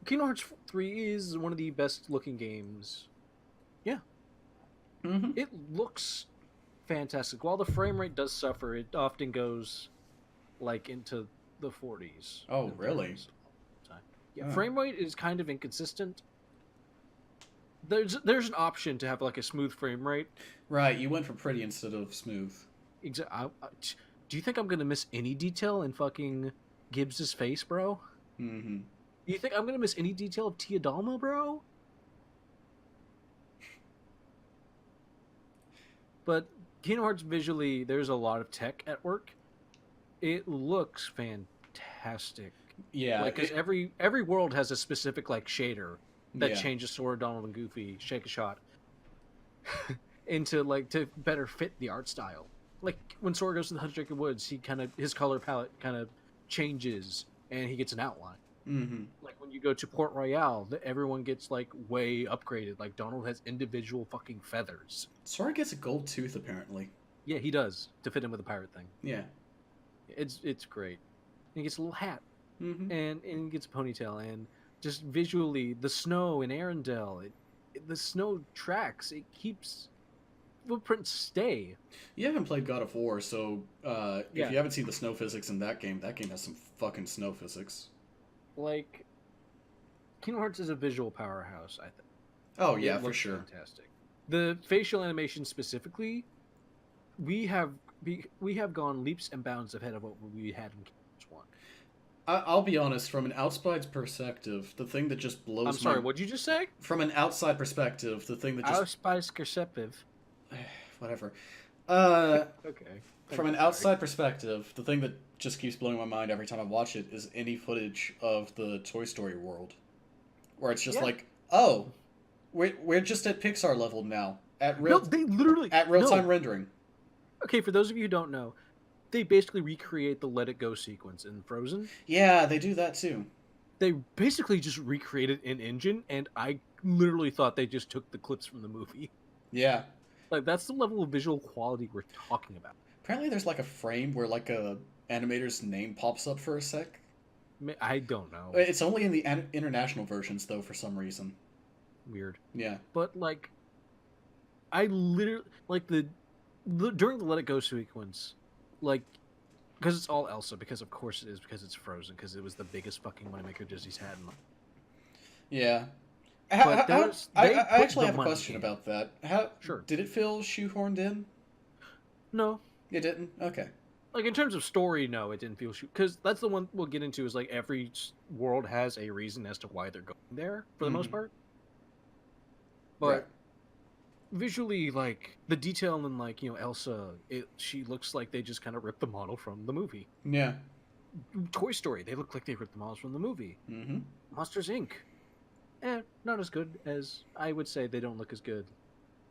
Kingdom Hearts 3 is one of the best looking games. Yeah. Mm-hmm. It looks fantastic. While the frame rate does suffer, it often goes like into the 40s. Oh, really? Yeah, frame rate is kind of inconsistent. There's an option to have like a smooth frame rate. Right, you went for pretty instead of smooth. Exactly. Do you think I'm gonna miss any detail in fucking Gibbs's face, bro? Mm-hmm. Do you think I'm gonna miss any detail of Tia Dalma, bro? But Kingdom Hearts visually, there's a lot of tech at work. It looks fantastic. Yeah, like, 'cause every world has a specific like shader that changes Sora, Donald, and Goofy, Shake a Shot, into like to better fit the art style. Like when Sora goes to the Hundred-Acre Woods, his color palette kind of changes and he gets an outline. Mm-hmm. Like when you go to Port Royale, everyone gets like way upgraded. Like Donald has individual fucking feathers. Sora gets a gold tooth apparently. Yeah, he does to fit in with the pirate thing. Yeah, it's great. And he gets a little hat, and he gets a ponytail, and just visually the snow in Arendelle, the snow tracks. It keeps footprints stay. You haven't played God of War, so if Yeah. you haven't seen the snow physics in that game has some fucking snow physics. Like, Kingdom Hearts is a visual powerhouse, I think. Oh yeah, It for looks sure. fantastic. The facial animation specifically, we have gone leaps and bounds ahead of what we had in Kingdom Hearts 1. I'll be honest, from an outside perspective, the thing that just blows I'm sorry, what'd you just say? From an outside perspective, the thing that just... Outside perspective. Whatever. Okay. From an outside perspective, the thing that just keeps blowing my mind every time I watch it is any footage of the Toy Story world. Where it's just like, oh, we're just at Pixar level now. At real time rendering. Okay, for those of you who don't know, they basically recreate the Let It Go sequence in Frozen. Yeah, they do that too. They basically just recreated an engine, and I literally thought they just took the clips from the movie. Yeah. Like, that's the level of visual quality we're talking about. Apparently there's like a frame where like a animator's name pops up for a sec. I don't know. It's only in the international versions, though, for some reason. Weird. Yeah. But, like, I literally... Like, during the Let It Go sequence, like... Because it's all Elsa, because of course it is, because it's Frozen, because it was the biggest fucking moneymaker Disney's had in... Yeah. I actually have a question about that. Sure. Did it feel shoehorned in? No. It didn't? Okay. Like, in terms of story, no, it didn't feel... Because that's the one we'll get into, is, like, every world has a reason as to why they're going there, for the most part. But... Right. Visually, like, the detail in, like, Elsa, she looks like they just kind of ripped the model from the movie. Yeah. Toy Story, they look like they ripped the models from the movie. Mm-hmm. Monsters, Inc. Not as good as... I would say they don't look as good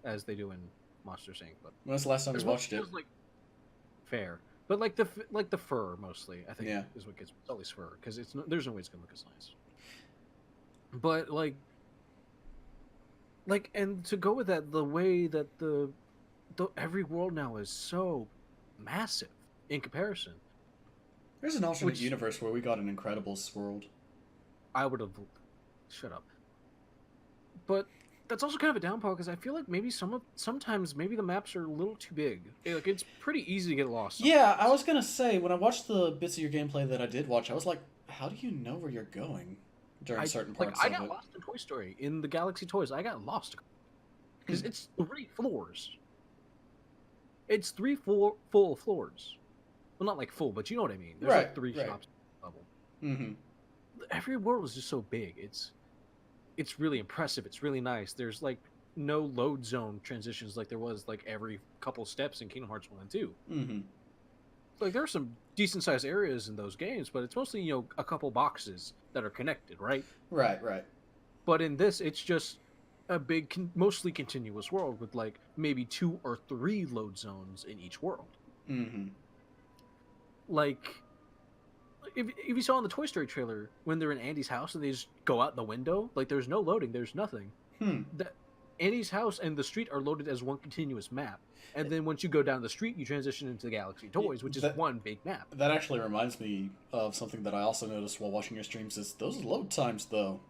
as they do in Monsters, Inc. But when was the last time you watched it? Like, fair. But, like, the fur, mostly, I think, yeah. is what gets... It's always fur, because there's no way it's going to look as nice. But, like, and to go with that, the way that the every world now is so massive in comparison. There's an alternate universe where we got an Incredibles world. I would have... Shut up. But that's also kind of a downfall, because I feel like maybe sometimes maybe the maps are a little too big. Like, it's pretty easy to get lost. Yeah, I was gonna say, when I watched the bits of your gameplay that I did watch, I was like, how do you know where you're going during certain parts of it? I got lost in Toy Story. In the Galaxy Toys, I got lost. Because it's 3 floors. It's 3 full floors. Well, not like full, but you know what I mean. There's like 3 shops level. Mm-hmm. Every world is just so big. It's really impressive. It's really nice. There's like no load zone transitions like there was like every couple steps in Kingdom Hearts 1 and 2. Mm-hmm. Like, there are some decent sized areas in those games, but it's mostly, a couple boxes that are connected, right? Right. But in this, it's just a big, mostly continuous world with like maybe 2 or 3 load zones in each world. Mm-hmm. Like, if you saw in the Toy Story trailer, when they're in Andy's house and they just go out the window, like, there's no loading, there's nothing. Andy's house and the street are loaded as one continuous map. And then once you go down the street, you transition into the Galaxy Toys, which is one big map. That actually reminds me of something that I also noticed while watching your streams, is those load times, though,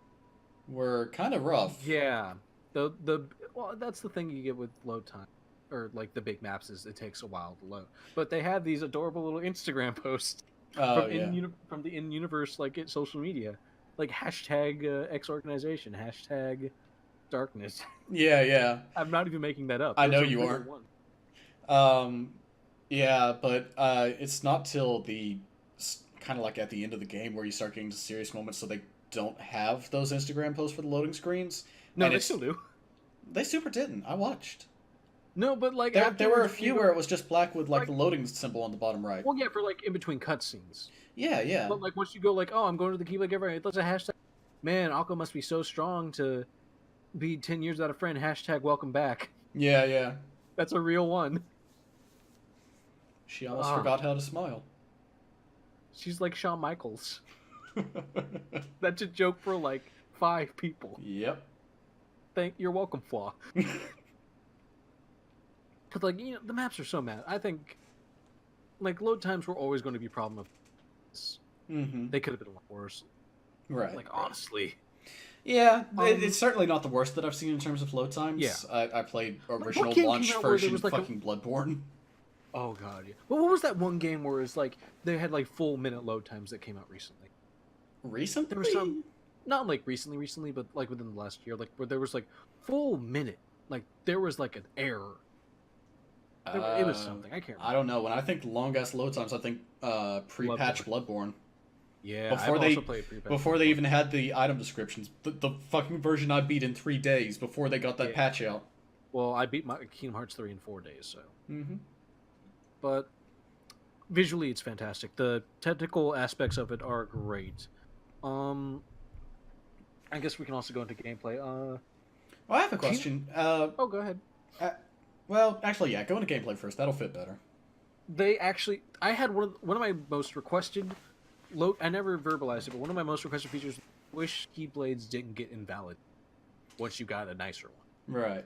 were kind of rough. Yeah. Well, that's the thing you get with load time, or like the big maps, is it takes a while to load. But they have these adorable little Instagram posts from the in-universe, like, social media, like hashtag X organization, hashtag darkness. Yeah. I'm not even making that up. I know you aren't. Yeah, but it's not till the kind of like at the end of the game where you start getting to serious moments, so they don't have those Instagram posts for the loading screens. No, they still do. They super didn't. I watched. No, but like there were a few where it was just black with like the loading symbol on the bottom right. Well, yeah, for like in between cutscenes. Yeah. But like once you go like, oh, I'm going to the Keyblade Giver, it does a hashtag. Man, Akko must be so strong to be 10 years without a friend. Hashtag welcome back. Yeah. That's a real one. She almost forgot how to smile. She's like Shawn Michaels. That's a joke for like 5 people. Yep. You're welcome, Flaw. But like, the maps are so mad. I think like load times were always going to be a problem of this. Mm-hmm. They could have been a lot worse. Right. Like, honestly. Yeah, it's certainly not the worst that I've seen in terms of load times. Yeah. I played What original game launch came out where there version was, like, fucking Bloodborne. Oh god, yeah. Well, what was that one game where it's like they had like full minute load times that came out recently? Recently? There was some, not like recently, but like within the last year, like where there was like full minute, like there was like an error. It was something I can't remember. I don't know. When I think long ass load times, I think pre-patch Bloodborne. Yeah, Before I've they also played pre-patch. before they even had the item descriptions, the fucking version I beat in 3 days before they got that patch out. Well, I beat my Kingdom Hearts 3 in 4 days, so. Mm-hmm. But visually, it's fantastic. The technical aspects of it are great. I guess we can also go into gameplay. Well, I have a question. Oh, go ahead. Well, actually, yeah, go into gameplay first. That'll fit better. I had one of my most requested. I never verbalized it, but one of my most requested features. Wish keyblades didn't get invalid once you got a nicer one. Right.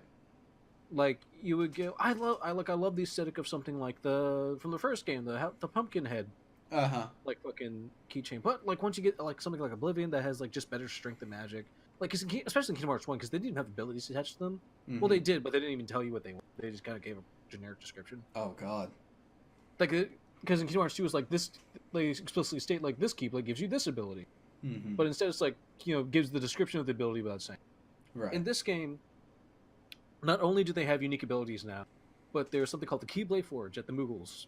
Like you would go. I love the aesthetic of something like from the first game, the pumpkin head. Like fucking keychain. But like once you get like something like Oblivion that has like just better strength and magic, like especially in Kingdom Hearts 1, because they didn't have abilities attached to them. Mm-hmm. Well, they did, but they didn't even tell you what they were. They just kind of gave a generic description. Oh god. Like because in Kingdom Hearts 2 it's like this, they explicitly state like this keyblade gives you this ability, but instead it's like gives the description of the ability without saying. Right. In this game, not only do they have unique abilities now, but there's something called the Keyblade Forge at the Moogles,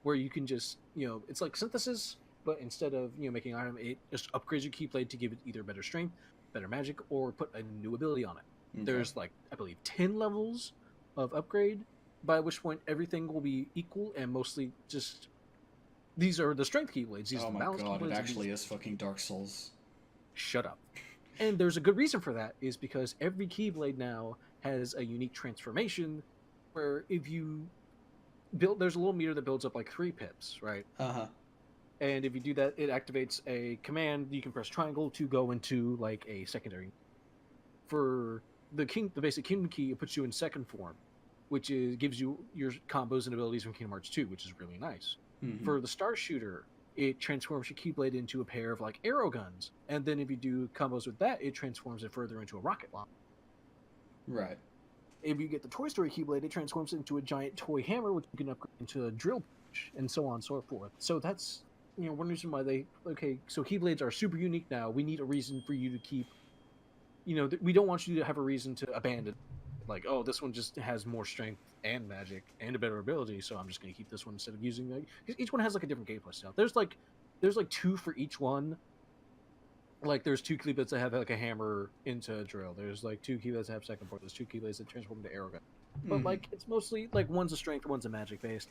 where you can just, it's like synthesis, but instead of, making an item, it just upgrades your Keyblade to give it either better strength, better magic, or put a new ability on it. Okay. There's, like, I believe 10 levels of upgrade, by which point everything will be equal and mostly just... These are the strength Keyblades. These oh are the my balance god, Keyblades. it actually is fucking Dark Souls. Shut up. And there's a good reason for that, is because every Keyblade now has a unique transformation where if you build, there's a little meter that builds up like 3 pips, right? And if you do that, it activates a command. You can press triangle to go into like a secondary. For the basic Kingdom Key, it puts you in second form, which gives you your combos and abilities from Kingdom Hearts 2, which is really nice. For the Star Shooter, it transforms your Keyblade into a pair of like arrow guns, and then if you do combos with that, it transforms it further into a rocket launcher. Right. If you get the Toy Story Keyblade, it transforms it into a giant toy hammer, which you can upgrade into a drill punch, and so on and so forth. So that's, one reason why so Keyblades are super unique now. We need a reason for you to keep, we don't want you to have a reason to abandon. Like, oh, this one just has more strength and magic and a better ability, so I'm just going to keep this one instead of using, each one has like a different gameplay style. There's like 2 for each one. Like, there's 2 Keyblades that have like a hammer into a drill. There's like 2 Keyblades that have second form. There's 2 Keyblades that transform into arrow gun. But like, it's mostly like one's a strength, one's a magic based.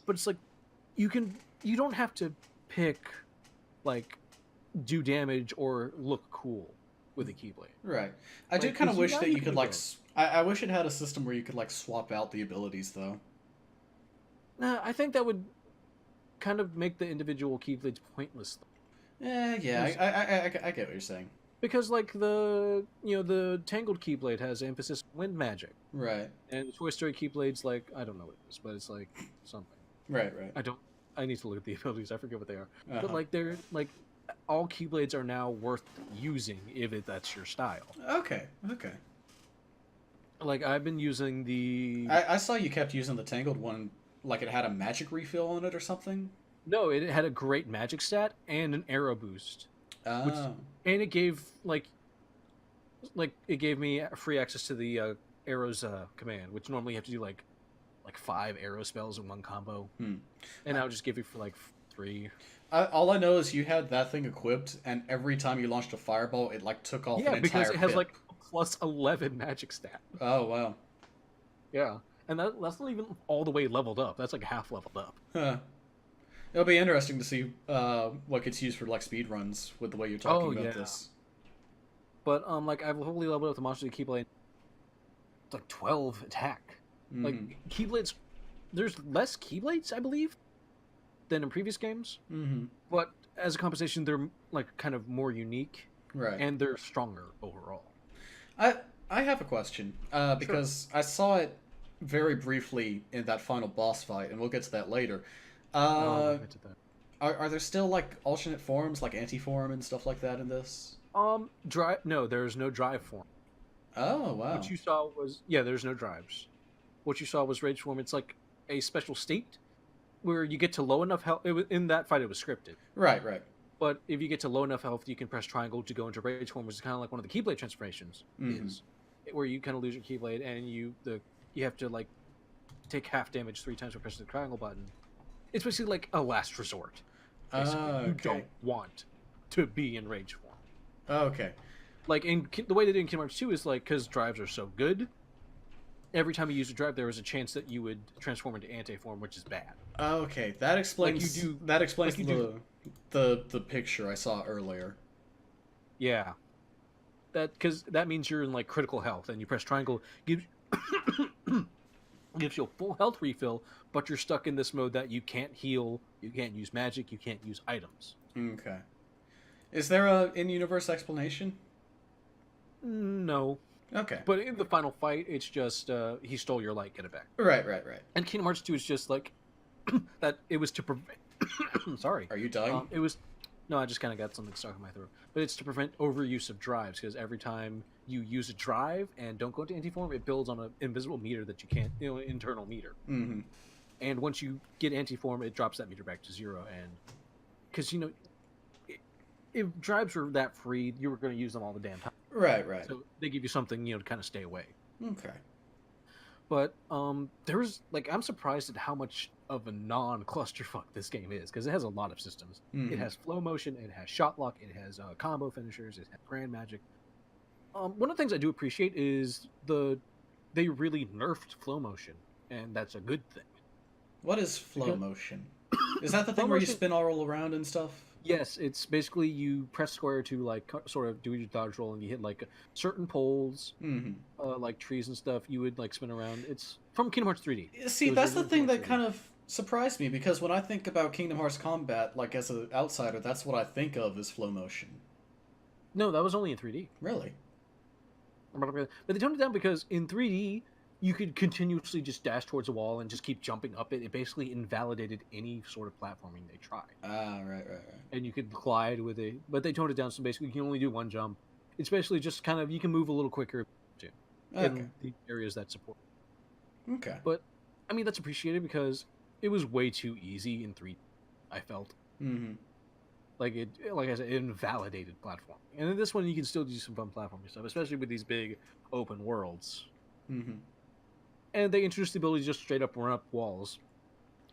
But it's like you don't have to pick like do damage or look cool with a Keyblade. Right. I do kind of wish that you could like. I wish it had a system where you could like swap out the abilities though. Nah, I think that would kind of make the individual Keyblades pointless. Yeah, I get what you're saying. Because like the Tangled Keyblade has emphasis on wind magic, right? And the Toy Story Keyblades, like, I don't know what it is, but it's like something. Right. I need to look at the abilities. I forget what they are. But like they're like all Keyblades are now worth using if that's your style. Okay. Like I've been using the. I saw you kept using the Tangled one, like it had a magic refill on it or something. No, it had a great magic stat and an arrow boost. Oh. And it gave it gave me free access to the arrows command, which normally you have to do like 5 arrow spells in one combo. And I'll just give you for like 3. All I know is you had that thing equipped, and every time you launched a fireball, it like took off an entire pit. Yeah, because it has like a plus 11 magic stat. Oh wow. Yeah, and that's not even all the way leveled up. That's like half leveled up. Huh. It'll be interesting to see what gets used for like speed runs with the way you're talking about this. But like I've fully leveled up the monster Keyblade. It's like 12 attack. Like Keyblades, there's less Keyblades, I believe, than in previous games. But as a compensation, they're like kind of more unique, right? And they're stronger overall. I have a question because I saw it very briefly in that final boss fight, and we'll get to that later. Are there still like alternate forms, like anti-form and stuff like that in this? Drive. No, there's no drive form. Oh, wow. What you saw was there's no drives. What you saw was rage form. It's like a special state where you get to low enough health. In that fight, it was scripted. Right. But if you get to low enough health, you can press triangle to go into rage form, which is kind of like one of the Keyblade transformations. Is where you kind of lose your Keyblade and you have to like take half damage 3 times by pressing the triangle button. It's basically like a last resort. You don't want to be in rage form. Okay. Like the way they did in Kingdom Hearts 2 is like because drives are so good. Every time you use a drive, there was a chance that you would transform into anti-form, which is bad. Okay, that explains. The picture I saw earlier. Yeah, because that means you're in like critical health, and you press triangle gives you a full health refill, but you're stuck in this mode that you can't heal, you can't use magic, you can't use items. Okay. Is there a in-universe explanation? No. Okay. But in the final fight, it's just he stole your light, get it back. Right. And Kingdom Hearts 2 is just like that. It was to prevent. Sorry. Are you dying? It was. No, I just kind of got something stuck in my throat. But it's to prevent overuse of drives because every time you use a drive and don't go into anti-form, it builds on an invisible meter that you can't, an internal meter. Mm-hmm. And once you get anti-form, it drops that meter back to 0. And because if drives were that free, you were going to use them all the damn time. Right. So they give you something, to kind of stay away. Okay. But there's I'm surprised at how much of a non-clusterfuck this game is because it has a lot of systems. Mm-hmm. It has flow motion, it has shot lock, it has combo finishers, it has grand magic. One of the things I do appreciate is they really nerfed flow motion, and that's a good thing. What is flow motion? Is that the thing where you spin all around and stuff? Yes, it's basically you press square to sort of do your dodge roll, and you hit certain poles, like trees and stuff. You would spin around. It's from Kingdom Hearts 3D. See, that's the thing that kind of surprised me because when I think about Kingdom Hearts combat, as an outsider, that's what I think of as flow motion. No, that was only in 3D. Really? But they toned it down because in 3D you could continuously just dash towards a wall and just keep jumping up it. It basically invalidated any sort of platforming they tried. Ah, right. And you could glide with it, but they toned it down so basically you can only do one jump. It's basically just kind of, you can move a little quicker too. Okay. In the areas that support. Okay. But, I mean, that's appreciated because it was way too easy in 3D, I felt. Mm-hmm. Like I said, it invalidated platforming. And in this one, you can still do some fun platforming stuff, especially with these big open worlds. Mm-hmm. And they introduced the ability to just straight up run up walls.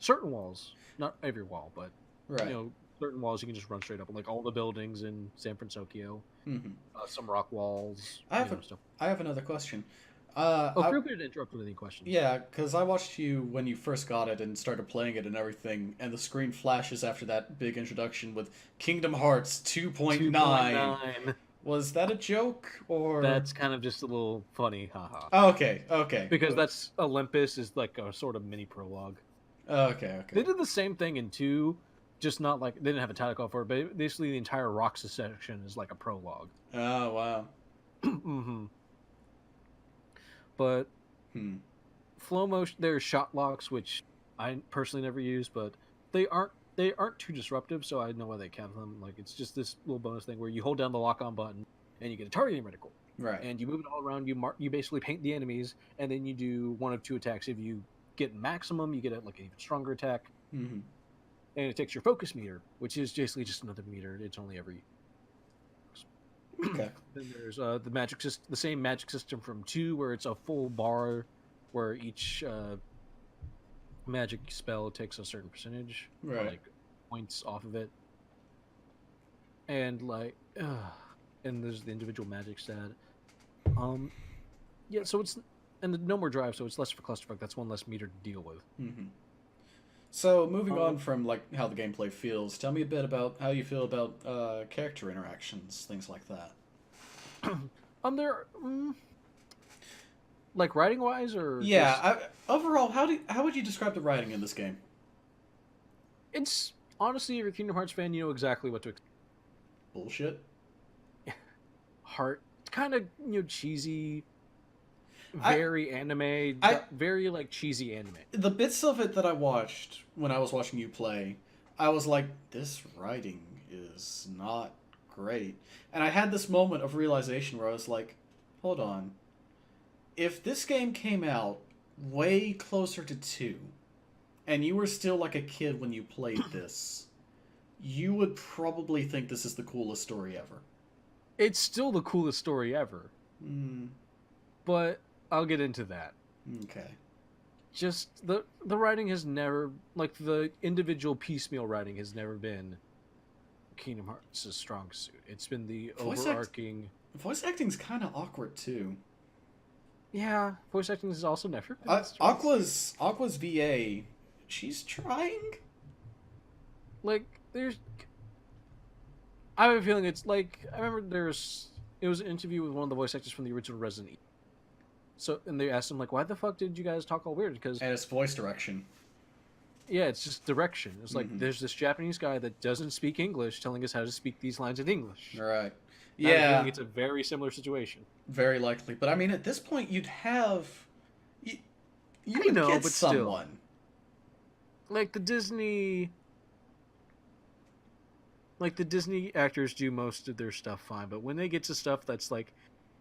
Certain walls. Not every wall, but, certain walls you can just run straight up. Like all the buildings in San Francisco. Mm-hmm. Some rock walls. I have another question. Feel free to interrupt with any questions. Yeah, because I watched you when you first got it and started playing it and everything, and the screen flashes after that big introduction with Kingdom Hearts 2.9. Was that a joke, or...? That's kind of just a little funny, haha. Oh, okay. Because that's Olympus is like a sort of mini prologue. Okay. They did the same thing in 2, just not they didn't have a title call for it, but basically the entire Roxas section is like a prologue. Oh, wow. Mm-hmm. But flow motion, there's shot locks, which I personally never use, but they aren't too disruptive, so I know why they count them. It's just this little bonus thing where you hold down the lock-on button and you get a targeting reticle. Right. And you move it all around. You basically paint the enemies, and then you do one of 2 attacks. If you get maximum, you get an even stronger attack. Mm-hmm. And it takes your focus meter, which is basically just another meter. It's only every. Okay. Then there's the same magic system from 2, where it's a full bar, where each magic spell takes a certain percentage, right, points off of it, and and there's the individual magic stat. So it's no more drive, so it's less of a clusterfuck. That's one less meter to deal with. Mm-hmm. So moving on from how the gameplay feels, tell me a bit about how you feel about character interactions, things like that. Writing wise, or overall, how would you describe the writing in this game? It's honestly, if you're a Kingdom Hearts fan, you know exactly what to expect. Bullshit. Kind of cheesy. Very anime, very cheesy anime. The bits of it that I watched when I was watching you play, I was like, this writing is not great. And I had this moment of realization where I was like, hold on. If this game came out way closer to 2, and you were still like a kid when you played this, you would probably think this is the coolest story ever. It's still the coolest story ever. But I'll get into that. Okay. Just the writing has never, like, the individual piecemeal writing has never been Kingdom Hearts' strong suit. It's been the overarching... Voice acting's kind of awkward, too. Yeah, voice acting is also never... Aqua's VA, she's trying? Like, there's... I have a feeling it's like... I remember it was an interview with one of the voice actors from the original Resident Evil. So, and they asked him, like, why the fuck did you guys talk all weird? Because... And it's voice direction. Yeah, it's just direction. It's like, there's this Japanese guy that doesn't speak English telling us how to speak these lines in English. Right. I have a Yeah. feeling it's a very similar situation. Very likely. But, I mean, at this point, you'd have... You would know, get but someone. still. Like, the Disney actors do most of their stuff fine, but when they get to stuff that's, like,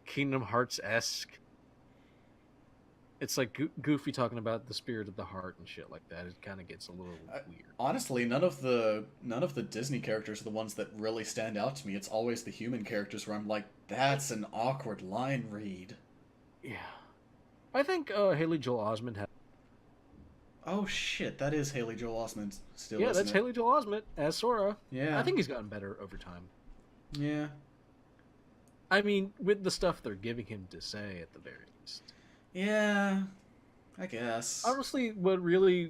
Kingdom Hearts-esque, it's like Goofy talking about the spirit of the heart and shit like that. It kind of gets a little weird. Honestly, none of the Disney characters are the ones that really stand out to me. It's always the human characters where I'm like, that's an awkward line read. Yeah. I think Haley Joel Osment had... Oh shit, that is Haley Joel Osment still, Yeah, isn't that's it? Haley Joel Osment as Sora. Yeah. I think he's gotten better over time. Yeah. I mean, with the stuff they're giving him to say at the very least. Yeah, I guess. Honestly, what really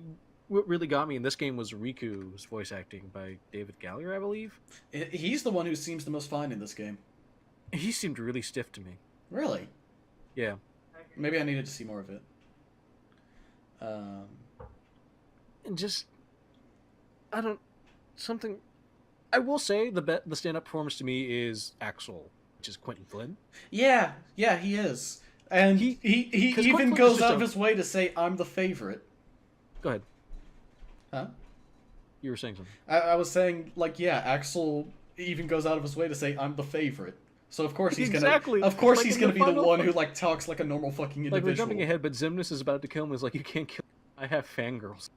got me in this game was Riku's voice acting by David Gallier, I believe. He's the one who seems the most fine in this game. He seemed really stiff to me. Really? Yeah. Maybe I needed to see more of it. And just... I will say the stand-up performance to me is Axel, which is Quentin Flynn. Yeah, he is. And he even goes out of his way to say, I'm the favorite. Go ahead. Huh? You were saying something. I was saying, like, yeah, Axel even goes out of his way to say, I'm the favorite. So of course he's exactly. gonna... Of course like he's gonna be the one who, like, talks like a normal fucking individual. Like, we're jumping ahead, but Xemnas is about to kill him. He's like, you can't kill me. I have fangirls.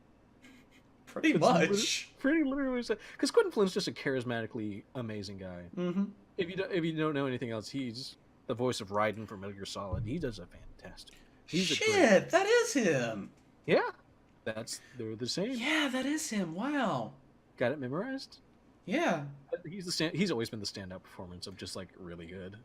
Pretty much. Pretty literally. Because Quentin Flynn's just a charismatically amazing guy. Mm-hmm. If you don't know anything else, he's the voice of Raiden from Metal Gear Solid. He does a fantastic. Shit, that is him. Yeah, they're the same. Yeah, that is him. Wow. Got it memorized? Yeah. He's always been the standout performance of just like really good.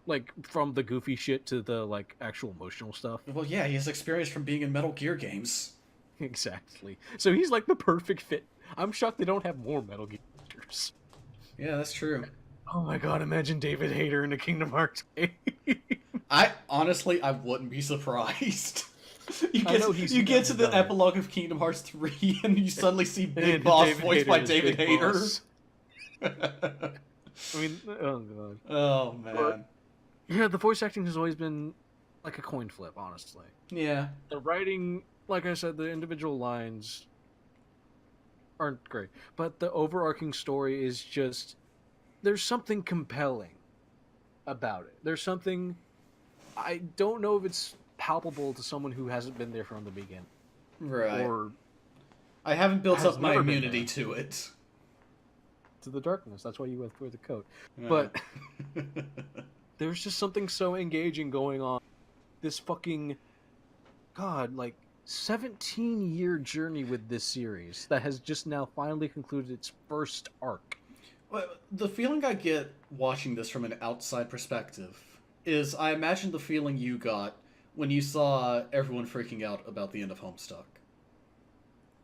Like from the goofy shit to the like actual emotional stuff. Well, yeah, he has experience from being in Metal Gear games. Exactly. So he's like the perfect fit. I'm shocked they don't have more Metal Gear characters. Yeah, that's true. Oh my god, imagine David Hayter in a Kingdom Hearts game. I wouldn't be surprised. You I get to the epilogue of Kingdom Hearts 3 and you suddenly see Big Boss voiced by David Hayter. I mean, oh god. Oh man. Yeah, the voice acting has always been like a coin flip, honestly. Yeah. The writing, like I said, the individual lines aren't great, but the overarching story is just, there's something compelling about it. There's something, I don't know if it's palpable to someone who hasn't been there from the beginning. Right. Or I haven't built has up my never been immunity there. to it. To the darkness. That's why you went through the coat. Yeah. But there's just something so engaging going on. This fucking, God, like 17-year journey with this series that has just now finally concluded its first arc. Well, the feeling I get watching this from an outside perspective is I imagine the feeling you got when you saw everyone freaking out about the end of Homestuck.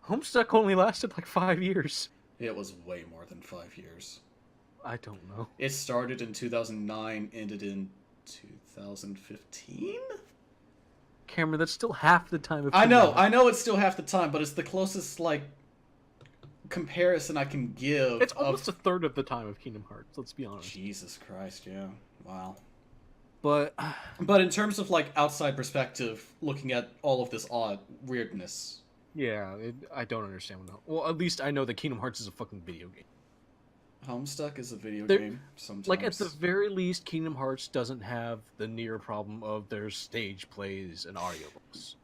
Homestuck only lasted like 5 years. It was way more than 5 years. I don't know. It started in 2009, ended in 2015? Cameron, that's still half the time of I know it's still half the time, but it's the closest, like, comparison I can give. It's almost a third of the time of Kingdom Hearts, let's be honest. Jesus Christ, yeah. Wow. But in terms of, like, outside perspective, looking at all of this odd weirdness. yeah, I don't understand. Well, at least I know that Kingdom Hearts is a fucking video game. Homestuck is a video There- game sometimes. Like at the very least, Kingdom Hearts doesn't have the near problem of their stage plays and audiobooks.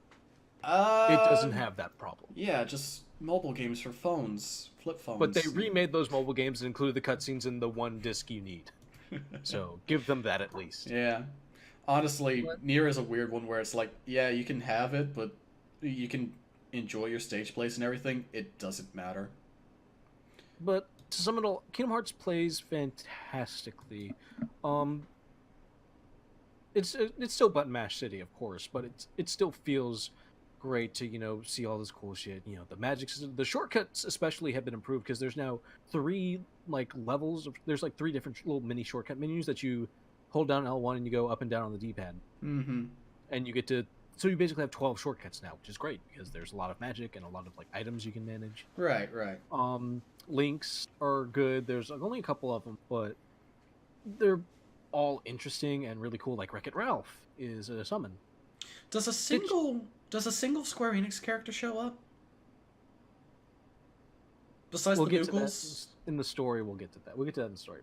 It doesn't have that problem. Yeah, just mobile games for phones, flip phones. But they remade those mobile games and included the cutscenes in the one disc you need. So give them that at least. Yeah. Honestly, What? Nier is a weird one where it's like, yeah, you can have it, but you can enjoy your stage plays and everything. It doesn't matter. But to sum it all, Kingdom Hearts plays fantastically. It's still Button Mash City, of course, but it still feels great to see all this cool shit. The magic system, the shortcuts especially have been improved because there's now 3 levels of, there's 3 different little mini shortcut menus that you hold down L1 and you go up and down on the D-pad, and you get to, so you basically have 12 shortcuts now, which is great because there's a lot of magic and a lot of items you can manage. Right. Links are good. There's only a couple of them, but they're all interesting and really cool. Like Wreck-It Ralph is a summon. Does a single Square Enix character show up? Besides We'll the get to Noogles? that in the story. We'll get to that. We'll get to that in the story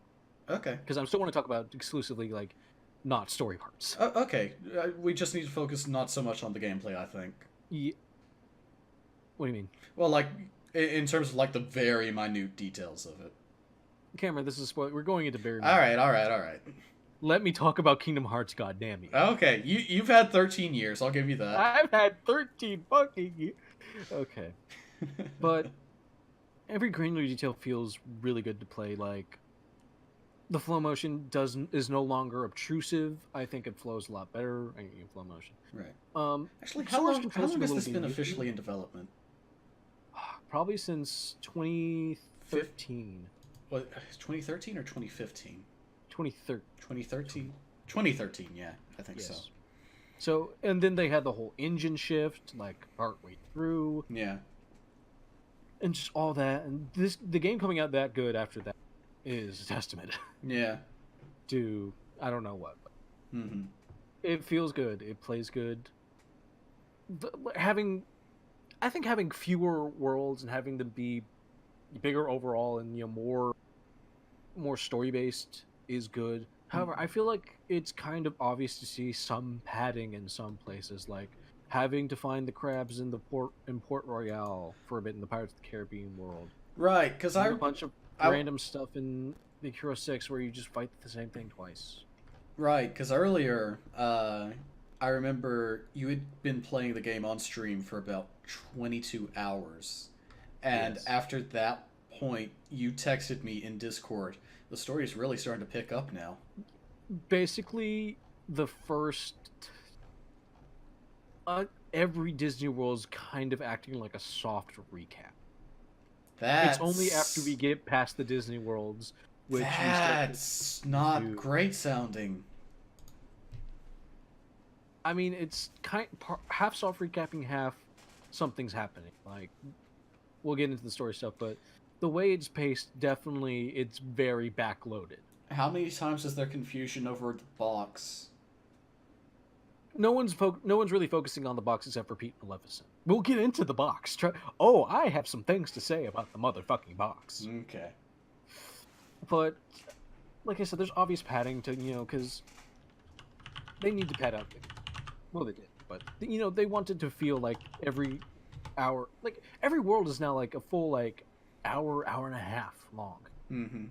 Okay. because I still want to talk about exclusively not story parts. Okay. We just need to focus not so much on the gameplay, I think. Yeah. What do you mean? Well, in terms of the very minute details of it. Cameron, this is a spoiler. We're going into very. All right. Let me talk about Kingdom Hearts. Goddamn you! Okay, you've had 13 years. I'll give you that. I've had 13 fucking years. Okay, but every granular detail feels really good to play. The flow motion is no longer obtrusive. I think it flows a lot better in flow motion. Right. Actually, how Sora's long controls has are this a been little officially goofy. in development? Probably since 2013. What, 2013 or 2015? 2013. 2013? 2013, yeah, I think so. Yes. So, and then they had the whole engine shift, partway through, Yeah. and just all that. And the game coming out that good after that is a testament Yeah. to I don't know what. But Mm-hmm. it feels good. It plays good. I think having fewer worlds and having them be bigger overall and more story based is good. However, I feel like it's kind of obvious to see some padding in some places, like having to find the crabs in Port Royale for a bit in the Pirates of the Caribbean world. Right, because A bunch of random stuff in Big Hero 6 where you just fight the same thing twice. Right, because earlier, I remember you had been playing the game on stream for about 22 hours. And Yes. after that point, you texted me in Discord. The story is really starting to pick up now. Basically, the first... every Disney World is kind of acting like a soft recap. That's... It's only after we get past the Disney Worlds, which we start That's not do- great sounding. I mean, it's half soft recapping, half something's happening. We'll get into the story stuff, but the way it's paced, definitely, it's very backloaded. How many times is there confusion over the box? No one's really focusing on the box except for Pete Maleficent. We'll get into the box. I have some things to say about the motherfucking box. Okay. But, like I said, there's obvious padding to, because they need to pad out. Well, they did, but, they wanted to feel like every hour, every world is now a full, hour and a half long. Mm-hmm.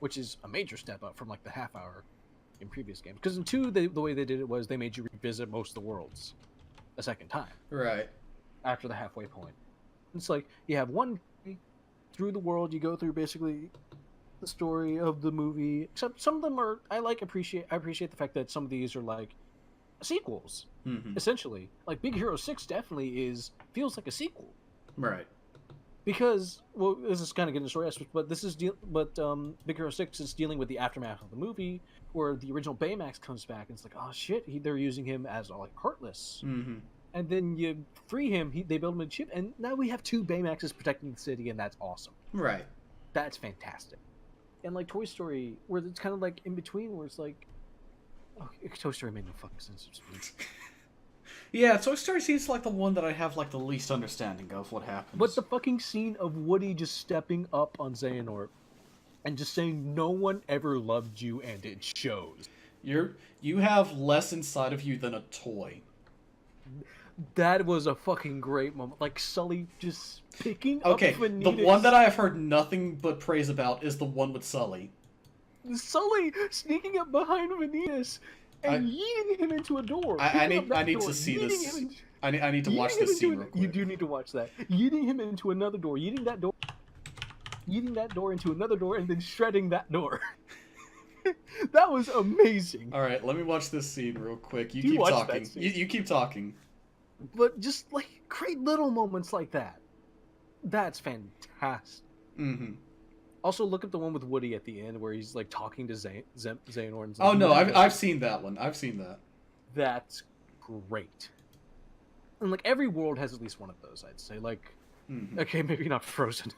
Which is a major step up from, the half hour in previous games. Because in 2, the way they did it was they made you revisit most of the worlds a second time. Right. After the halfway point. It's you have one through the world, you go through basically the story of the movie. Except some of them are I appreciate the fact that some of these are sequels. Mm-hmm. Essentially. Big Hero 6 definitely feels like a sequel. Right. Because this is kind of getting the story aspect, but Big Hero 6 is dealing with the aftermath of the movie, where the original Baymax comes back, and it's oh shit, they're using him as Heartless. Mm-hmm. And then you free him, they build him a chip, and now we have 2 Baymaxes protecting the city, and that's awesome. Right. That's fantastic. And Toy Story, where it's kind of in between, where it's Toy Story made no fucking sense. Yeah, Toy Story seems like the one that I have the least understanding of what happens. But the fucking scene of Woody just stepping up on Xehanort and just saying no one ever loved you and it shows. You have less inside of you than a toy. That was a fucking great moment. Like Sully just picking Okay, up Ventus. the one that I have heard nothing but praise about is the one with Sully. Sully sneaking up behind Ventus and yeeting him into a door. I need to see this. I need to watch this scene real quick. You do need to watch that. Yeeting him into another door, yeeting that door into another door, and then shredding that door. That was amazing. All right, let me watch this scene real quick. You keep talking. You keep talking. But just like great little moments like that. That's fantastic. Mm-hmm. Also, look at the one with Woody at the end where he's like talking to Xehanort. Oh no, I've seen that one. I've seen that. That's great. And like every world has at least one of those, I'd say. Like, okay, maybe not Frozen,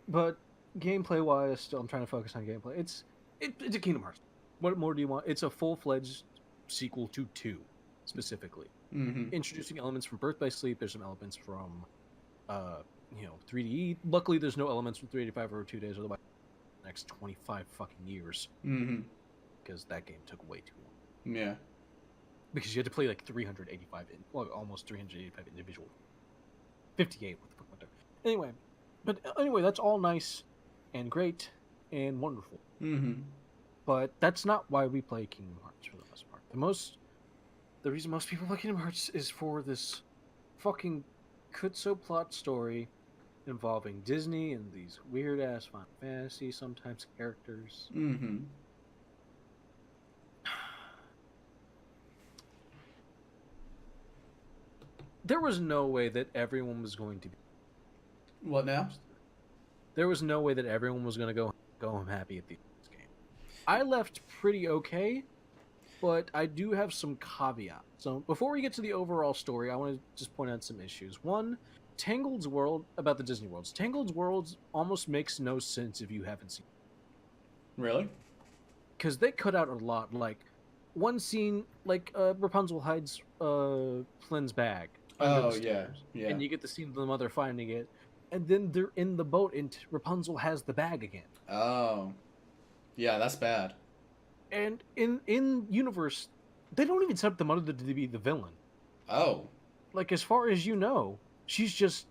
but gameplay wise, still I'm trying to focus on gameplay. It's a Kingdom Hearts. What more do you want? It's a full-fledged sequel to 2, specifically. Introducing elements from Birth by Sleep. There's some elements from 3DE. Luckily, there's no elements from 385 over 2 days, otherwise the next 25 fucking years. Because that game took way too long. Yeah. Because you had to play like 385, almost 385 individual. 58, what the fuck am I doing? Anyway, that's all nice and great and wonderful. But that's not why we play Kingdom Hearts for the most part. The reason most people play Kingdom Hearts is for this fucking Kutso plot story involving Disney and these weird ass Final Fantasy sometimes characters. There was no way that everyone was going to be... What now? There was no way that everyone was going to go home happy at the end of this game. I left pretty okay, but I do have some caveats. So before we get to the overall story, I want to just point out some issues. One, Tangled's world, about the Disney worlds. Tangled's worlds almost makes no sense if you haven't seen it. Really? Because they cut out a lot. Like, one scene, like Rapunzel hides Flynn's bag. Oh, yeah. And you get the scene of the mother finding it. And then they're in the boat and Rapunzel has the bag again. Oh. Yeah, that's bad. And in universe, they don't even set up the mother to be the villain. Oh. Like, as far as you know, she just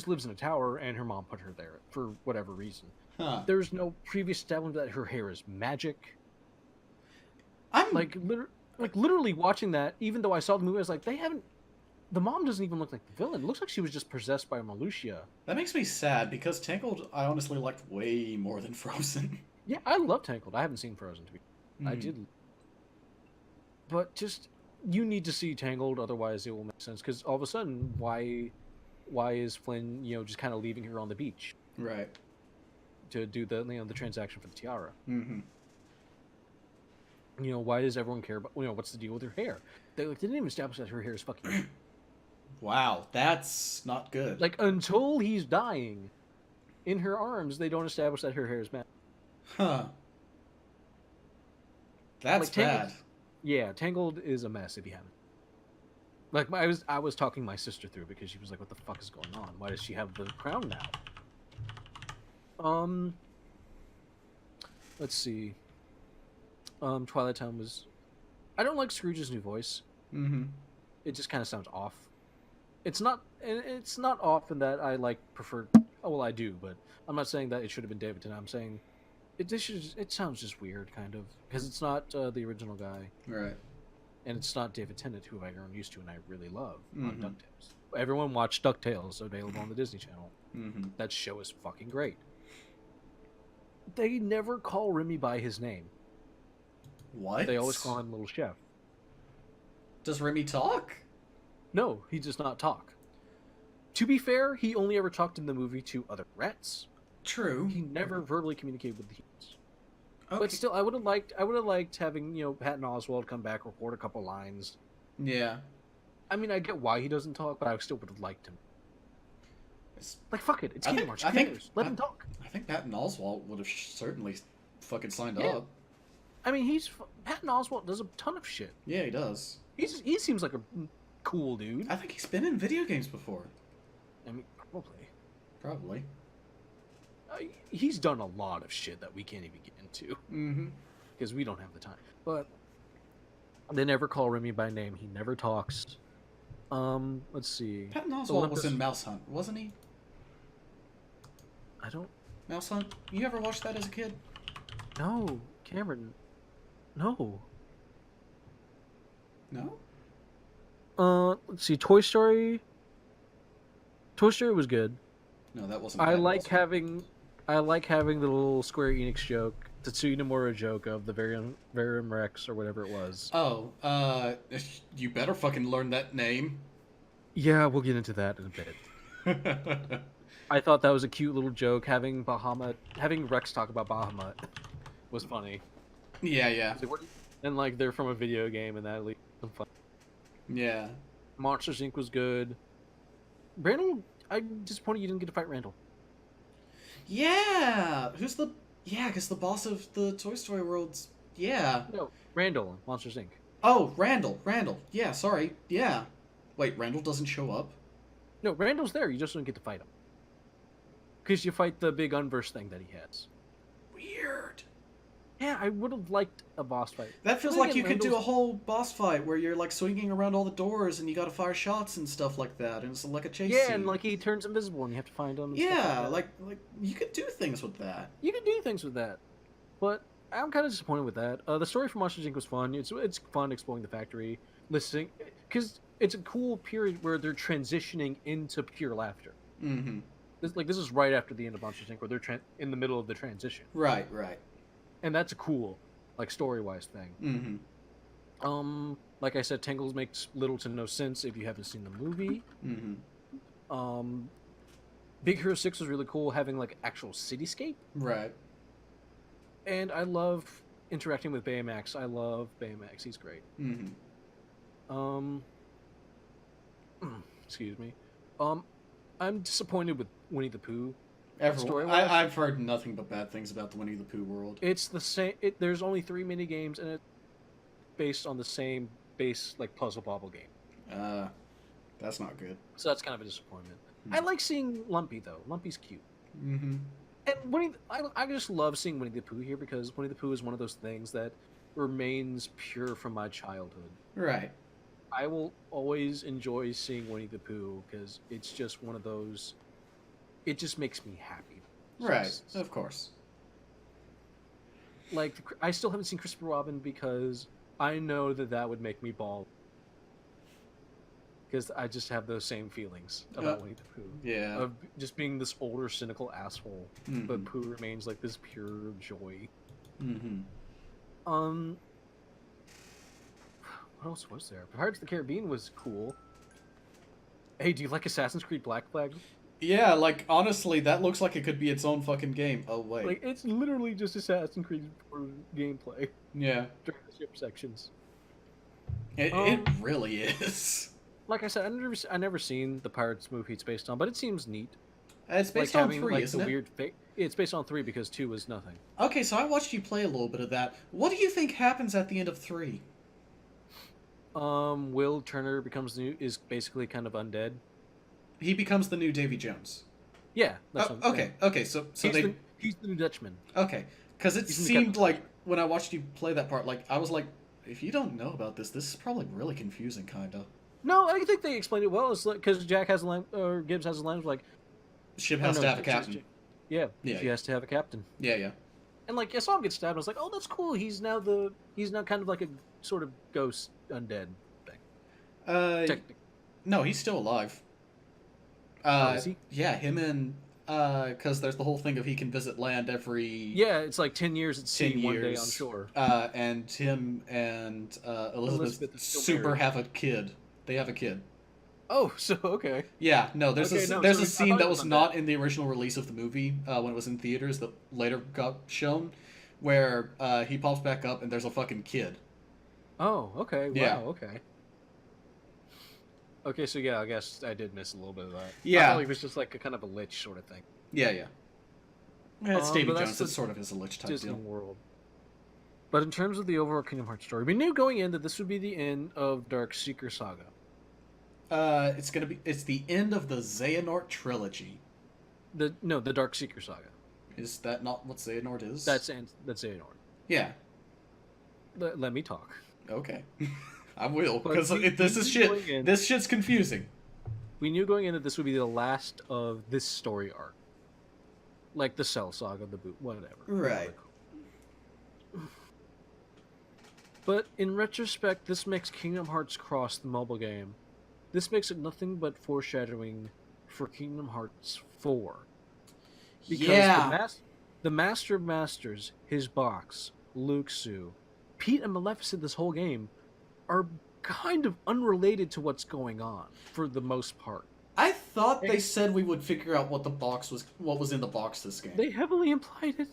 lives in a tower and her mom put her there for whatever reason. Huh. There's no previous establishment that her hair is magic. I'm literally watching that, even though I saw the movie, I was like, the mom doesn't even look like the villain. It looks like she was just possessed by Marluxia. That makes me sad, because Tangled I honestly liked way more than Frozen. Yeah, I love Tangled. I haven't seen Frozen, to be I did. But just, you need to see Tangled, otherwise it will make sense. Because all of a sudden, why is Flynn, just kind of leaving her on the beach? Right. To do the transaction for the tiara. Why does everyone care about, what's the deal with her hair? They didn't even establish that her hair is fucking... Wow, that's not good. Like, until he's dying in her arms, they don't establish that her hair is magic. Huh. That's bad. Yeah, Tangled is a mess if you haven't. Like, I was talking my sister through because she was like, what the fuck is going on? Why does she have the crown now? Let's see. Twilight Town was... I don't like Scrooge's new voice. It just kind of sounds off. It's not often that I prefer... Oh, well, I do, but I'm not saying that it should have been David Tennant. I'm saying it sounds just weird, kind of, because it's not the original guy. Right. And it's not David Tennant, who I've grown used to and I really love on DuckTales. Everyone watch DuckTales, available on the Disney Channel. That show is fucking great. They never call Remy by his name. What? They always call him Little Chef. Does Remy talk? No, he does not talk. To be fair, he only ever talked in the movie to other rats. True. He never verbally communicated with the humans. Okay. But still, I would have liked having, Patton Oswalt come back, record a couple lines. Yeah. I mean, I get why he doesn't talk, but I still would have liked him. Like, fuck it. It's Kingdom Hearts. Let him talk. I think Patton Oswalt would have certainly fucking signed up. I mean, Patton Oswalt does a ton of shit. Yeah, he does. He seems like a cool dude. I think he's been in video games before. I mean, probably. he's done a lot of shit that we can't even get into because we don't have the time. But they never call Remy by name. He never talks. Let's see. Patton Oswalt was in Mouse Hunt, wasn't he? I don't. Mouse Hunt. You ever watched that as a kid? No, Cameron. No. No. Let's see. Toy Story. Toy Story was good. No, that wasn't. I like having the little Square Enix joke, Tetsuya Nomura joke of the Varium Rex or whatever it was. Oh, you better fucking learn that name. Yeah, we'll get into that in a bit. I thought that was a cute little joke. Having Rex talk about Bahamut was funny. Yeah. And like they're from a video game, and that leads some fun. Yeah. Monsters Inc. was good. Randall, I'm disappointed you didn't get to fight Randall. Yeah. Because the boss of the Toy Story world's. Yeah. No, Randall, Monsters Inc. Oh, Randall. Yeah, sorry. Yeah. Wait, Randall doesn't show up? No, Randall's there. You just don't get to fight him. Because you fight the big Unverse thing that he has. Weird. Yeah, I would have liked a boss fight. That feels like you could do a whole boss fight where you're like swinging around all the doors and you gotta fire shots and stuff like that, and it's like a chase scene. And like he turns invisible and you have to find him. And yeah, like you could do things with that. You can do things with that, but I'm kind of disappointed with that. The story for Monsters Inc. was fun. It's fun exploring the factory, listening, because it's a cool period where they're transitioning into pure laughter. Mm-hmm. This is right after the end of Monsters Inc., where they're in the middle of the transition. Right. And that's a cool, like, story-wise thing. Mm-hmm. Like I said, Tangles makes little to no sense if you haven't seen the movie. Mm-hmm. Big Hero 6 was really cool, having, like, actual cityscape. Right. And I love interacting with Baymax. I love Baymax. He's great. Mm-hmm. Excuse me. I'm disappointed with Winnie the Pooh. I've heard nothing but bad things about the Winnie the Pooh world. It's the same. There's only 3 mini games, and it's based on the same base like puzzle bobble game. That's not good. So that's kind of a disappointment. I like seeing Lumpy though. Lumpy's cute. Mm-hmm. And I just love seeing Winnie the Pooh here because Winnie the Pooh is one of those things that remains pure from my childhood. Right. I will always enjoy seeing Winnie the Pooh because it's just one of those. It just makes me happy. Right, of course. Like, I still haven't seen Christopher Robin because I know that would make me bawl. Because I just have those same feelings about Winnie the Pooh. Yeah. Of just being this older, cynical asshole. Mm-hmm. But Pooh remains like this pure joy. Mm-hmm. What else was there? Pirates of the Caribbean was cool. Hey, do you like Assassin's Creed Black Flag? Yeah, like, honestly, that looks like it could be its own fucking game. Oh, wait. Like, it's literally just Assassin's Creed for gameplay. Yeah. During the ship sections. It really is. Like I said, I never seen the Pirates movie it's based on, but it seems neat. It's based like on having, 3, like, isn't the it? weird it's based on 3 because 2 was nothing. Okay, so I watched you play a little bit of that. What do you think happens at the end of 3? Will Turner is basically kind of undead. He becomes the new Davy Jones. Yeah. That's Okay, so he's the new Dutchman. Okay, because it seemed like when I watched you play that part, like I was like, if you don't know about this is probably really confusing, kinda. No, I think they explained it well. It's like because Jack has a line, or Gibbs has a line like, ship has to have a captain. Yeah, she has to have a captain. Yeah. And like I saw him get stabbed. I was like, oh, that's cool. He's now kind of like a sort of ghost undead thing. No, he's still alive. Is he? Yeah, him and because there's the whole thing of he can visit land every. Yeah, it's like 10 years at sea, 1 day on shore. And him and Elizabeth super have a kid. They have a kid. Oh, so okay. Yeah, no, there's a so scene that was not in the original release of the movie when it was in theaters that later got shown, where he pops back up and there's a fucking kid. Oh, okay. Wow, yeah. Okay. Okay, so yeah, I guess I did miss a little bit of that. Yeah. I thought it was just like a kind of a lich sort of thing. Yeah. It's Davy but Jones. It's sort of his a lich type Disney deal. World. But in terms of the overall Kingdom Hearts story, we knew going in that this would be the end of Dark Seeker Saga. It's the end of the Xehanort trilogy. The Dark Seeker Saga. Is that not what Xehanort is? That's Xehanort. Yeah. Let me talk. Okay. I will, But because we- this we is knew going shit. in- This shit's confusing. We knew going in that this would be the last of this story arc. Like the Cell Saga, the boot, whatever. Right. But in retrospect, this makes Kingdom Hearts Cross the mobile game. This makes it nothing but foreshadowing for Kingdom Hearts 4. Because Yeah. the Master of Masters, his box, Luxu, Pete and Maleficent this whole game are kind of unrelated to what's going on for the most part. I thought they said we would figure out what was in the box this game. They heavily implied it.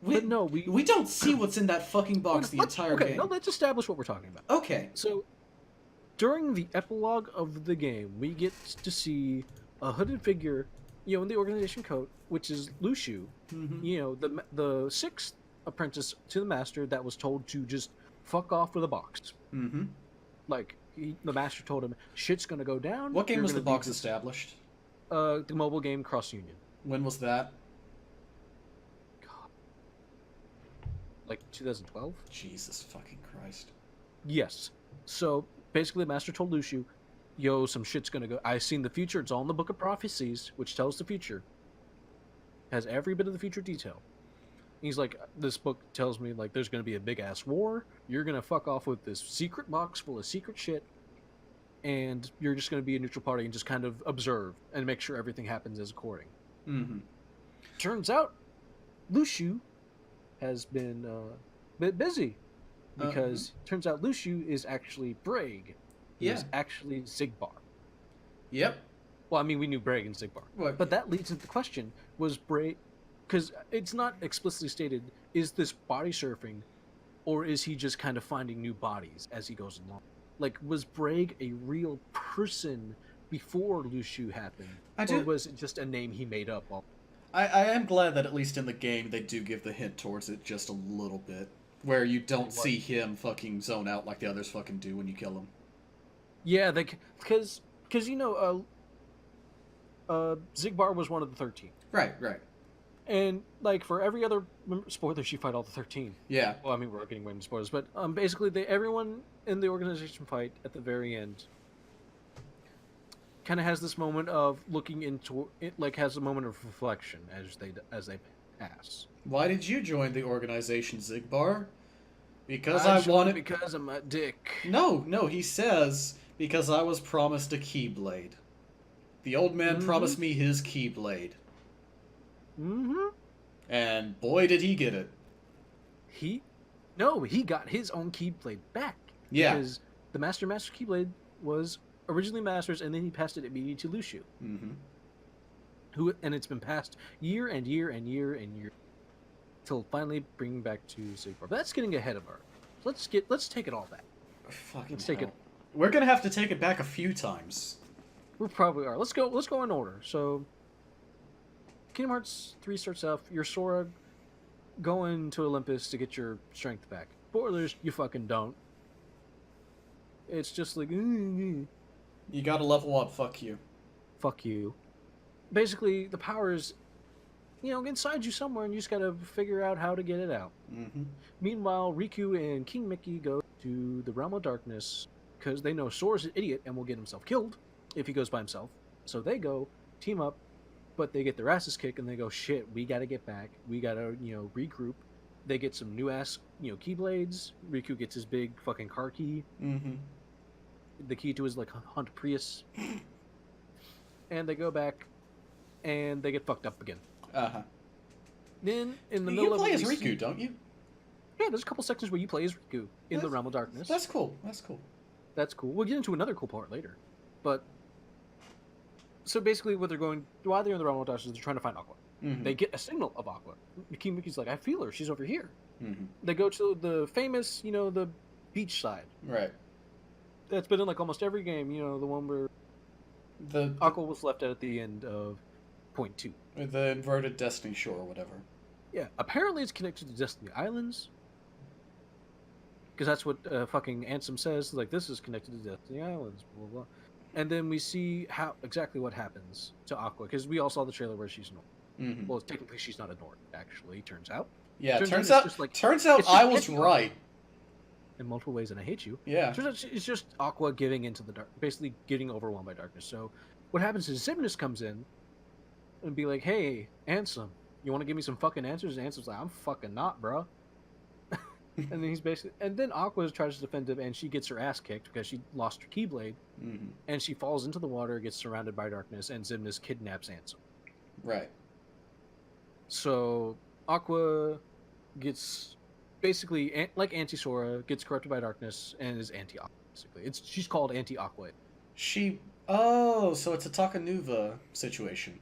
But no, we don't see what's in that fucking box the entire game. No, let's establish what we're talking about. Okay. So, during the epilogue of the game, we get to see a hooded figure, in the organization coat, which is Luxu, the sixth apprentice to the master that was told to just fuck off with a box. Mm-hmm. Like, the master told him, shit's gonna go down. What game was the box established? The mobile game Cross Union. When was that? Like 2012? Jesus fucking Christ. Yes. So basically, the master told Luxu, "Yo, some shit's gonna go. I've seen the future. It's all in the Book of Prophecies, which tells the future. Has every bit of the future detail." He's like, "This book tells me like there's gonna be a big ass war. You're gonna fuck off with this secret box full of secret shit, and you're just gonna be a neutral party and just kind of observe and make sure everything happens as according." Mm-hmm. Turns out, Luxu has been a bit busy because turns out Luxu is actually Braig. He is actually Zigbar. Yep. Well, I mean, we knew Braig and Zigbar. What? But that leads into the question, was Braig... Because it's not explicitly stated, is this body surfing, or is he just kind of finding new bodies as he goes along? Like, was Braig a real person before Luxu happened? Or was it just a name he made up? I am glad that at least in the game they do give the hint towards it just a little bit. Where you don't see him fucking zone out like the others fucking do when you kill him. Yeah, because Zigbar was one of the 13. Right. And, like, for every other... Spoilers, you fight all the 13. Yeah. Well, I mean, we're getting way into spoilers, but basically, everyone in the organization fight at the very end kind of has this moment of looking into it, like, has a moment of reflection as they pass. Why did you join the organization, Zigbar? Because I I wanted... Because I'm a dick. No, he says, because I was promised a Keyblade. The old man promised me his Keyblade. Mm-hmm. And boy, did he get it. He got his own Keyblade back. Yeah. Because the Master Keyblade was originally Master's, and then he passed it immediately to Luxu. Mm-hmm. And it's been passed year and year and year and year, till finally bringing back to Zigbar. But that's getting ahead of our. Let's take it all back. Fucking Let's take hell. it. We're gonna have to take it back a few times. We probably are. Let's go in order. So, Kingdom Hearts 3 starts off. You're Sora going to Olympus to get your strength back. Spoilers, you fucking don't. It's just like, You gotta level up. Fuck you. Fuck you. Basically, the power is, inside you somewhere, and you just gotta figure out how to get it out. Mm-hmm. Meanwhile, Riku and King Mickey go to the Realm of Darkness because they know Sora's an idiot and will get himself killed if he goes by himself. So they go, team up, but they get their asses kicked and they go, shit, we gotta get back. We gotta, regroup. They get some new ass, Keyblades. Riku gets his big fucking car key. Mm-hmm. The key to his, Hunt Prius. And they go back and they get fucked up again. Uh-huh. Then, in the You middle of play it, as we Riku, see... don't you? Yeah, there's a couple sections where you play as Riku in the Realm of Darkness. That's cool. That's cool. We'll get into another cool part later. But, so basically what they're going, while they're in the Realm of Darkness, they're trying to find Aqua. Mm-hmm. They get a signal of Aqua. King Mickey's like, I feel her. She's over here. Mm-hmm. They go to the famous, the beach side. Right. That's been in almost every game, the one where Aqua was left at the end of Point 2. The inverted Destiny Shore or whatever. Yeah, apparently it's connected to Destiny Islands. Because that's what fucking Ansem says. This is connected to Destiny Islands, blah, blah, blah. And then we see exactly what happens to Aqua. Because we all saw the trailer where she's normal. Mm-hmm. Well, technically, she's not a Nord, actually, turns out. Yeah, turns it's out just like, turns out it's just I was Anti-Aqua right. in multiple ways, and I hate you. Yeah. Turns out it's just Aqua giving into the dark, basically getting overwhelmed by darkness. So what happens is Xemnas comes in and be like, "Hey, Ansem, you want to give me some fucking answers?" And Ansem's like, "I'm fucking not, bro." And then he's basically, and then Aqua tries to defend him, and she gets her ass kicked because she lost her Keyblade, and she falls into the water, gets surrounded by darkness, and Xemnas kidnaps Ansem. Right. So Aqua gets basically like Anti-Sora, gets corrupted by darkness, and is Anti-Aqua. Basically, she's called Anti-Aqua. So it's a Takanuva situation.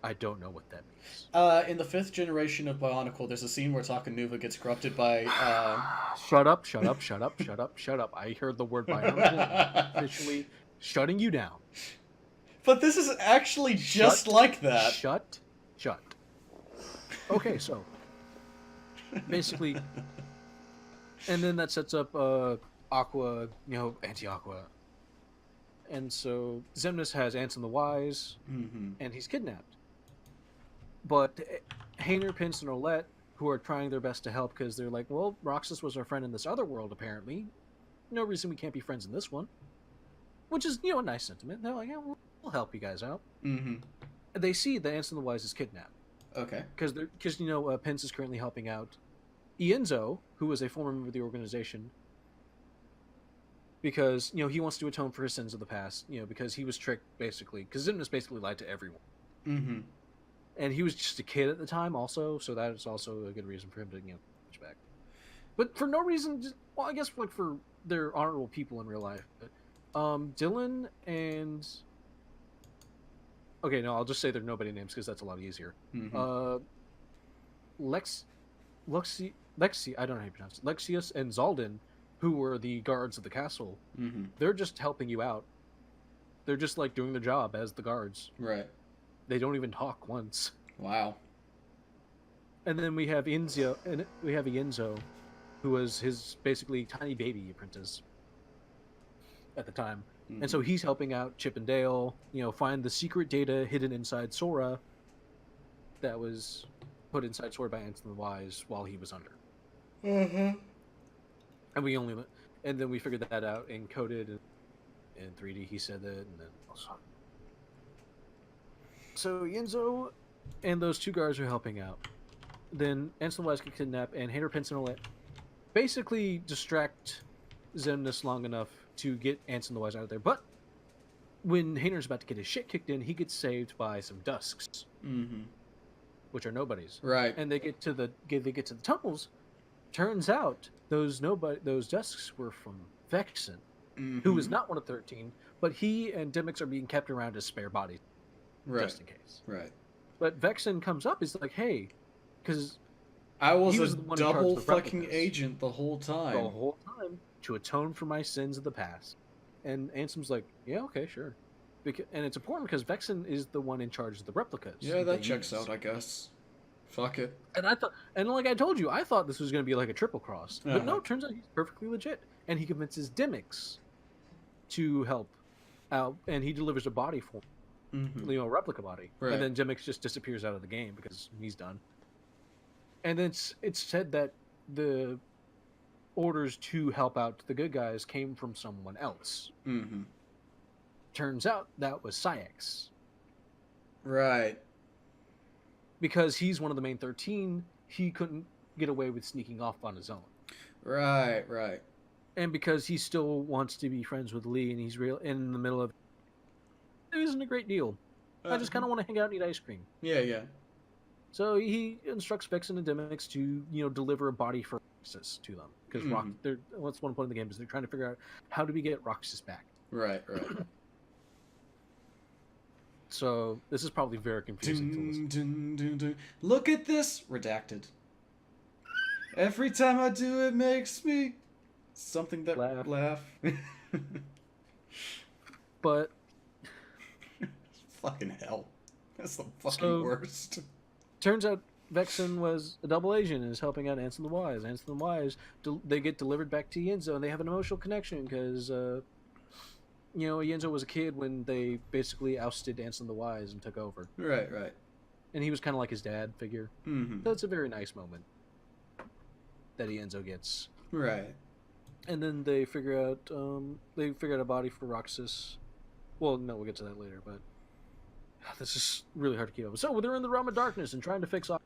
I don't know what that means. In the 5th generation of Bionicle, there's a scene where Takanuva gets corrupted by. Shut up! I heard the word Bionicle. Officially shutting you down. But this is actually just like that. Shut. Okay, so basically, and then that sets up Aqua, Anti-Aqua, and so Xemnas has Ansem the Wise, and he's kidnapped. But Hayner, Pince, and Olette, who are trying their best to help because they're like, well, Roxas was our friend in this other world, apparently. No reason we can't be friends in this one. Which is, a nice sentiment. They're like, yeah, we'll help you guys out. They see that Ansem the Wise is kidnapped. Okay. Because Pince is currently helping out Ienzo, who was a former member of the organization, because, he wants to atone for his sins of the past, because he was tricked, basically. Because Xemnas basically lied to everyone. And he was just a kid at the time, also, so that is also a good reason for him to, push back. But for no reason, I guess, for they're honorable people in real life. But, Dylan and... Okay, no, I'll just say they're nobody names, because that's a lot easier. Lexi, I don't know how you pronounce it. Lexius and Zaldin, who were the guards of the castle, they're just helping you out. They're just, doing their job as the guards. Right. They don't even talk once. Wow. And then we have Ienzo, who was his basically tiny baby apprentice at the time. And so he's helping out Chip and Dale, find the secret data hidden inside Sora that was put inside Sora by Ansem the Wise while he was under. And then we figured that out and coded in 3D. He said that, and then also. So Ienzo and those two guards are helping out. Then Ansem the Wise get kidnapped, and Hayner, Pince, and Olette basically distract Xemnas long enough to get Ansem the Wise out of there. But when Hayner's about to get his shit kicked in, he gets saved by some Dusks, which are nobodies. Right. And they get to the tunnels. Turns out those Dusks were from Vexen, who was not one of 13, but he and Demyx are being kept around as spare bodies. Right. Just in case. Right. But Vexen comes up, he's like, hey, because I was a double fucking agent the whole time. The whole time, to atone for my sins of the past. And Ansem's like, yeah, okay, sure. And it's important because Vexen is the one in charge of the replicas. Yeah, that checks out, I guess. Fuck it. And like I told you, I thought this was going to be like a triple cross. But no, it turns out he's perfectly legit. And he convinces Demyx to help out, and he delivers a body for him. A replica body. Right. And then Demyx just disappears out of the game because he's done. And then it's said that the orders to help out the good guys came from someone else. Turns out that was Syx. Right. Because he's one of the main 13, he couldn't get away with sneaking off on his own. Right. And because he still wants to be friends with Lee, and he's in the middle of it isn't a great deal. I just kind of want to hang out and eat ice cream. Yeah. So he instructs Vexen and Demyx to, deliver a body for Roxas to them. Because what's one point in the game is they're trying to figure out how do we get Roxas back. Right. So this is probably very confusing to listen. Look at this! Redacted. Every time I do it makes me something that laugh. But fucking hell. That's the fucking worst. Turns out Vexen was a double agent and is helping out Ansem the Wise. Ansem the Wise, they get delivered back to Ienzo, and they have an emotional connection because, Ienzo was a kid when they basically ousted Ansem the Wise and took over. Right. and he was kind of like his dad figure. Mm-hmm. So it's a very nice moment that Enzo gets. Right. And then they figure out a body for Roxas. Well, no, we'll get to that later, but this is really hard to keep up with. So they're in the realm of darkness and trying to fix. Are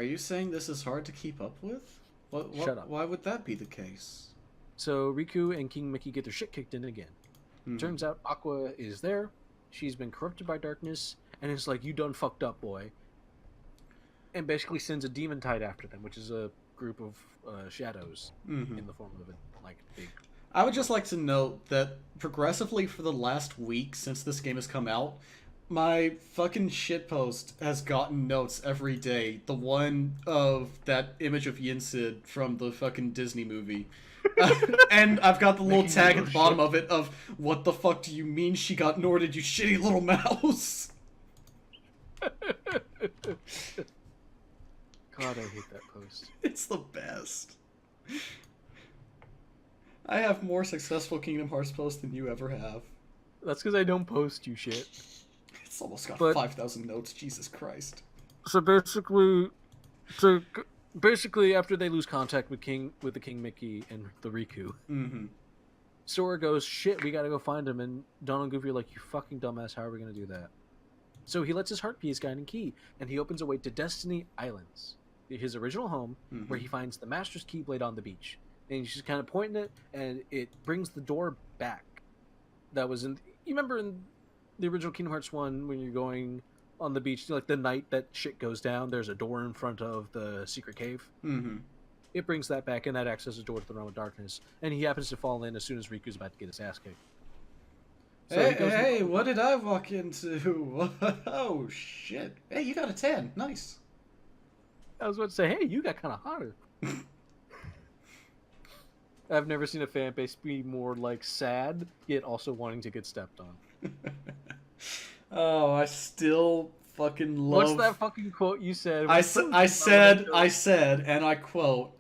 you saying this is hard to keep up with? Shut up. Why would that be the case? So Riku and King Mickey get their shit kicked in again. Turns out Aqua is there. She's been corrupted by darkness, and it's like, you done fucked up, boy. And basically sends a demon tide after them, which is a group of shadows in the form of a big. I would just like to note that progressively for the last week since this game has come out, my fucking shitpost has gotten notes every day. The one of that image of Yinsid from the fucking Disney movie. And I've got the little tag at the bottom of it of, what the fuck do you mean she got Norded, you shitty little mouse? God, I hate that post. It's the best. I have more successful Kingdom Hearts posts than you ever have. That's because I don't post you shit. It's almost got 5,000 notes, Jesus Christ. So basically, after they lose contact with the King Mickey and the Riku, Sora goes, shit, we gotta go find him, and Donald and Goofy are like, you fucking dumbass, how are we gonna do that? So he lets his heart be his guiding key, and he opens a way to Destiny Islands, his original home, where he finds the Master's Keyblade on the beach. And he's just kind of pointing it, and it brings the door back. That was you remember in the original Kingdom Hearts 1, when you're going on the beach, like the night that shit goes down, there's a door in front of the secret cave. It brings that back, and that acts as a door to the realm of darkness. And he happens to fall in as soon as Riku's about to get his ass kicked. So hey, what did I walk into? Oh, shit. Hey, you got a 10. Nice. I was about to say, hey, you got kind of hotter. I've never seen a fan base be more, sad, yet also wanting to get stepped on. Oh, I still fucking love... What's that fucking quote you said? I said, and I quote,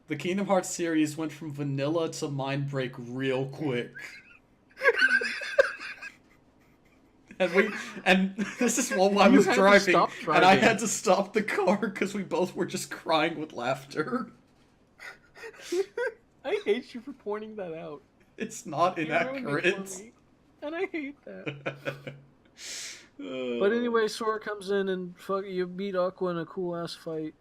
the Kingdom Hearts series went from vanilla to mind break real quick. And this is while I was driving, and I had to stop the car because we both were just crying with laughter. I hate you for pointing that out. It's not inaccurate. And I hate that. But anyway, Sora comes in and you beat Aqua in a cool ass fight.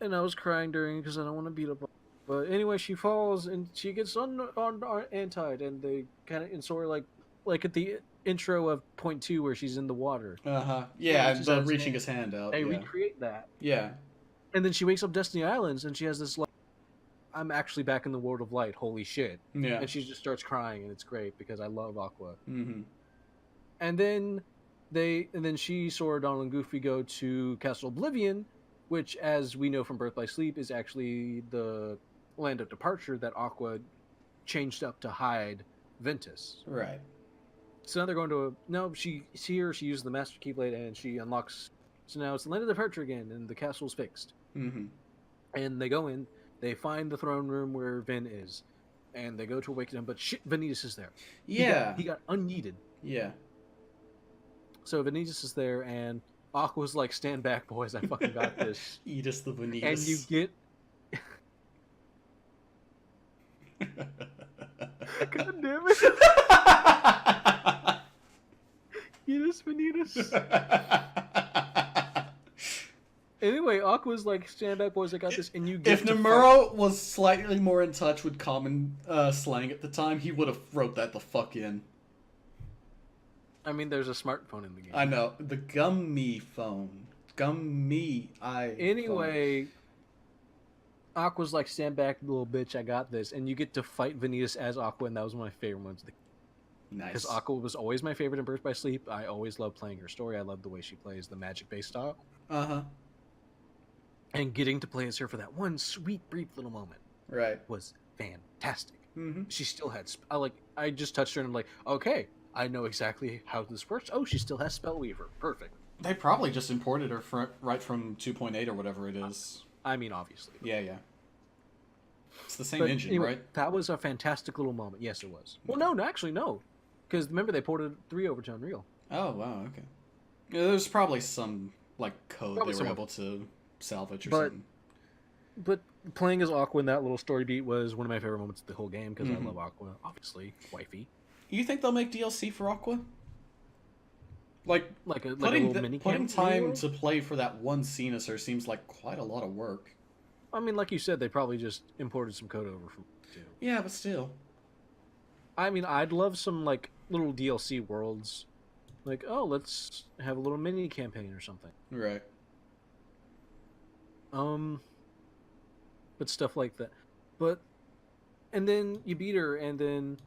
And I was crying during it because I don't want to beat up. But anyway, she falls and she gets antied, and they kind of, and Sora like at the intro of point 2 where she's in the water. Yeah, and reaching his hand out. They recreate that. Yeah. And then she wakes up Destiny Islands and she has this I'm actually back in the world of light. Holy shit. Yeah. And she just starts crying, and it's great because I love Aqua. And then she, Sora, Donald, and Goofy go to Castle Oblivion, which, as we know from Birth by Sleep, is actually the land of departure that Aqua changed up to hide Ventus. Right. So now they're going to she uses the Master Keyblade and she unlocks. So now it's the land of departure again, and the castle's fixed. And they go in. They find the throne room where Vin is, and they go to awaken him, but shit, Vanitas is there. Yeah. He got unneeded. Yeah. So Vanitas is there, and Aqua's like, stand back, boys, I fucking got this. Eat us the Vanitas. And you get... God damn it. Eat us, Vanitas. Anyway, Aqua's like, stand back, boys, I got this, and you get If Nomura was slightly more in touch with common slang at the time, he would have wrote that the fuck in. I mean, there's a smartphone in the game. I know. The gummy phone. Anyway, Aqua's like, stand back, little bitch, I got this, and you get to fight Vanitas as Aqua, and that was one of my favorite ones. Nice. Because Aqua was always my favorite in Birth by Sleep. I always loved playing her story. I loved the way she plays the magic-based style. And getting to play as her for that one sweet, brief little moment, was fantastic. She still had. I just touched her and I'm like, okay, I know exactly how this works. Oh, she still has Spellweaver. Perfect. They probably just imported her right from 2.8 or whatever it is. I mean, obviously. Yeah. It's the same engine, anyway, right? That was a fantastic little moment. Yes, it was. Well, no, actually, no. Because remember, they ported 3 over to Unreal. Oh, wow, okay. Yeah, there's probably some like code Probably they were someone. able to salvage or But something. but playing as Aqua in that little story beat was one of my favorite moments of the whole game because I Mhm. love Aqua, obviously, wifey. You think they'll make DLC for Aqua? Like Like a putting little mini putting mini time world. to play for that one scene of her seems like quite a lot of work. I mean, like you said, they probably just imported some code over from too. Yeah, but still. I mean, I'd love some like little DLC worlds. Like, oh, let's have a little mini campaign or something. Right. Um, but stuff like that. But and then you beat her, and then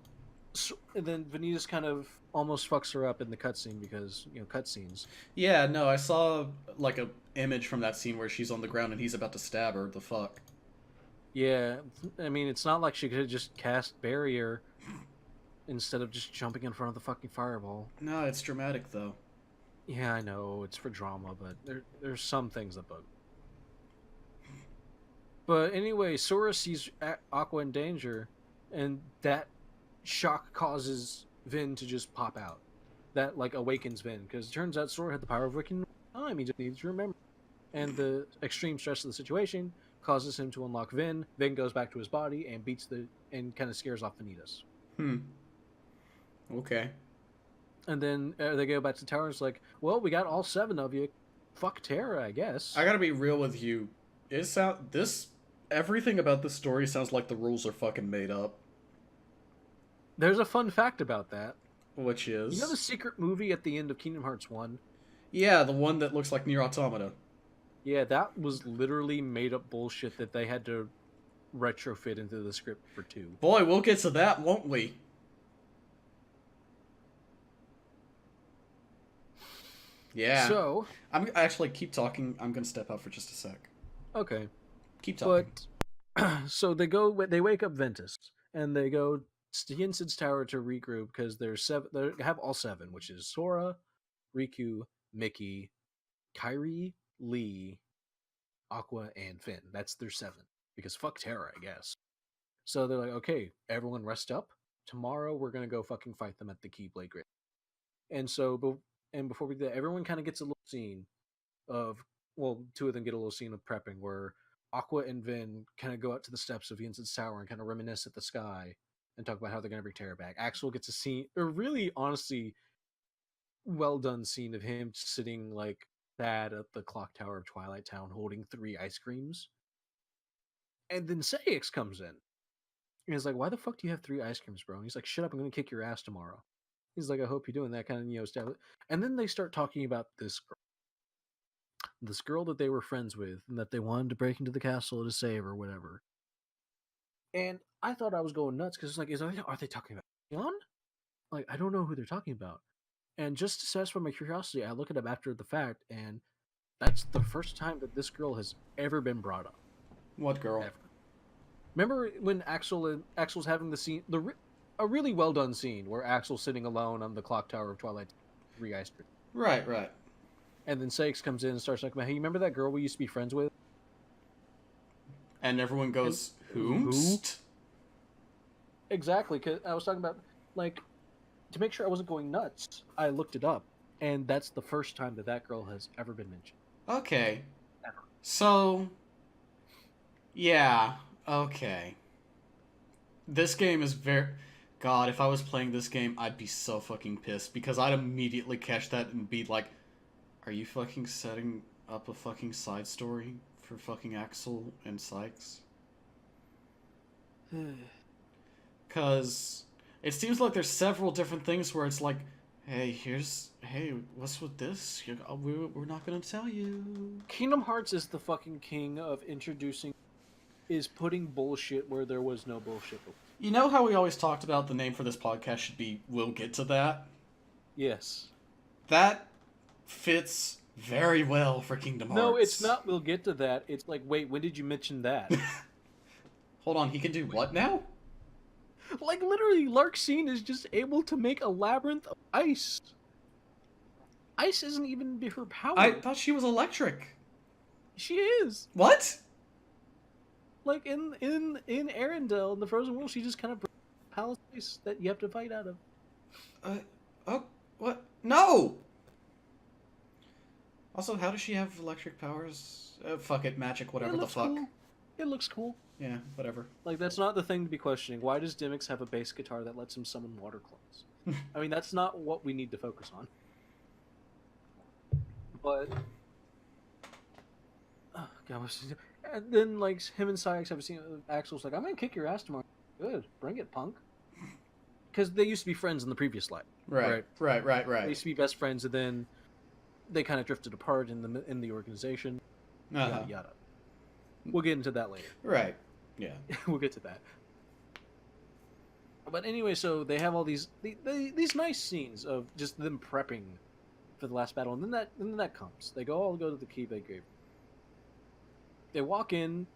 Vanitas kind of almost fucks her up in the cutscene because cutscenes. Yeah, no, I saw like a image from that scene where she's on the ground and he's about to stab her. The fuck? Yeah, I mean, it's not like she could have just cast barrier instead of just jumping in front of the fucking fireball. No, it's dramatic though. Yeah, I know it's for drama, but there's some things that bug. But anyway, Sora sees Aqua in danger, and that shock causes Vin to just pop out. That like awakens Vin because it turns out Sora had the power of waking time. He just needs to remember, and the extreme stress of the situation causes him to unlock Vin. Vin goes back to his body and and kind of scares off Vanitas. Okay. And then they go back to the tower and it's like, well, we got all 7 of you. Fuck Terra, I guess. I gotta be real with you. Everything about this story sounds like the rules are fucking made up. There's a fun fact about that. Which is? You know the secret movie at the end of Kingdom Hearts 1? Yeah, the one that looks like Nier Automata. Yeah, that was literally made up bullshit that they had to retrofit into the script for 2. Boy, we'll get to that, won't we? Yeah. So, I'm actually keep talking. I'm gonna step out for just a sec. okay. Keep talking. But so they wake up Ventus and they go to Yinsid's tower to regroup because there's 7. They have all 7, which is Sora, Riku, Mickey, Kyrie, Lee, Aqua, and Finn. That's their 7 because fuck Terra, I guess. So they're like, okay, everyone rest up. Tomorrow we're gonna go fucking fight them at the Keyblade Grid. And so, before we do that, everyone kind of gets a little scene of 2 of them get a little scene of prepping where Aqua and Vin kind of go out to the steps of Yinsid's tower and kind of reminisce at the sky and talk about how they're going to bring Terra back. Axel gets a scene, a really honestly well done scene of him sitting like that at the clock tower of Twilight Town holding 3 ice creams. And then Sayix comes in. And he's like, why the fuck do you have 3 ice creams, bro? And he's like, shut up, I'm going to kick your ass tomorrow. He's like, I hope you're doing that kind of, stuff. And then they start talking about this girl that they were friends with and that they wanted to break into the castle to save or whatever. And I thought I was going nuts because it's like, are they talking about Leon? Like, I don't know who they're talking about. And just to satisfy my curiosity, I look it up after the fact, and that's the first time that this girl has ever been brought up. What girl? Ever. Remember when Axel's having the scene, a really well done scene where Axel's sitting alone on the clock tower of Twilight, 3 ice cream. Right, right. And then Sayix comes in and starts talking about, hey, you remember that girl we used to be friends with? And everyone goes, who? Exactly, because I was talking about, like, to make sure I wasn't going nuts, I looked it up. And that's the first time that girl has ever been mentioned. Okay. Ever. So, yeah, okay. This game is very... God, if I was playing this game, I'd be so fucking pissed, because I'd immediately catch that and be like, are you fucking setting up a fucking side story for fucking Axel and Sykes? Because it seems like there's several different things where it's like, hey, what's with this? We're not gonna tell you. Kingdom Hearts is the fucking king of putting bullshit where there was no bullshit. You know how we always talked about the name for this podcast should be We'll Get to That? Yes. That fits very well for Kingdom Hearts. No, it's not We'll Get to That. It's like, wait, when did you mention that? Hold on, he can do what now? Like, literally, Larxene is just able to make a labyrinth of ice. Ice isn't even her power. I thought she was electric. She is. What? Like, in Arendelle, in the Frozen World, she just kind of palace ice that you have to fight out of. Oh, what? No! Also, how does she have electric powers? Fuck it, magic, whatever It the looks fuck. cool. It looks cool. Yeah, whatever. Like, that's not the thing to be questioning. Why does Dimix have a bass guitar that lets him summon water clones? I mean, that's not what we need to focus on. But... Oh, God, and then, like, him and Syx have a scene. Axel's like, I'm gonna kick your ass tomorrow. Good. Bring it, punk. Because they used to be friends in the previous life. Right. They used to be best friends, and then they kind of drifted apart in the organization. Yada, yada. We'll get into that later. Right. Yeah. We'll get to that. But anyway, so they have all these nice scenes of just them prepping for the last battle, and then that comes. They all go to the key they gave. They walk in.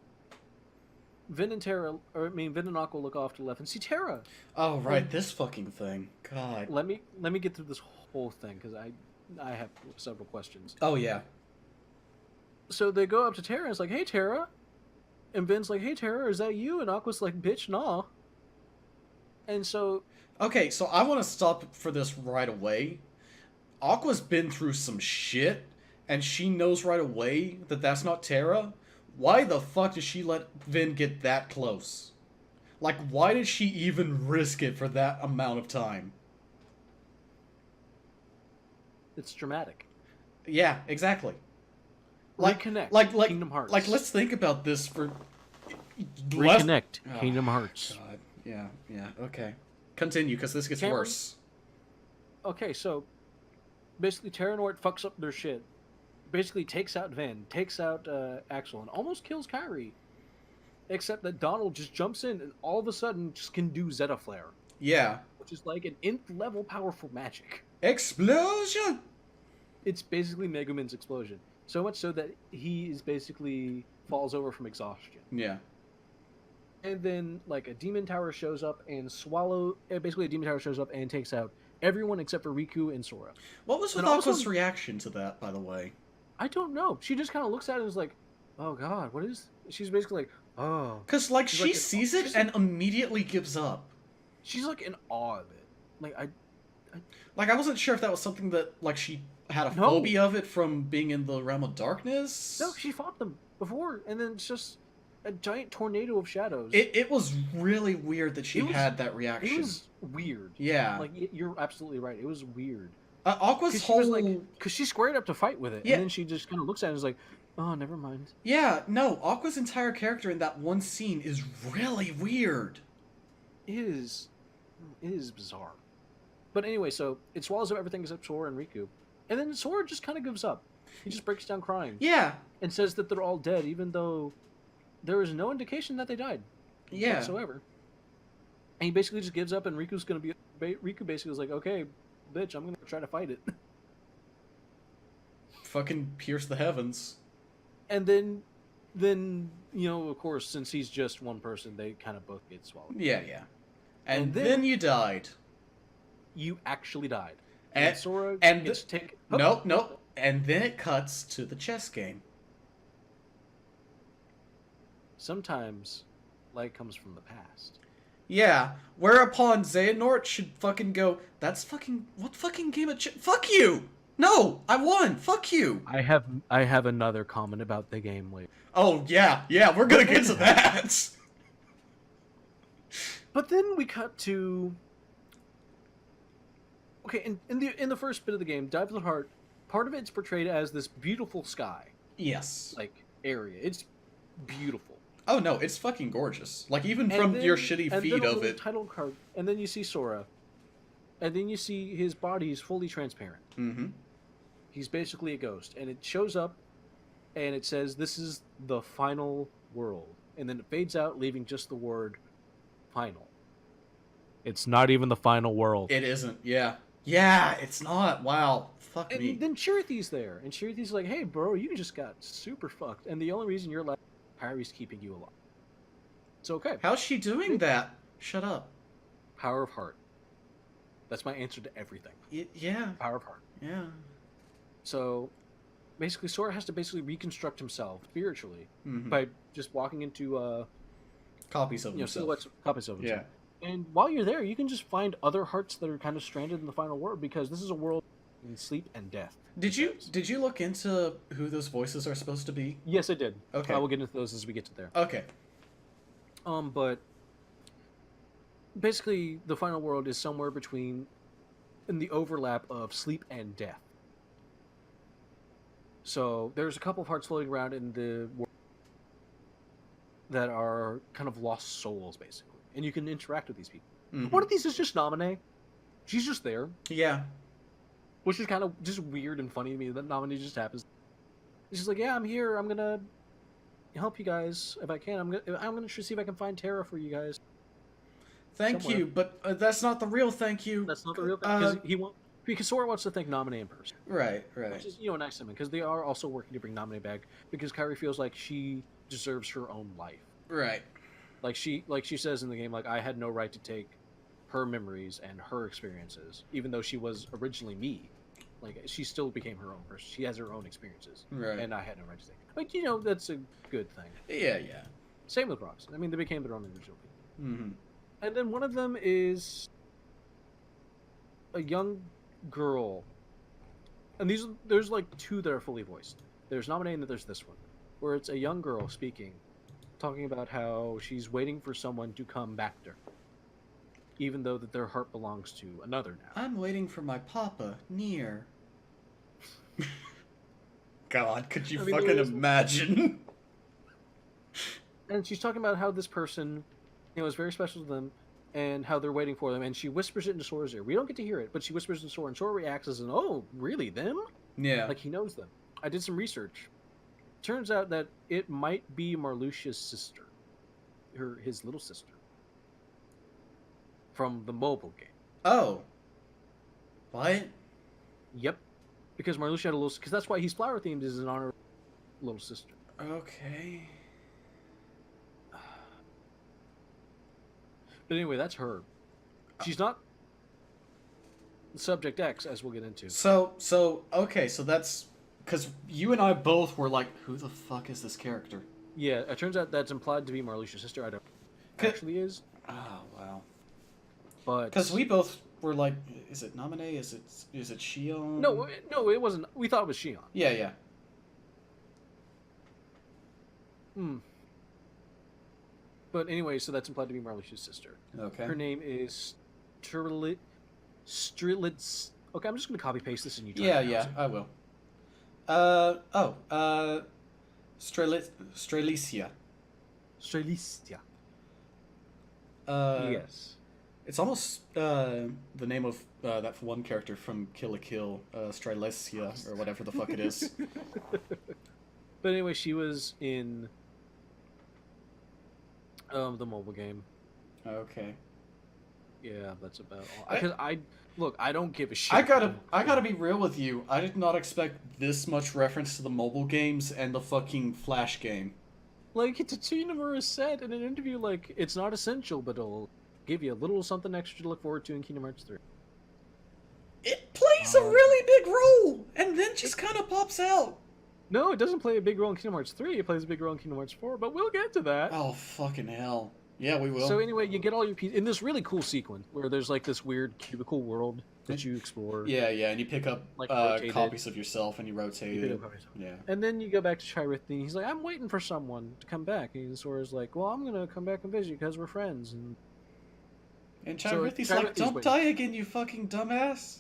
Vin and Aqua look off to the left and see Terra. Oh right, this fucking thing. God. Let me get through this whole thing because I have several questions. Oh yeah. So they go up to Terra and it's like, hey Terra. And Vin's like, hey Terra, is that you? And Aqua's like, bitch, nah. And so... Okay, so I want to stop for this right away. Aqua's been through some shit, and she knows right away that that's not Terra. Why the fuck did she let Vin get that close? Like, why did she even risk it for that amount of time? It's dramatic. Yeah, exactly. Reconnect. Like Kingdom Hearts. Like, let's think about this for... Reconnect. Kingdom Hearts. God. Yeah, okay. Continue, because this gets worse. Okay, so... Basically, Terranort fucks up their shit. Basically takes out Vin, takes out Axel, and almost kills Kyrie. Except that Donald just jumps in and all of a sudden just can do Zeta Flare. Yeah. Which is like an nth level powerful magic. Explosion! It's basically Mega Man's explosion. So much so that he is basically falls over from exhaustion. Yeah. And then like a demon tower shows up and basically a demon tower shows up and takes out everyone except for Riku and Sora. What was with Aqua's reaction to that, by the way? I don't know. She just kind of looks at it and is like, oh god, what is... She's basically like, oh. Because, like, she sees it and immediately gives up. She's, like, in awe of it. Like, I wasn't sure if that was something that, like, she had a phobia of it from being in the realm of darkness. No, she fought them before, and then it's just a giant tornado of shadows. It was really weird that she had that reaction. It was weird. Yeah. Like, you're absolutely right. It was weird. Aqua's whole... Because she squared up to fight with it, and then she just kind of looks at it and is like, oh, never mind. Yeah, no, Aqua's entire character in that one scene is really weird. It is bizarre. But anyway, so it swallows up everything except Sora and Riku. And then Sora just kind of gives up. He just breaks down crying. Yeah. And says that they're all dead, even though there is no indication that they died. Yeah. Whatsoever. And he basically just gives up, and Riku basically is like, okay, bitch, I'm going to try to fight it. Fucking pierce the heavens. And then, you know, of course, since he's just one person, they kind of both get swallowed. Yeah. And then you died. You actually died. And Sora gets to take... Nope. And then it cuts to the chess game. Sometimes light comes from the past. Yeah, whereupon Xehanort should fucking go, that's fucking... What fucking game of chess? Fuck you! No! I won! Fuck you! I have another comment about the game later. Oh, yeah, we're gonna get to that! But then we cut to... Okay, in the first bit of the game, Dive of the Heart, part of it's portrayed as this beautiful sky. Yes. Like, area. It's beautiful. Oh no, it's fucking gorgeous. Like, even from your shitty feed of it. Title card, and then you see Sora. And then you see his body is fully transparent. Mm-hmm. He's basically a ghost. And it shows up, and it says, this is the final world. And then it fades out, leaving just the word final. It's not even the final world. It isn't, yeah. Yeah, it's not. Wow. Fuck me. And then Chirithy's there. And Chirithy's like, hey, bro, you just got super fucked. And the only reason you're alive, Kyrie's keeping you alive. It's okay. How's she doing that? Shut up. Power of heart. That's my answer to everything. Yeah. Power of heart. Yeah. So, basically, Sora has to reconstruct himself spiritually mm-hmm. by just walking into copies of himself. Copies of himself. Yeah. And while you're there, you can just find other hearts that are kind of stranded in the final world, because this is a world between sleep and death. Did you look into who those voices are supposed to be? Yes, I did. Okay. I will get into those as we get to there. Okay. But basically, the final world is somewhere between, in the overlap of sleep and death. So there's a couple of hearts floating around in the world that are kind of lost souls, basically, and you can interact with these people. Mm-hmm. One of these is just Naminé. She's just there. Yeah. Which is kind of just weird and funny to me that Naminé just happens. She's like, yeah, I'm here. I'm gonna help you guys if I can. I'm gonna see if I can find Terra for you guys. Thank you, but that's not the real thank you. That's not the real thing because Sora wants to thank Naminé in person. Right. Which is nice of him because they are also working to bring Naminé back because Kairi feels like she deserves her own life. Right. Like she says in the game, like I had no right to take her memories and her experiences, even though she was originally me. Like she still became her own person. She has her own experiences, right? And I had no right to take. Like that's a good thing. Yeah. Same with Roxas. I mean, they became their own individual people. Mm-hmm. And then one of them is a young girl, and there's like two that are fully voiced. There's Naminé and then there's this one, where it's a young girl speaking, talking about how she's waiting for someone to come back to her, even though that their heart belongs to another now. I'm waiting for my papa near. God, could you fucking imagine? And she's talking about how this person, is very special to them, and how they're waiting for them. And she whispers it into Sora's ear. We don't get to hear it, but she whispers in Sora, and Sora reacts as an, "Oh, really, them?" Yeah. Like he knows them. I did some research. Turns out that it might be Marluxia's sister, his little sister, from the mobile game. Oh. What? Yep. Because Marluxia had a little... Because that's why he's flower themed, is in honor of little sister. Okay. But anyway, that's her. She's not Subject X, as we'll get into. Okay, so that's... Because you and I both were like, who the fuck is this character? Yeah, it turns out that's implied to be Marluxia's sister. I don't know. Actually is. Oh, wow. But... Because we both were like, is it Naminé? Is it Shion? No, it wasn't. We thought it was Shion. Yeah. But anyway, so that's implied to be Marluxia's sister. Okay. Her name is Strelitz. Okay, I'm just going to copy paste this and you try Yeah, I will. Strelicia. Strelicia. Yes. It's almost the name of that one character from Kill la Kill, Strelicia, or whatever the fuck it is. But anyway, she was in the mobile game. Okay. Yeah, that's about all. Because I don't give a shit. I gotta be real with you. I did not expect this much reference to the mobile games and the fucking Flash game. Like, Tetsuya said in an interview, like, it's not essential, but it'll give you a little something extra to look forward to in Kingdom Hearts 3. It plays a really big role, and then just kind of pops out. No, it doesn't play a big role in Kingdom Hearts 3. It plays a big role in Kingdom Hearts 4, but we'll get to that. Oh, fucking hell. Yeah, we will. So anyway, you get all your pieces in this really cool sequence where there's like this weird cubicle world that you explore. Yeah, and you pick up like copies of yourself and you rotate it. Yeah. And then you go back to Chirithia and he's like, I'm waiting for someone to come back. And Sora's like, well, I'm going to come back and visit you because we're friends. And Chirithia's like, don't die again, you fucking dumbass.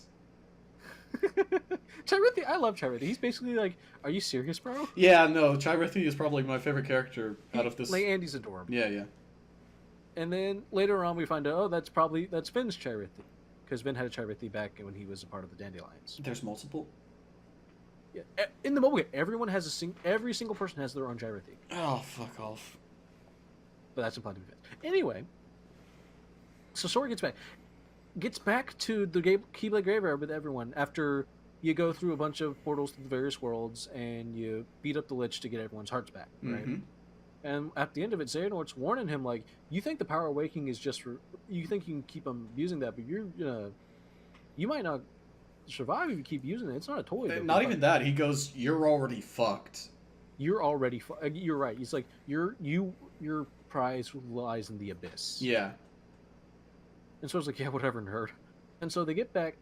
Chirithia, I love Chirithia. He's basically like, are you serious, bro? Yeah, no, Chirithia is probably my favorite character out of this. Like, Andy's adorable. Yeah. And then later on we find out, that's Vin's Chirithia. Because Vin had a Chirithia back when he was a part of the Dandelions. There's multiple? Yeah, in the mobile game, everyone has every single person has their own Chirithia. Oh, fuck off. But that's implied to be Vin. Anyway, so Sora gets back to the Keyblade Graveyard with everyone after you go through a bunch of portals to the various worlds and you beat up the Lich to get everyone's hearts back, right? Mm-hmm. And at the end of it, Xehanort's warning him, like, you think the Power Awakening is just for... You think you can keep on using that, but you might not survive if you keep using it. It's not a toy. Not even that. He goes, you're already fucked. You're already fucked. You're right. He's like, your prize lies in the abyss. Yeah. And so it's like, yeah, whatever, nerd. And so they get back,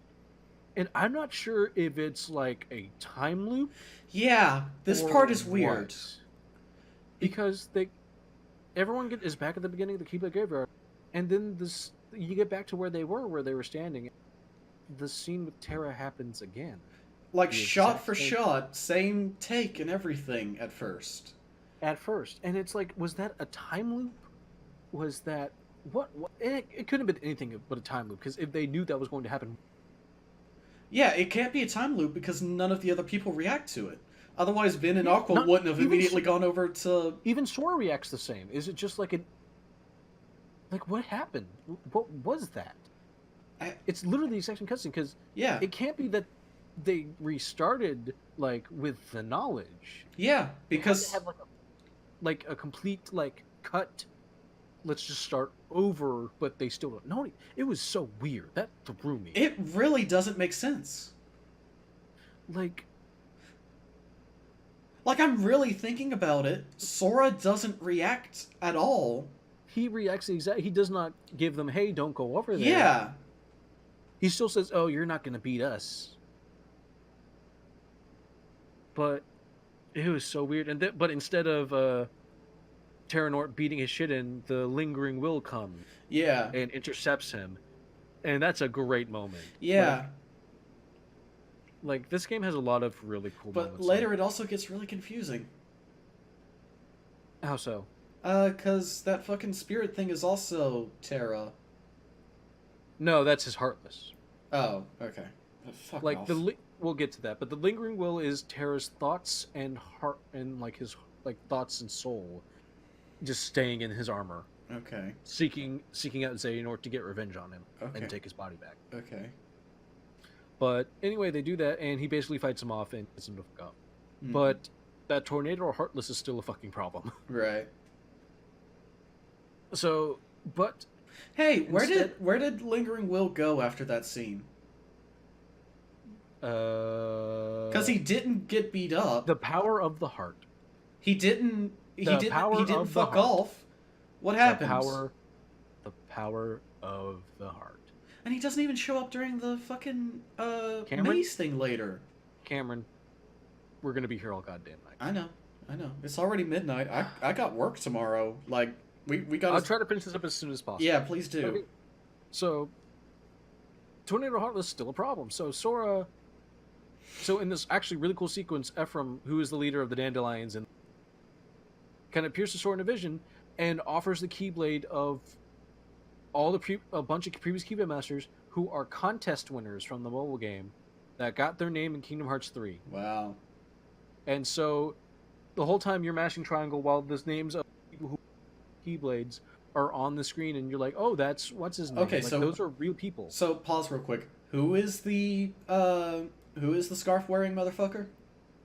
And I'm not sure if it's like a time loop Yeah, this or part is weird. what. Because everyone is back at the beginning of the Keyblade Graveyard, and then you get back to where they were standing. The scene with Terra happens again. Like, The shot exact for same- shot, same take and everything at first. At first, and it's like, was that a time loop? Was that what? And it couldn't have been anything but a time loop, because if they knew that was going to happen, Yeah, it can't be a time loop because none of the other people react to it. Otherwise, Vin and Yeah, Aqua not- wouldn't have even immediately gone over to... even Sora reacts the same. Is it just like like what happened? What was that? It's literally the exact same cutscene, because Yeah, it can't be that they restarted like with the knowledge. yeah, They had because... to have like a complete like cut. Let's just start over, but they still don't know. It was so weird. That threw me. It really doesn't make sense. Like, I'm really thinking about it. Sora doesn't react at all. he reacts He does not give them, "Hey, don't go over there." Yeah, He still says, "Oh, you're not going to beat us." But it was so weird. But instead of Terranort beating his shit in, the Lingering Will comes yeah, and intercepts him, and that's a great moment. yeah. Like this game has a lot of really cool But moments. later it also gets really confusing. How so? 'Cause that fucking spirit thing is also Terra. No, that's his Heartless. Oh, okay. Fuck Like off. we'll get to that, but the Lingering Will is Terra's thoughts and heart, and like his thoughts and soul, just staying in his armor, Okay, seeking out Xehanort to get revenge on him okay, and take his body back. okay. But anyway, they do that, and he basically fights him off and gets him to fuck up. Hmm. But that Tornado or Heartless is still a fucking problem. Right. So, but Hey, Instead- where did Lingering Will go after that scene? Because he didn't get beat up. the power of the heart. He didn't. He The didn't. power He didn't of the fuck heart. off. What happened? The power of the heart. And he doesn't even show up during the fucking Cameron? maze thing later. Cameron, we're gonna be here all goddamn night. I know. It's already midnight. I got work tomorrow. Like we got. I'll try to finish this up as soon as possible. Yeah, please do. Okay. So, Tornado Heartless is still a problem. So Sora. So in this actually really cool sequence, Ephraim, who is the leader of the Dandelions, and kind of appears to Sora in a vision and offers the Keyblade of all a bunch of previous Keyblade masters who are contest winners from the mobile game that got their name in Kingdom Hearts 3. Wow. And so the whole time you're mashing triangle while the names of people who Keyblades are on the screen, and you're like, "Oh, that's what's his name?" Okay, like, so- those are real people. So pause real quick. Who is the scarf wearing motherfucker?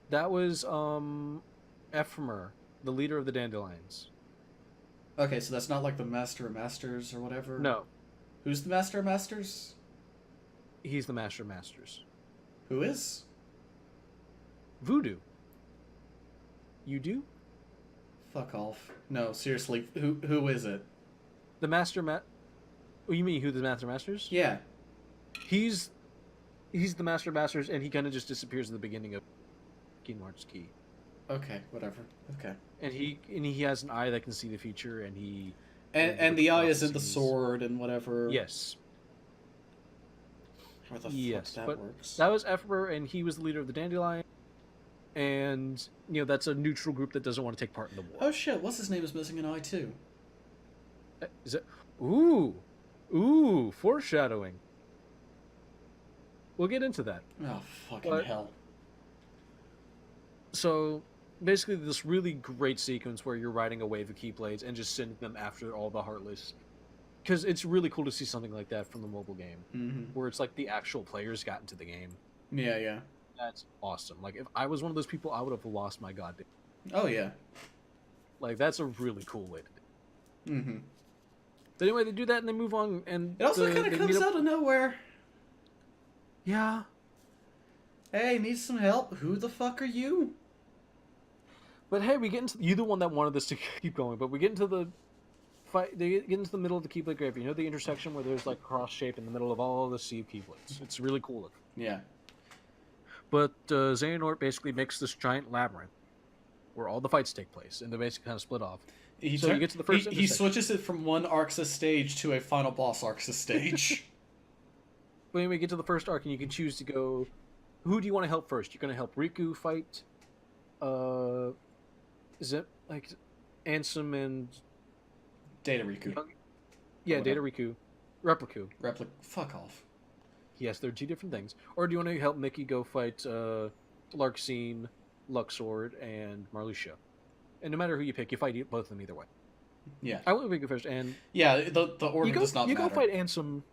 That was Ephemer, the leader of the Dandelions. Okay, so that's not like the Master of Masters or whatever. No, Who's the Master of Masters? he's the Master of Masters. Who is? Voodoo. You do? Fuck off. No, seriously. Who is it? The Master Oh, you mean who the Master of Masters? Yeah. He's the Master of Masters, and he kind of just disappears at the beginning of Kingdom Hearts Key. Okay, whatever. Okay. And he has an eye that can see the future, and he And the eye is in the prophecies. sword and whatever. Yes. How the Yes, fuck but that works? that was Ephemer, and he was the leader of the Dandelion. And that's a neutral group that doesn't want to take part in the war. Oh shit! What's his name is missing an eye too. Is it? Ooh, foreshadowing. We'll get into that. Oh fucking But- hell! So basically, this really great sequence where you're riding a wave of Keyblades and just sending them after all the Heartless, because it's really cool to see something like that from the mobile game, Mm-hmm. where it's like the actual players got into the game. Yeah, yeah. That's awesome. Like if I was one of those people, I would have lost my goddamn. Oh yeah. Like that's a really cool way to do it. Mm-hmm. But anyway, they do that and they move on, and It also kind they of comes meet up- out of nowhere. Yeah. Hey, need some help? Who the fuck are you? But hey, we get into you the one that wanted this to keep going, but we get into fight. They get into the middle of the Keyblade graveyard. You know the intersection where there's like a cross shape in the middle of all the sea of Keyblades. It's really cool looking. Yeah. But Xehanort basically makes this giant labyrinth where all the fights take place, and they're basically kind of split off. You get to the first. He switches it from one Arxis stage to a final boss Arxis stage. But anyway, you get to the first arc, and you can choose to go. Who do you want to help first? You're going to help Riku fight. Is it like Ansem and Data Riku? Yeah, Data Riku, Repliku. Fuck off. Yes, they're 2 different things. Or do you want to help Mickey go fight Larxene, Luxord, and Marluxia? And no matter who you pick, you fight both of them either way. Yeah. I went with Riku first, and yeah, the order does not matter. You go fight Ansem.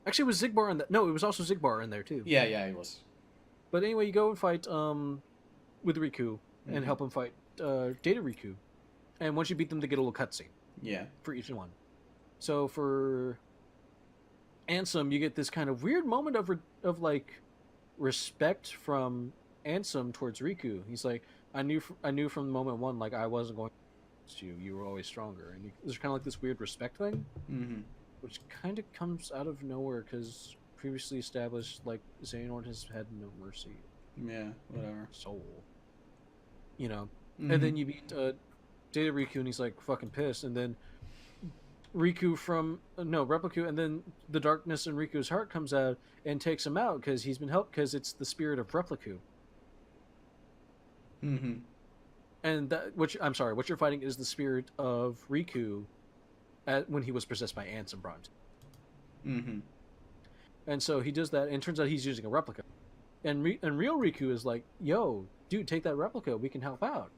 Actually, it was Zigbar in that. No, it was also Zigbar in there too. Yeah, he was. But anyway, you go and fight with Riku and help him fight Data Riku, and once you beat them, they get a little cutscene. Yeah. For each one. So for Ansem, you get this kind of weird moment of like respect from Ansem towards Riku. He's like, I knew from moment 1, like I wasn't going to you. You were always stronger, and there's kind of like this weird respect thing, which kind of comes out of nowhere because previously established, like Xehanort has had no mercy. Yeah, whatever. Soul. You know, and then you beat Data Riku, and he's like fucking pissed, and then Repliku, and then the darkness in Riku's heart comes out and takes him out because he's been helped because it's the spirit of Repliku. And what you're fighting is the spirit of Riku when he was possessed by Ansem Bronze. And so he does that, and it turns out he's using a replica. And real Riku is like, yo, dude, take that replica. We can help out.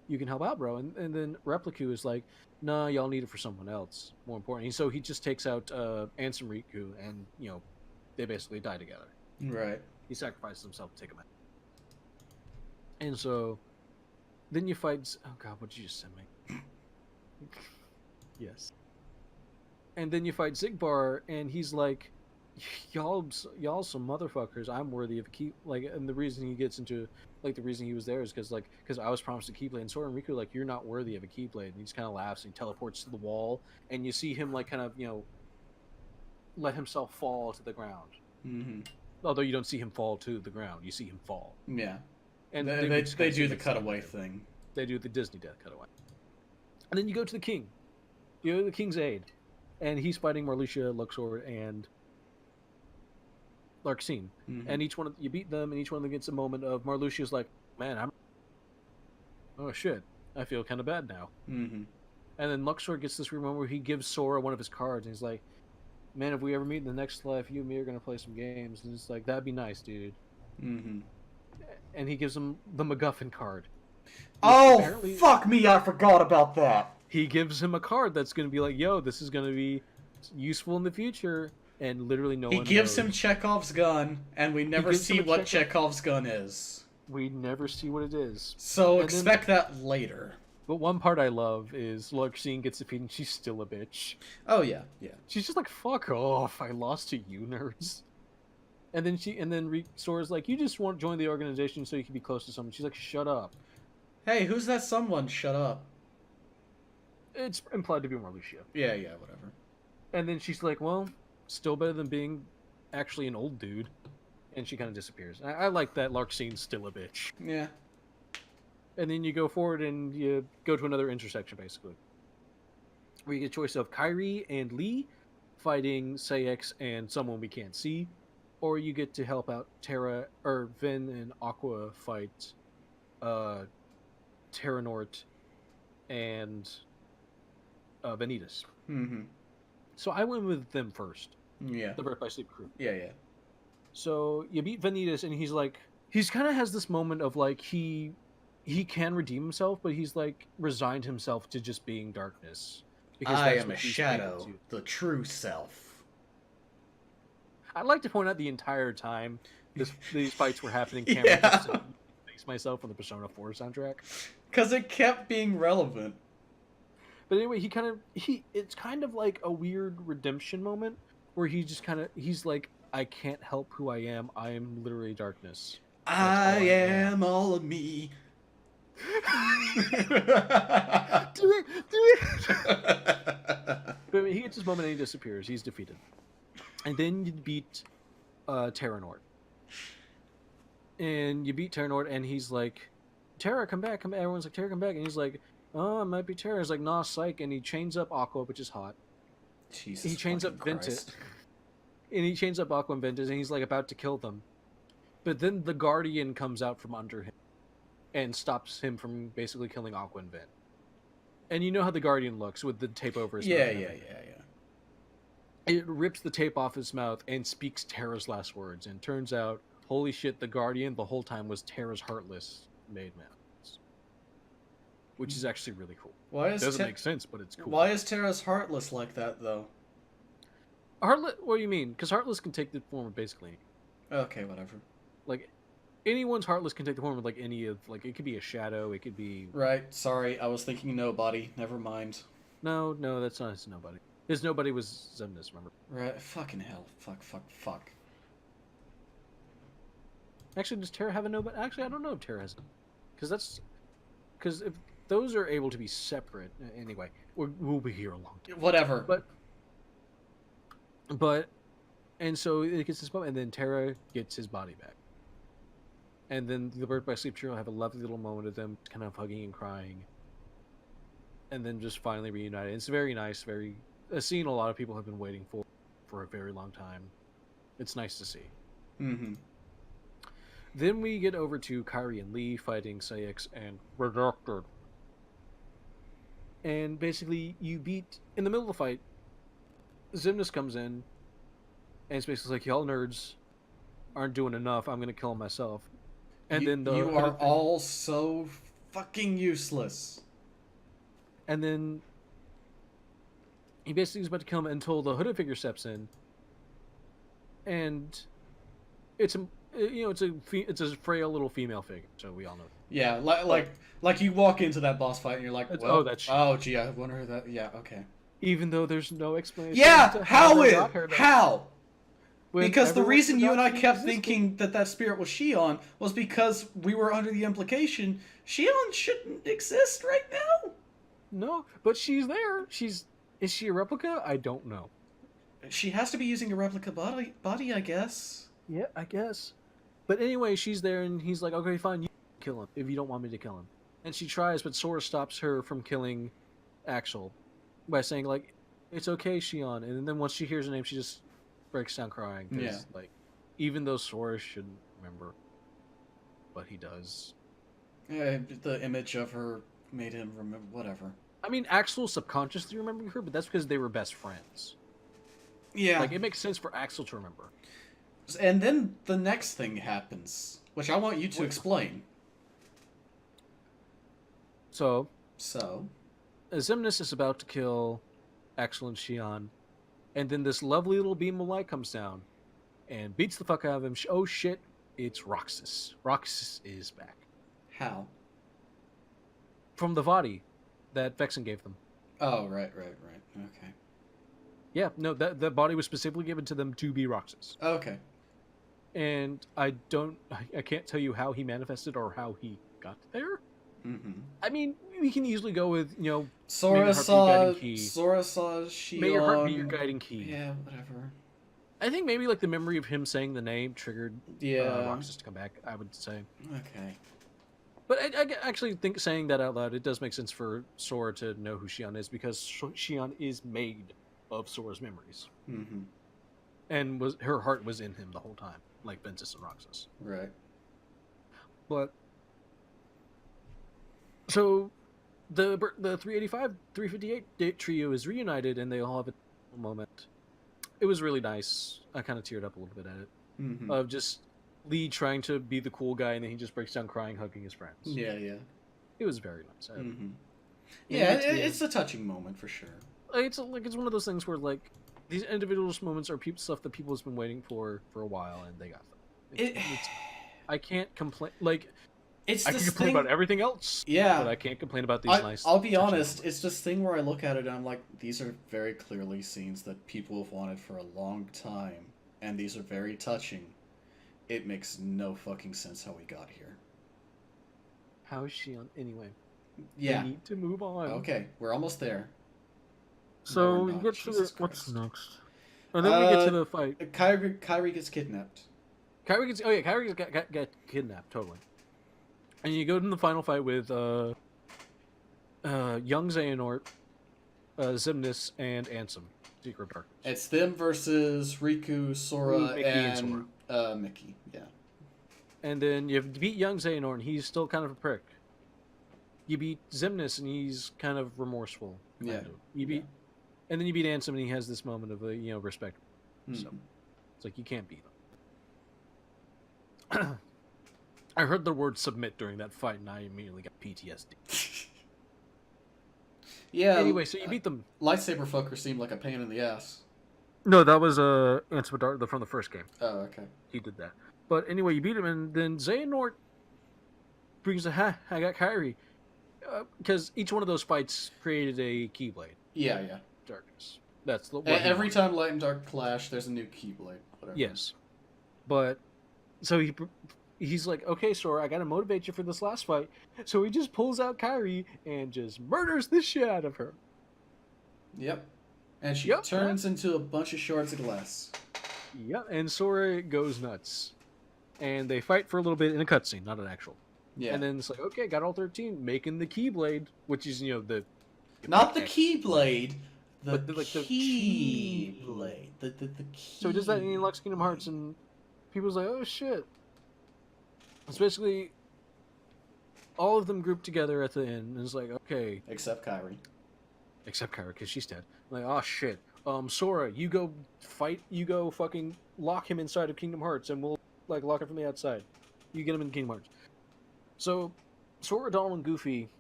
You can help out, bro. And then Repliku is like, nah, y'all need it for someone else. More important. And so he just takes out Ansem Riku, and, you know, they basically die together. Right. He sacrifices himself to take him out. And so then you fight... Oh, God, what did you just send me? Yes. And then you fight Zigbar, and he's like, y'all some motherfuckers. I'm worthy of a key. Like, and the reason he gets into, like, the reason he was there is because I was promised a Keyblade. And Sora and Riku are like, you're not worthy of a Keyblade. And he just kind of laughs and he teleports to the wall, and you see him, like, kind of, you know, let himself fall to the ground. Although you don't see him fall to the ground, you see him fall. Yeah. And they do the cutaway thing. They do the Disney death cutaway. And then you go to the king. You go to the king's aid. And he's fighting Marluxia, Luxord, and Larxene. And each one you beat them, and each one of them gets a moment of Marluxia's like, man, oh shit, I feel kind of bad now. And then Luxord gets this weird moment where he gives Sora one of his cards, and he's like, man, if we ever meet in the next life, you and me are gonna play some games. And it's like, that'd be nice, dude. And he gives him the MacGuffin card. Oh, fuck me, I forgot about that. He gives him a card that's going to be like, yo, this is going to be useful in the future, and literally no one knows. He gives him Chekhov's gun, and we never see what Chekhov's gun is. We never see what it is. So expect that later. But one part I love is Larxene gets defeated, and she's still a bitch. Oh, yeah. She's just like, fuck off, I lost to you, nerds. And then Sora's like, you just want to join the organization so you can be close to someone. She's like, shut up. Hey, who's that someone? Shut up. It's implied to be Marluxia. Yeah, whatever. And then she's like, well, still better than being actually an old dude. And she kind of disappears. I like that Larxene's still a bitch. Yeah. And then you go forward and you go to another intersection, basically. Where you get a choice of Kairi and Lee fighting Saix and someone we can't see. Or you get to help out Vin and Aqua fight Taren-Ko and Ventus. So I went with them first. Yeah. The Birth by Sleep crew. Yeah. So you beat Ventus, and he's kind of has this moment of like he can redeem himself, but he's like resigned himself to just being darkness. Because I am a shadow, the true self. I'd like to point out the entire time these fights were happening, Cameron just face myself on the Persona 4 soundtrack. Because it kept being relevant. But anyway, it's kind of like a weird redemption moment where he's like, I can't help who I am. I am literally darkness. I am all of me. do it. But he gets his moment and he disappears. He's defeated. And then you beat Taren-Ko. And you beat Taren-Ko, and he's like, Terra, come back, come back. Everyone's like, Terra, come back. And he's like, oh, it might be Terra. He's like, nah, psych. And he chains up Aqua, which is hot. Jesus He chains up fucking Ventus. Christ. And he chains up Aqua and Ventus, and he's like about to kill them. But then the Guardian comes out from under him and stops him from basically killing Aqua and Vent. And you know how the Guardian looks with the tape over his mouth. Yeah. It rips the tape off his mouth and speaks Terra's last words. And turns out, holy shit, the Guardian the whole time was Terra's Heartless made man. Which is actually really cool. It doesn't make sense, but it's cool. Why is Terra's Heartless like that, though? Heartless? What do you mean? Because Heartless can take the form of basically Okay, whatever. like anyone's Heartless can take the form of like any of like it could be a shadow, it could be Right, sorry, I was thinking nobody. Never mind. No, that's not his nobody. His nobody was Xemnas, remember? Right, fucking hell. Fuck. Actually, does Terra have a nobody? Actually, I don't know if Terra has, because if those are able to be separate anyway, we'll be here a long time. Whatever. But and so it gets this moment, and then Terra gets his body back. And then the Birth by Sleep trio have a lovely little moment of them kind of hugging and crying. And then just finally reunited. It's very nice, a scene a lot of people have been waiting for a very long time. It's nice to see. Mm-hmm. Then we get over to Kairi and Lee fighting Sayx and Redacted. And basically, you beat... In the middle of the fight, Xemnas comes in, and it's basically like, y'all nerds aren't doing enough, I'm gonna kill him myself. And then you are all so fucking useless. And then he basically is about to kill him until the hooded figure steps in, and it's a frail little female figure, so we all know. Yeah, like you walk into that boss fight and you're like, well, oh, gee, I wonder who that. Yeah, okay. Even though there's no explanation. Yeah, how? Because the reason you and I kept thinking that spirit was Shion was because we were under the implication Shion shouldn't exist right now. No, but she's there. Is she a replica? I don't know. She has to be using a replica body, I guess. Yeah, I guess. But anyway, she's there, and he's like, okay, fine, you kill him if you don't want me to kill him. And she tries, but Sora stops her from killing Axel by saying, like, it's okay, Shion. And then once she hears her name, she just breaks down crying. Yeah. Like, even though Sora shouldn't remember, but he does. Yeah, the image of her made him remember, whatever. I mean, Axel subconsciously remembering her, but that's because they were best friends. Yeah. Like, it makes sense for Axel to remember. And then the next thing happens, which I want you to explain. So, Xemnas is about to kill Axel and Shion, and then this lovely little beam of light comes down and beats the fuck out of him. Oh shit, it's Roxas. Roxas is back. How? From the body that Vexen gave them. Oh, right. Okay. Yeah, no, that body was specifically given to them to be Roxas. Okay. And I can't tell you how he manifested or how he got there. Mm-hmm. I mean, we can easily go with, Sora saw Shion. May your heart be your guiding key. Yeah, whatever. I think maybe like the memory of him saying the name triggered Roxas to come back, I would say. Okay. But I actually think saying that out loud, it does make sense for Sora to know who Shion is, because Shion is made of Sora's memories. Mm-hmm. And her heart was in him the whole time, like Ventus and Roxas. Right. But so the 385, 358 trio is reunited, and they all have a moment. It was really nice. I kind of teared up a little bit at it. Mm-hmm. Of just Lee trying to be the cool guy, and then he just breaks down crying, hugging his friends. Yeah. It was very nice. Mm-hmm. Yeah, it's a touching moment for sure. It's one of those things where like these individual moments are stuff that people have been waiting for a while, and they got them. I can't complain. Like, I can complain about everything else. Yeah, but I can't complain about these I'll be honest. It's this thing where I look at it and I'm like, these are very clearly scenes that people have wanted for a long time, and these are very touching. It makes no fucking sense how we got here. How is she on anyway? Yeah. We need to move on. Okay, we're almost there. So we're you not. get to Jesus what's Christ. next? And then we get to the fight. Kyrie gets kidnapped. Kyrie got kidnapped totally. And you go to the final fight with young Xehanort, Xemnas, and Ansem. Secret Darkness. It's them versus Riku, Sora, Mickey, and Mickey. Yeah. And then you beat young Xehanort, and he's still kind of a prick. You beat Xemnas, and he's kind of remorseful. Yeah. You beat, and then you beat Ansem, and he has this moment of respect. Mm-hmm. So it's like you can't beat him. I heard the word submit during that fight, and I immediately got PTSD. Yeah. Anyway, so you beat them. Lightsaber fucker seemed like a pain in the ass. No, that was Ansem from the first game. Oh, okay. He did that. But anyway, you beat him, and then Xehanort brings I got Kyrie. Because each one of those fights created a Keyblade. Yeah. Darkness. That's the every time Light and Dark clash, there's a new Keyblade. Whatever. Yes. But, so he's like, okay, Sora, I gotta motivate you for this last fight. So he just pulls out Kyrie and just murders the shit out of her. Yep. And she turns into a bunch of shards of glass. Yep, and Sora goes nuts. And they fight for a little bit in a cutscene, not an actual. Yeah. And then it's like, okay, got all 13, making the Keyblade, which is, the... Not the Keyblade, the Keyblade. The key. So he does that in Lux Kingdom Hearts, and people's like, oh shit. It's basically all of them grouped together at the end, and it's like, okay. Except Kyrie, because she's dead. Like, oh shit. Sora, you go fucking lock him inside of Kingdom Hearts, and we'll, lock him from the outside. You get him in Kingdom Hearts. So, Sora, Donald, and Goofy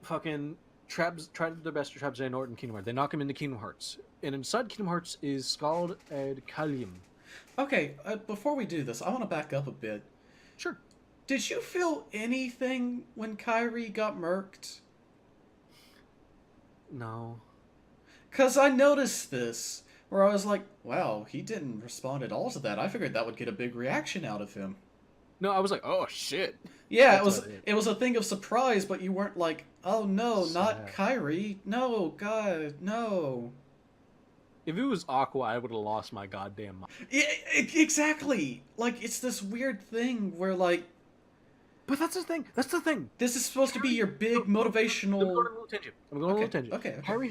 fucking tried their best to trap Xehanort in Kingdom Hearts. They knock him into Kingdom Hearts. And inside Kingdom Hearts is Skald and Kalium. Okay, before we do this, I want to back up a bit. Sure. Did you feel anything when Kyrie got murked? No. Because I noticed this, where I was like, wow, he didn't respond at all to that. I figured that would get a big reaction out of him. No, I was like, oh shit. Yeah, it was a thing of surprise, but you weren't like, oh no, not Kyrie. No, God, no. If it was Aqua, I would have lost my goddamn mind. Yeah, exactly. Like, it's this weird thing where, like... But that's the thing. This is supposed to be your big motivational... I'm going on a little tangent. Okay. Kyrie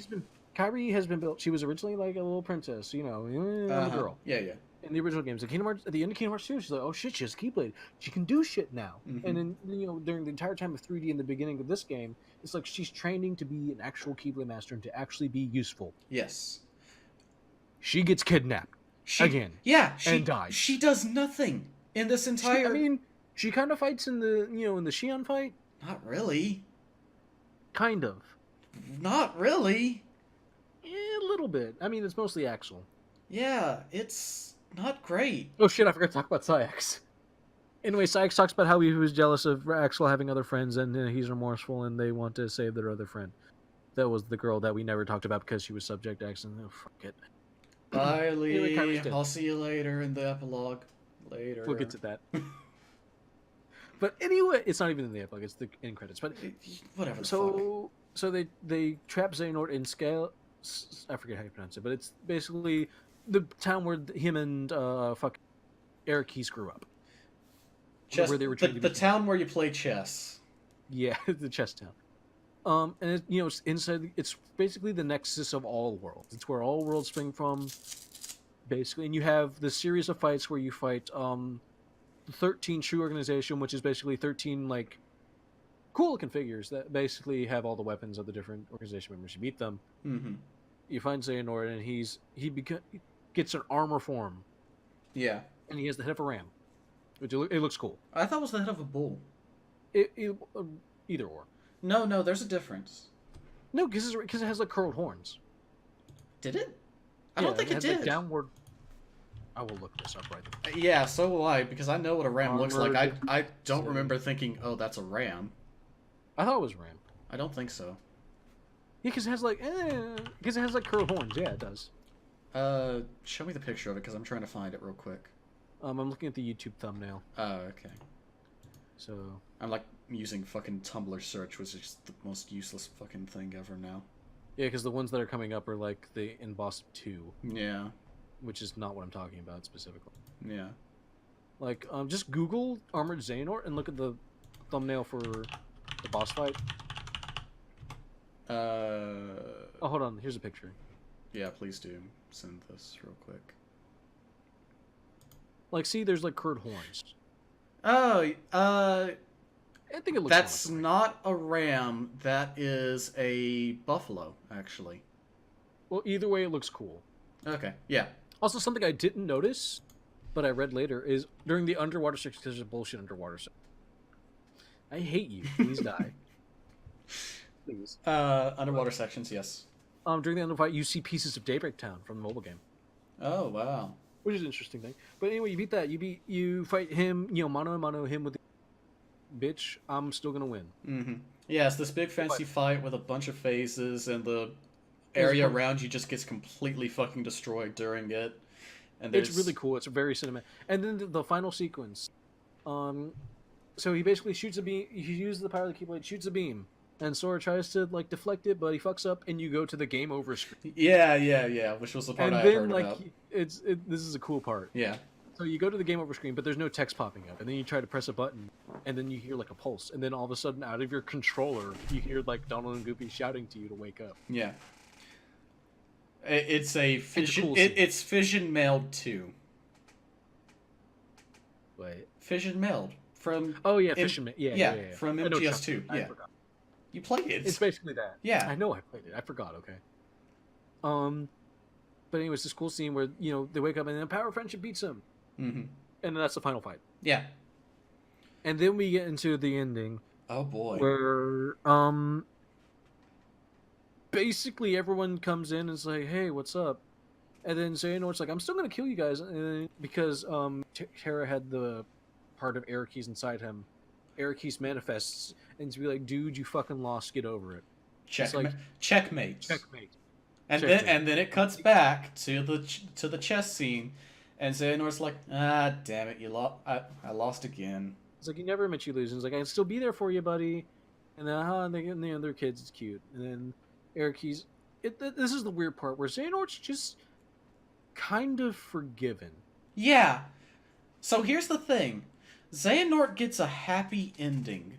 has been built... She was originally like a little princess, a girl. Yeah. In the original games. At the end of Kingdom Hearts 2, she's like, oh shit, she has a Keyblade. She can do shit now. Mm-hmm. And then, during the entire time of 3D in the beginning of this game, it's like she's training to be an actual Keyblade master and to actually be useful. Yes. She gets kidnapped again. Yeah, and dies. She does nothing in this entire... She kind of fights in the, in the Xion fight. Not really. Kind of. Not really. A little bit. It's mostly Axel. Yeah, it's not great. Oh shit, I forgot to talk about Saïx. Anyway, Saïx talks about how he was jealous of Axel having other friends, and he's remorseful, and they want to save their other friend. That was the girl that we never talked about because she was subject to accident. Oh, fuck it. Bye, Lee. Anyway, I'll see you later in the epilogue. Later. We'll get to that. But anyway, it's not even in the epilogue, it's the end credits. But whatever. So they trap Xehanort in Scale. I forget how you pronounce it, but it's basically the town where him and Eric Keys grew up. Chess, where they were the town where you play chess. Yeah, the chess town. And it's inside. It's basically the nexus of all worlds. It's where all worlds spring from, basically. And you have the series of fights where you fight the 13 True Organization, which is basically 13 cool-looking figures that basically have all the weapons of the different organization members. You beat them. Mm-hmm. You find Xehanort, and he gets an armor form. Yeah. And he has the head of a ram, which it looks cool. I thought it was the head of a bull. Either or. No, there's a difference. No, because it has curled horns. Did it? I don't think it did. Downward. I will look this up right now. Yeah, so will I, because I know what a ram looks like. I don't remember thinking, oh, that's a ram. I thought it was a ram. I don't think so. Yeah, because it has curled horns. Yeah, it does. Show me the picture of it, because I'm trying to find it real quick. I'm looking at the YouTube thumbnail. Oh, okay. So I'm using fucking Tumblr search, which is the most useless fucking thing ever now. Yeah, because the ones that are coming up are like the in boss 2, Yeah. which is not what I'm talking about specifically. Yeah. Like, just Google Armored Xehanort and look at the thumbnail for the boss fight. Oh, hold on. Here's a picture. Yeah, please do send this real quick. Like, see, there's like curved horns. Oh, I think it looks. that's not a ram. That is a buffalo, actually. Well, either way, it looks cool. Okay. Yeah. Also, something I didn't notice, but I read later, is during the underwater section, because there's a bullshit underwater section. I hate you. Please die. Please. Underwater sections, yes. During the end of the fight, you see pieces of Daybreak Town from the mobile game, Oh, wow. which is an interesting thing. But anyway, you beat that. You fight him. Mano a mano him with the bitch. I'm still gonna win. Mm-hmm. Yeah, it's this big fancy fight with a bunch of phases, and the area around you just gets completely fucking destroyed during it. And it's really cool. It's very cinematic. And then the final sequence. So he basically shoots a beam. He uses the power of the Keyblade, shoots a beam, and Sora tries to like deflect it, but he fucks up, and you go to the game over screen. Yeah, which was the part And I then heard like about. this is a cool part. Yeah. So you go to the game over screen, but there's no text popping up, and then you try to press a button, and then you hear like a pulse, and then all of a sudden, out of your controller, you hear like Donald and Goofy shouting to you to wake up. Yeah. It's a fission. cool scene. It's fission mailed 2. Wait. Fission mailed from. Oh yeah, Fisherman. Yeah. From I know MGS2. I Yeah. forgot. You played it. It's basically that. Yeah. I know I played it. I forgot. Okay. But anyways, this cool scene where they wake up and then Power of Friendship beats him, Mm-hmm. and then that's the final fight. Yeah. And then we get into the ending Oh boy. where basically everyone comes in and is like, "Hey, what's up?" And then Xehanort's like, "I'm still gonna kill you guys," and then, because Terra had the part of Eric's inside him. Eric's manifests and to be like, "Dude, you fucking lost. Get over it." Checkmate. like- Checkmate. Checkmate. And Checkmate. then it cuts back to the chess scene, and Xehanort's like, "Ah, damn it, you lost. I lost again." It's like, "You never admit you lose." And he's like, "I can still be there for you, buddy." And then, and they get the other kids. It's cute. And then Eric's. This is the weird part where Xehanort's just kind of forgiven. Yeah. So here's the thing, Xehanort gets a happy ending.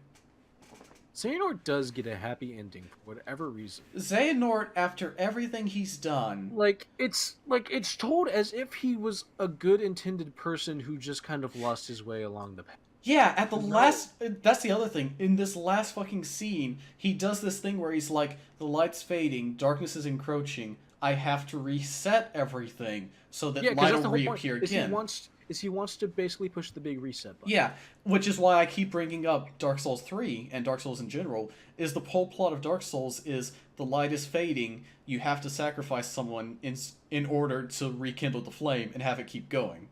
Xehanort does get a happy ending for whatever reason. Xehanort, after everything he's done, It's told as if he was a good intended person who just kind of lost his way along the path. yeah, at the last, that's the other thing, in this last fucking scene, he does this thing where he's like, the light's fading, darkness is encroaching, I have to reset everything so that light will reappear again. He wants to basically push the big reset button. Yeah, which is why I keep bringing up Dark Souls 3 and Dark Souls in general, is the whole plot of Dark Souls is the light is fading, you have to sacrifice someone in order to rekindle the flame and have it keep going.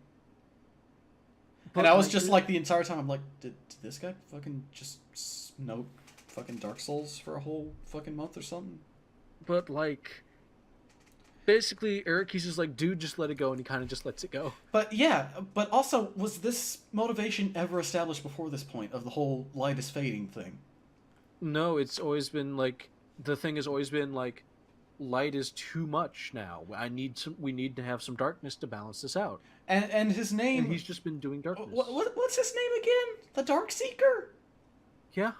And I was just like, the entire time, I'm like, did this guy fucking just snoke fucking Dark Souls for a whole fucking month or something? But like, basically, Eric's just like, "Dude, just let it go," and he kind of just lets it go. But yeah, but also, was this motivation ever established before this point of the whole light is fading thing? No, it's always been like, the thing has always been like, light is too much now. We need to have some darkness to balance this out. And his name... And he's just been doing darkness. What's his name again? The Dark Seeker? Yeah.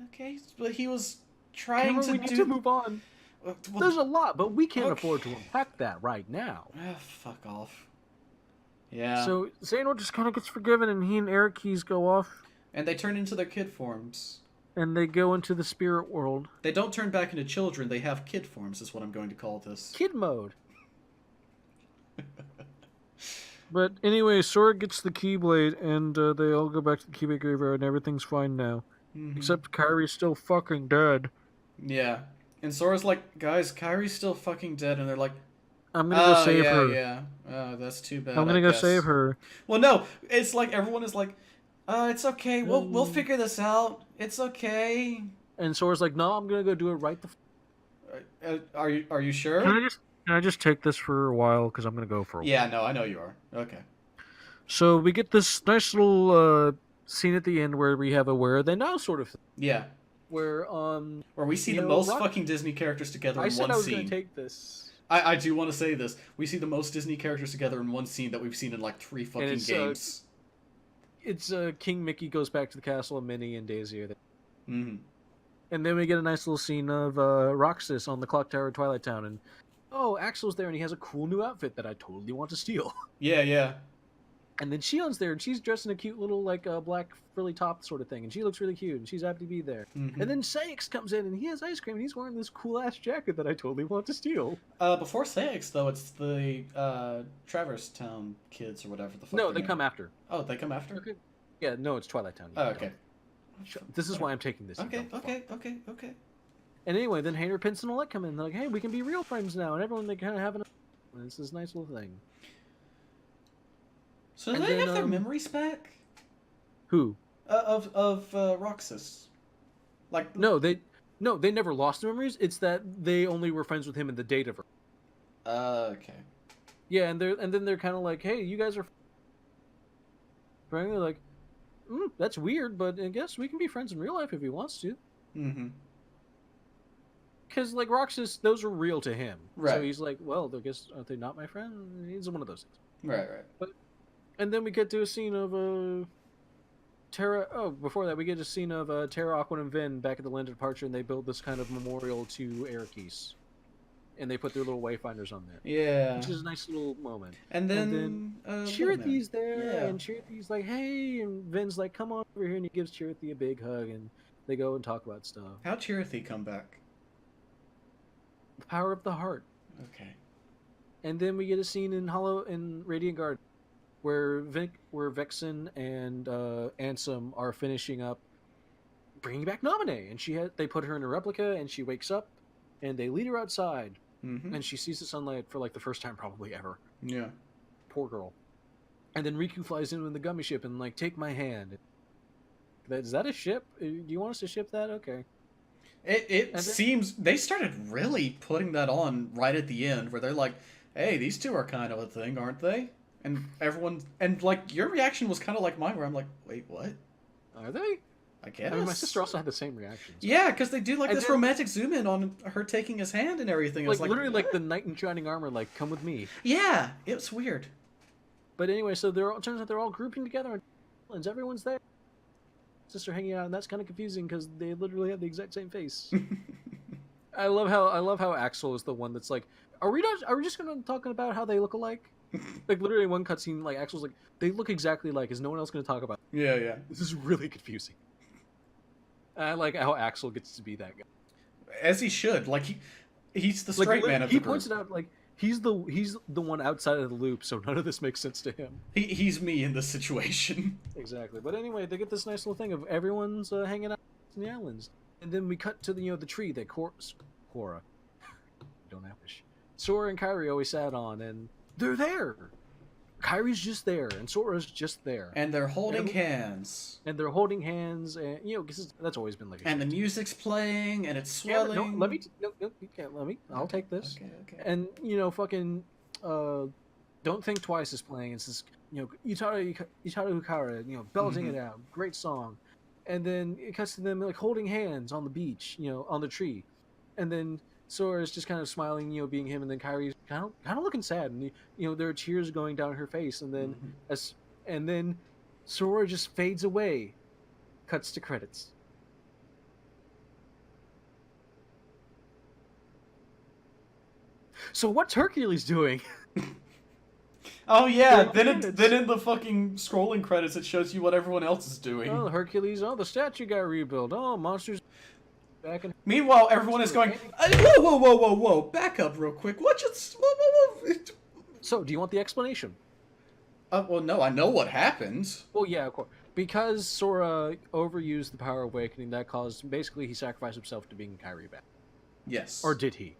Okay, but he was trying Cameron, to we do... need to move on. There's a lot, but we can't Okay. afford to unpack that right now. Fuck off. Yeah. So Xehanort just kind of gets forgiven, and he and Eric's go off, And they turn into their kid forms. and they go into the spirit world. They don't turn back into children, they have kid forms, is what I'm going to call this. Kid mode. But anyway, Sora gets the Keyblade, and they all go back to the Keyblade graveyard, and everything's fine now. Mhm. Except Kyrie's still fucking dead. Yeah. And Sora's like, guys, Kyrie's still fucking dead, and they're like, I'm gonna go save her. Yeah, oh, that's too bad. I'm gonna I go guess. save her. Well, no, it's like everyone is like, it's okay, we'll figure this out. It's okay. And Sora's like, "No, I'm gonna go do it right the." Are you sure? Can I just take this for a while, because I'm gonna go for a while. Yeah, no, I know you are. Okay. So we get this nice little scene at the end where we have a "Where are they now?" sort of thing. Yeah. where we see you the know, most fucking Disney characters together I in said one I was scene. gonna take this. I do want to say this. We see the most Disney characters together in one scene that we've seen in like 3 fucking games. It's King Mickey goes back to the castle, and Minnie and Daisy are there. Mm-hmm. And then we get a nice little scene of Roxas on the clock tower of Twilight Town, and Axel's there, and he has a cool new outfit that I totally want to steal. Yeah, yeah. And then Shion's there, and she's dressed in a cute little like black frilly top sort of thing, and she looks really cute, and she's happy to be there. Mm-hmm. And then Saix comes in, and he has ice cream, and he's wearing this cool ass jacket that I totally want to steal. Before Saix, though, it's the Traverse Town kids or whatever the fuck. No, they come after. Oh, they come after? Okay. Yeah, no, it's Twilight Town. Oh, okay. This is why I'm taking this. Okay. And anyway, then Hayner, Pince, and Alec come in. They're like, hey, we can be real friends now. And everyone, they kind of have and it's this nice little thing. So do they have their memories back? Who? Of Roxas. Like No, they never lost their memories. It's that they only were friends with him in the Dataverse. Okay. Yeah, and then they're kind of like, hey, you guys are. They're like, that's weird, but I guess we can be friends in real life if he wants to. Mm-hmm. Because like Roxas, those are real to him. Right. So he's like, well, I guess aren't they not my friend? He's one of those things. Right. And then we get to a scene of Terra. Oh, before that, we get a scene of Terra, Aquan, and Vin back at the Land of Departure, and they build this kind of memorial to Erikis. And they put their little wayfinders on there. Yeah. Which is a nice little moment. And then Chirithy's there, yeah. and Chirithy's like, hey, and Vin's like, come on over here, and he gives Chirithy a big hug, and they go and talk about stuff. How'd Chirithy come back? The power of the heart. Okay. And then we get a scene in Radiant Garden, where Vexen and Ansem are finishing up bringing back Naminé, and they put her in a replica, and she wakes up, and they lead her outside, and she sees the sunlight for like the first time probably ever. Yeah. Poor girl. And then Riku flies in with the gummy ship and like, take my hand. Is that a ship? Do you want us to ship that? Okay. It seems they started really putting that on right at the end, where they're like, hey, these two are kind of a thing, aren't they? And everyone, and like your reaction was kind of like mine, where I'm like, wait, what? Are they? I guess. I mean, my sister also had the same reaction. So. Yeah, because they do like this romantic zoom in on her taking his hand and everything. Like literally, what? like the knight in shining armor, like come with me. Yeah, it's weird. But anyway, so it turns out they're all grouping together, and everyone's there. Sister hanging out, and that's kind of confusing because they literally have the exact same face. I love how Axel is the one that's like, are we just gonna talk about how they look alike? Like literally one cutscene, like Axel's like, they look exactly alike. Is no one else gonna talk about it? Yeah. This is really confusing. I like how Axel gets to be that guy, as he should. Like he's the straight man of the group. He points it out like he's the one outside of the loop, so none of this makes sense to him. He's me in this situation. Exactly. But anyway, they get this nice little thing of everyone's hanging out in the islands, and then we cut to the tree that Cora, don't have wish. Sora and Kairi always sat on, and they're there. Kairi's just there, and Sora's just there, and they're holding hands. And because that's always been like. And the music's playing, and it's swelling. Yeah, no, you can't let me. I'll take this. Okay. And fucking, Don't Think Twice is playing. It's this, Utada Hikara, belting it out. Great song. And then it cuts to them like holding hands on the beach, on the tree, and then Sora's just kind of smiling, being him, and then Kairi's kind of looking sad, and there are tears going down her face, and then and then Sora just fades away. Cuts to credits. So what's Hercules doing? Oh yeah, then in the fucking scrolling credits it shows you what everyone else is doing. Oh, Hercules! Oh, the statue got rebuilt. Oh, monsters. Back in. Meanwhile, everyone is going, whoa, back up real quick. What just? Whoa. So, do you want the explanation? Well, no, I know what happened. Well, yeah, of course. Because Sora overused the power of awakening, that caused basically he sacrificed himself to bring Kairi back. Yes. Or did he?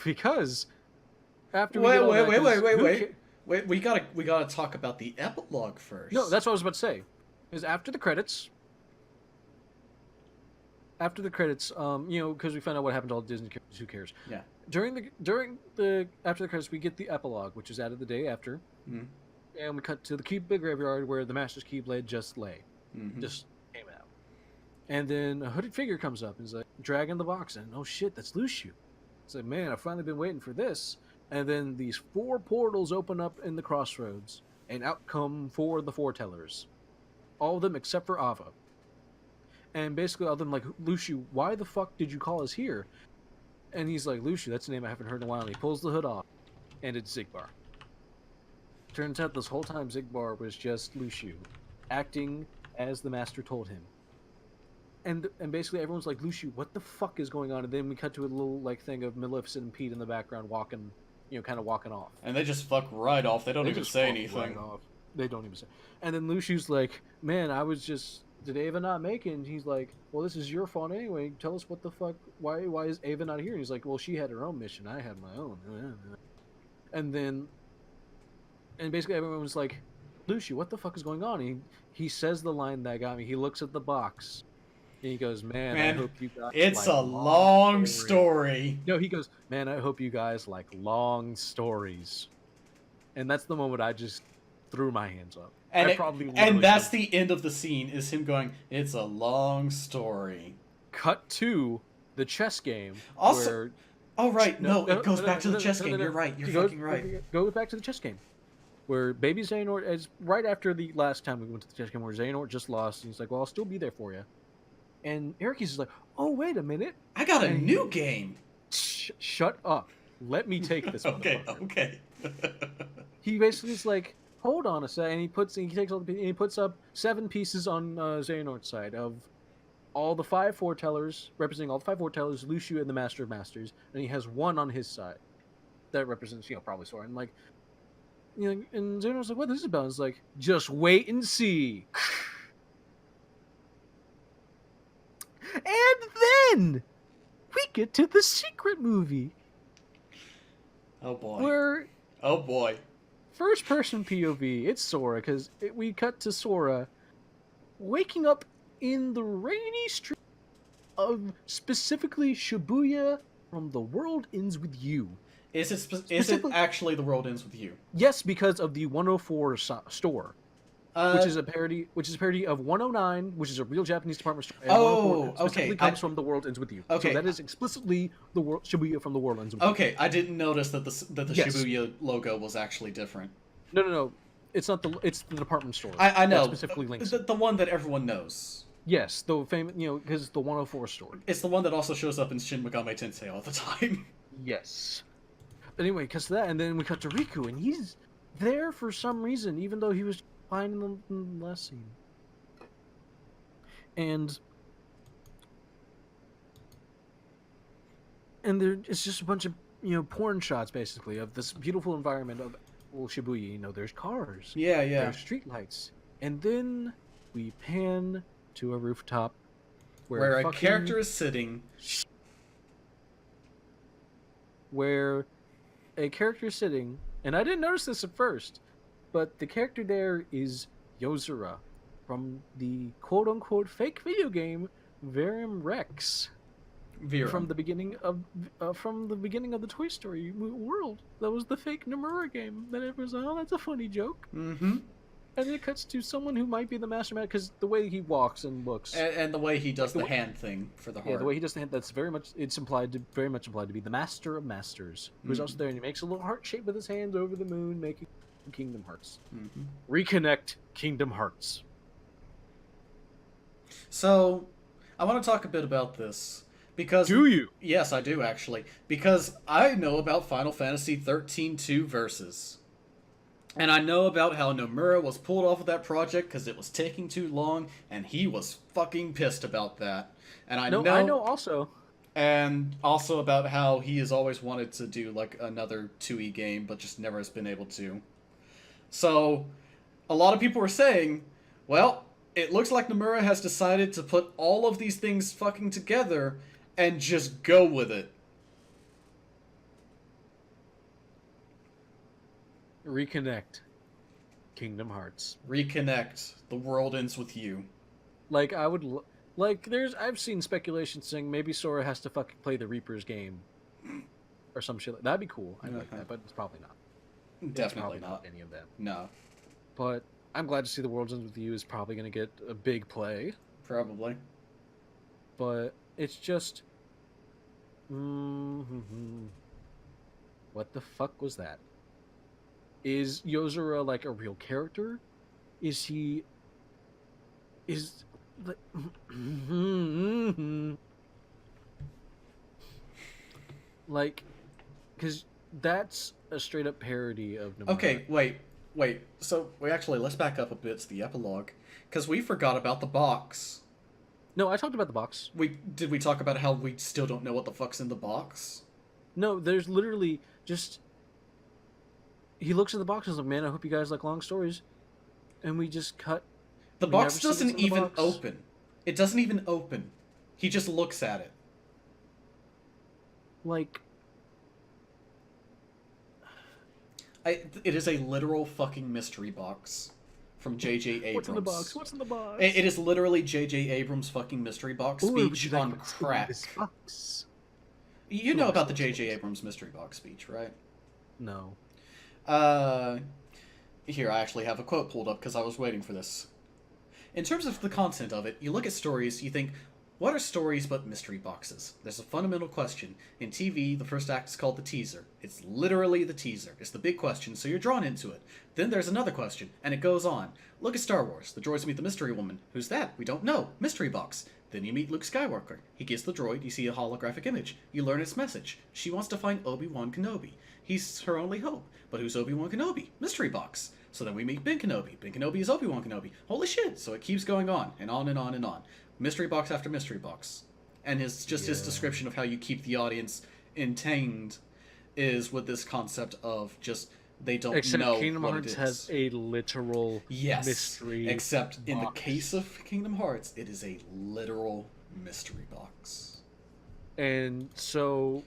Because after wait, we gotta talk about the epilogue first. No, that's what I was about to say. Is after the credits, because we found out what happened to all the Disney characters. Who cares? Yeah. During the after the credits, we get the epilogue, which is added the day after, and we cut to the Big Graveyard where the Master's Keyblade just lay, just came out. And then a hooded figure comes up and is like, dragging the box in. Oh shit, that's Lucio. It's like, man, I've finally been waiting for this. And then these 4 portals open up in the crossroads, and out come 4 of the foretellers. All of them except for Ava. And basically, all of them like, Lucio, why the fuck did you call us here? And he's like, Lucio, that's a name I haven't heard in a while. And he pulls the hood off, and it's Xigbar. Turns out this whole time Xigbar was just Lucio, acting as the master told him. And basically everyone's like, Lucio, what the fuck is going on? And then we cut to a little like thing of Maleficent and Pete in the background walking, kind of walking off. And they just fuck right off. They don't even say anything. Right off. They don't even say. And then Lucio's like, man, did Ava not make it? And he's like, well, this is your fault anyway. Tell us what the fuck, why is Ava not here? And he's like, well, she had her own mission. I had my own. And basically everyone was like, Lucio, what the fuck is going on? He says the line that got me. He looks at the box. And he goes, man, I hope you guys it's like a long story. No, he goes, man, I hope you guys like long stories. And that's the moment I just threw my hands up. And that's the end of the scene, is him going, it's a long story. Cut to the chess game. Also, it goes back to the chess game. You're right. You're fucking right. Go back to the chess game. Where baby Xehanort is right after the last time we went to the chess game, where Xehanort just lost. And he's like, well, I'll still be there for you. And Eric's is like, oh, wait a minute. I got a new game. Shut up. Let me take this. Okay. He basically is like, hold on a sec. And he puts up 7 pieces on Xehanort's side of all the 5 foretellers, representing all the 5 foretellers, Lucio and the Master of Masters. And he has 1 on his side that represents, probably Sora. And like, and Xehanort's like, what is this about? And it's like, just wait and see. And then we get to the secret movie. Oh boy. Where first person POV, it's Sora, because we cut to Sora waking up in the rainy street of specifically Shibuya from The World Ends With You. Is it actually The World Ends With You? Yes, because of the 104 store. Which is a parody of 109, which is a real Japanese department store. And specifically comes from The World Ends With You. Okay. So that is explicitly Shibuya from The World Ends With You. Okay, I didn't notice that the Shibuya logo was actually different. No. It's not it's the department store. I know. That specifically links. The one that everyone knows. Yes, the famous, because the 104 store. It's the one that also shows up in Shin Megami Tensei all the time. Yes. Anyway, because of that, and then we cut to Riku, and he's there for some reason, even though he was fine in the last scene. And it's just a bunch of porn shots basically of this beautiful environment of Shibuya. There's cars. Yeah. There's streetlights, and then we pan to a rooftop where a character is sitting. Where a character is sitting, and I didn't notice this at first. But the character there is Yozora from the quote-unquote fake video game Verum Rex. From the beginning of the Toy Story world. That was the fake Nomura game. That it was, that's a funny joke. Mm-hmm. And then it cuts to someone who might be the mastermind, because the way he walks and looks, and the way he does the hand thing for the heart. Yeah, the way he does the hand. That's very much implied to be the Master of Masters, who's also there, and he makes a little heart shape with his hands over the moon, making Kingdom Hearts. Mm-hmm. Reconnect Kingdom Hearts. So, I want to talk a bit about this. Because, do you? Yes, I do, actually. Because I know about Final Fantasy 13-2 Versus. And I know about how Nomura was pulled off of that project because it was taking too long, and he was fucking pissed about that. And I know also. And also about how he has always wanted to do, like, another 2E game, but just never has been able to. So, a lot of people were saying, well, it looks like Nomura has decided to put all of these things fucking together and just go with it. Reconnect Kingdom Hearts. Reconnect. The World Ends With You. Like, I've seen speculation saying maybe Sora has to fucking play the Reaper's game. Or some shit. That'd be cool. I'd like that, but it's probably not. Definitely not any of them. No. But I'm glad to see The World Ends With You is probably going to get a big play. Probably. but it's just. Mm-hmm. What the fuck was that? Is Yozora like a real character? Is he? Is like? Like, because that's a straight up parody of Nomura. Okay, wait. So let's back up a bit to the epilogue, because we forgot about the box. No, I talked about the box. Did we talk about how we still don't know what the fuck's in the box? No, there's literally just. He looks at the box and is like, "Man, I hope you guys like long stories," and we just cut. The We box never see what's doesn't in the even box. open. It doesn't even open. He just looks at it. Like, It is a literal fucking mystery box from J.J. Abrams. what's in the box? What's in the box? It is literally J.J. Abrams' fucking mystery box Ooh, would speech you like on what's in crack. this box? You know about the J.J. Abrams mystery box speech, right? No. Here, I actually have a quote pulled up because I was waiting for this. In terms of the content of it, you look at stories, you think, what are stories but mystery boxes? There's a fundamental question. In TV, the first act is called the teaser. It's literally the teaser. It's the big question, so you're drawn into it. Then there's another question, and it goes on. Look at Star Wars. The droids meet the mystery woman. Who's that? We don't know. Mystery box. Then you meet Luke Skywalker. He gets the droid, you see a holographic image. You learn its message. She wants to find Obi-Wan Kenobi. He's her only hope. But who's Obi-Wan Kenobi? Mystery box. So then we meet Ben Kenobi. Ben Kenobi is Obi-Wan Kenobi. Holy shit! So it keeps going on, and on and on and on. Mystery box after mystery box. And his description of how you keep the audience entertained is with this concept of just they don't Except know Kingdom what Hearts it is. has a literal mystery. Except in the box. case of Kingdom Hearts, it is a literal mystery box. And so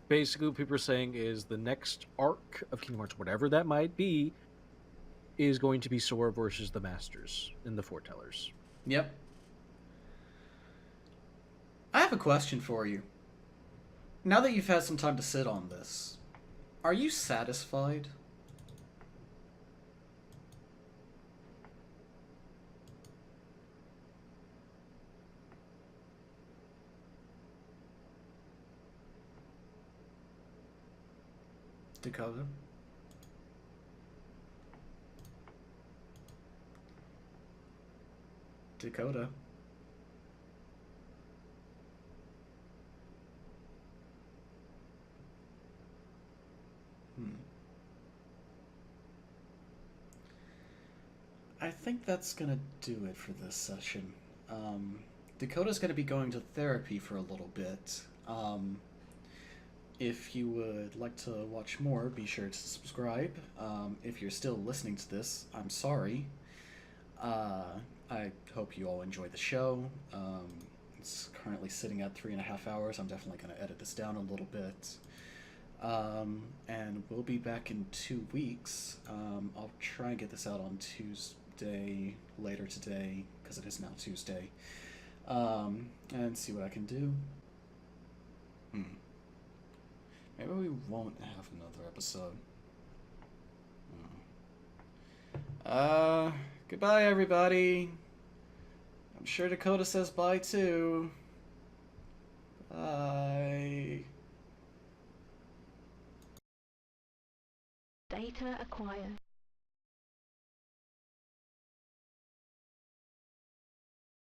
basically what people are saying is the next arc of Kingdom Hearts, whatever that might be, is going to be Sora versus the Masters in the Foretellers. Yep. I have a question for you. Now that you've had some time to sit on this, are you satisfied? Dakota? Dakota? I think that's gonna do it for this session. Dakota's gonna be going to therapy for a little bit. If you would like to watch more, be sure to subscribe. If you're still listening to this, I'm sorry. I hope you all enjoy the show. It's currently sitting at 3.5 hours. I'm definitely going to edit this down a little bit. And we'll be back in 2 weeks. I'll try and get this out on Tuesday, later today, because it is now Tuesday. And see what I can do. Maybe we won't have another episode. Goodbye, everybody. I'm sure Dakota says bye, too. Bye. Data acquired.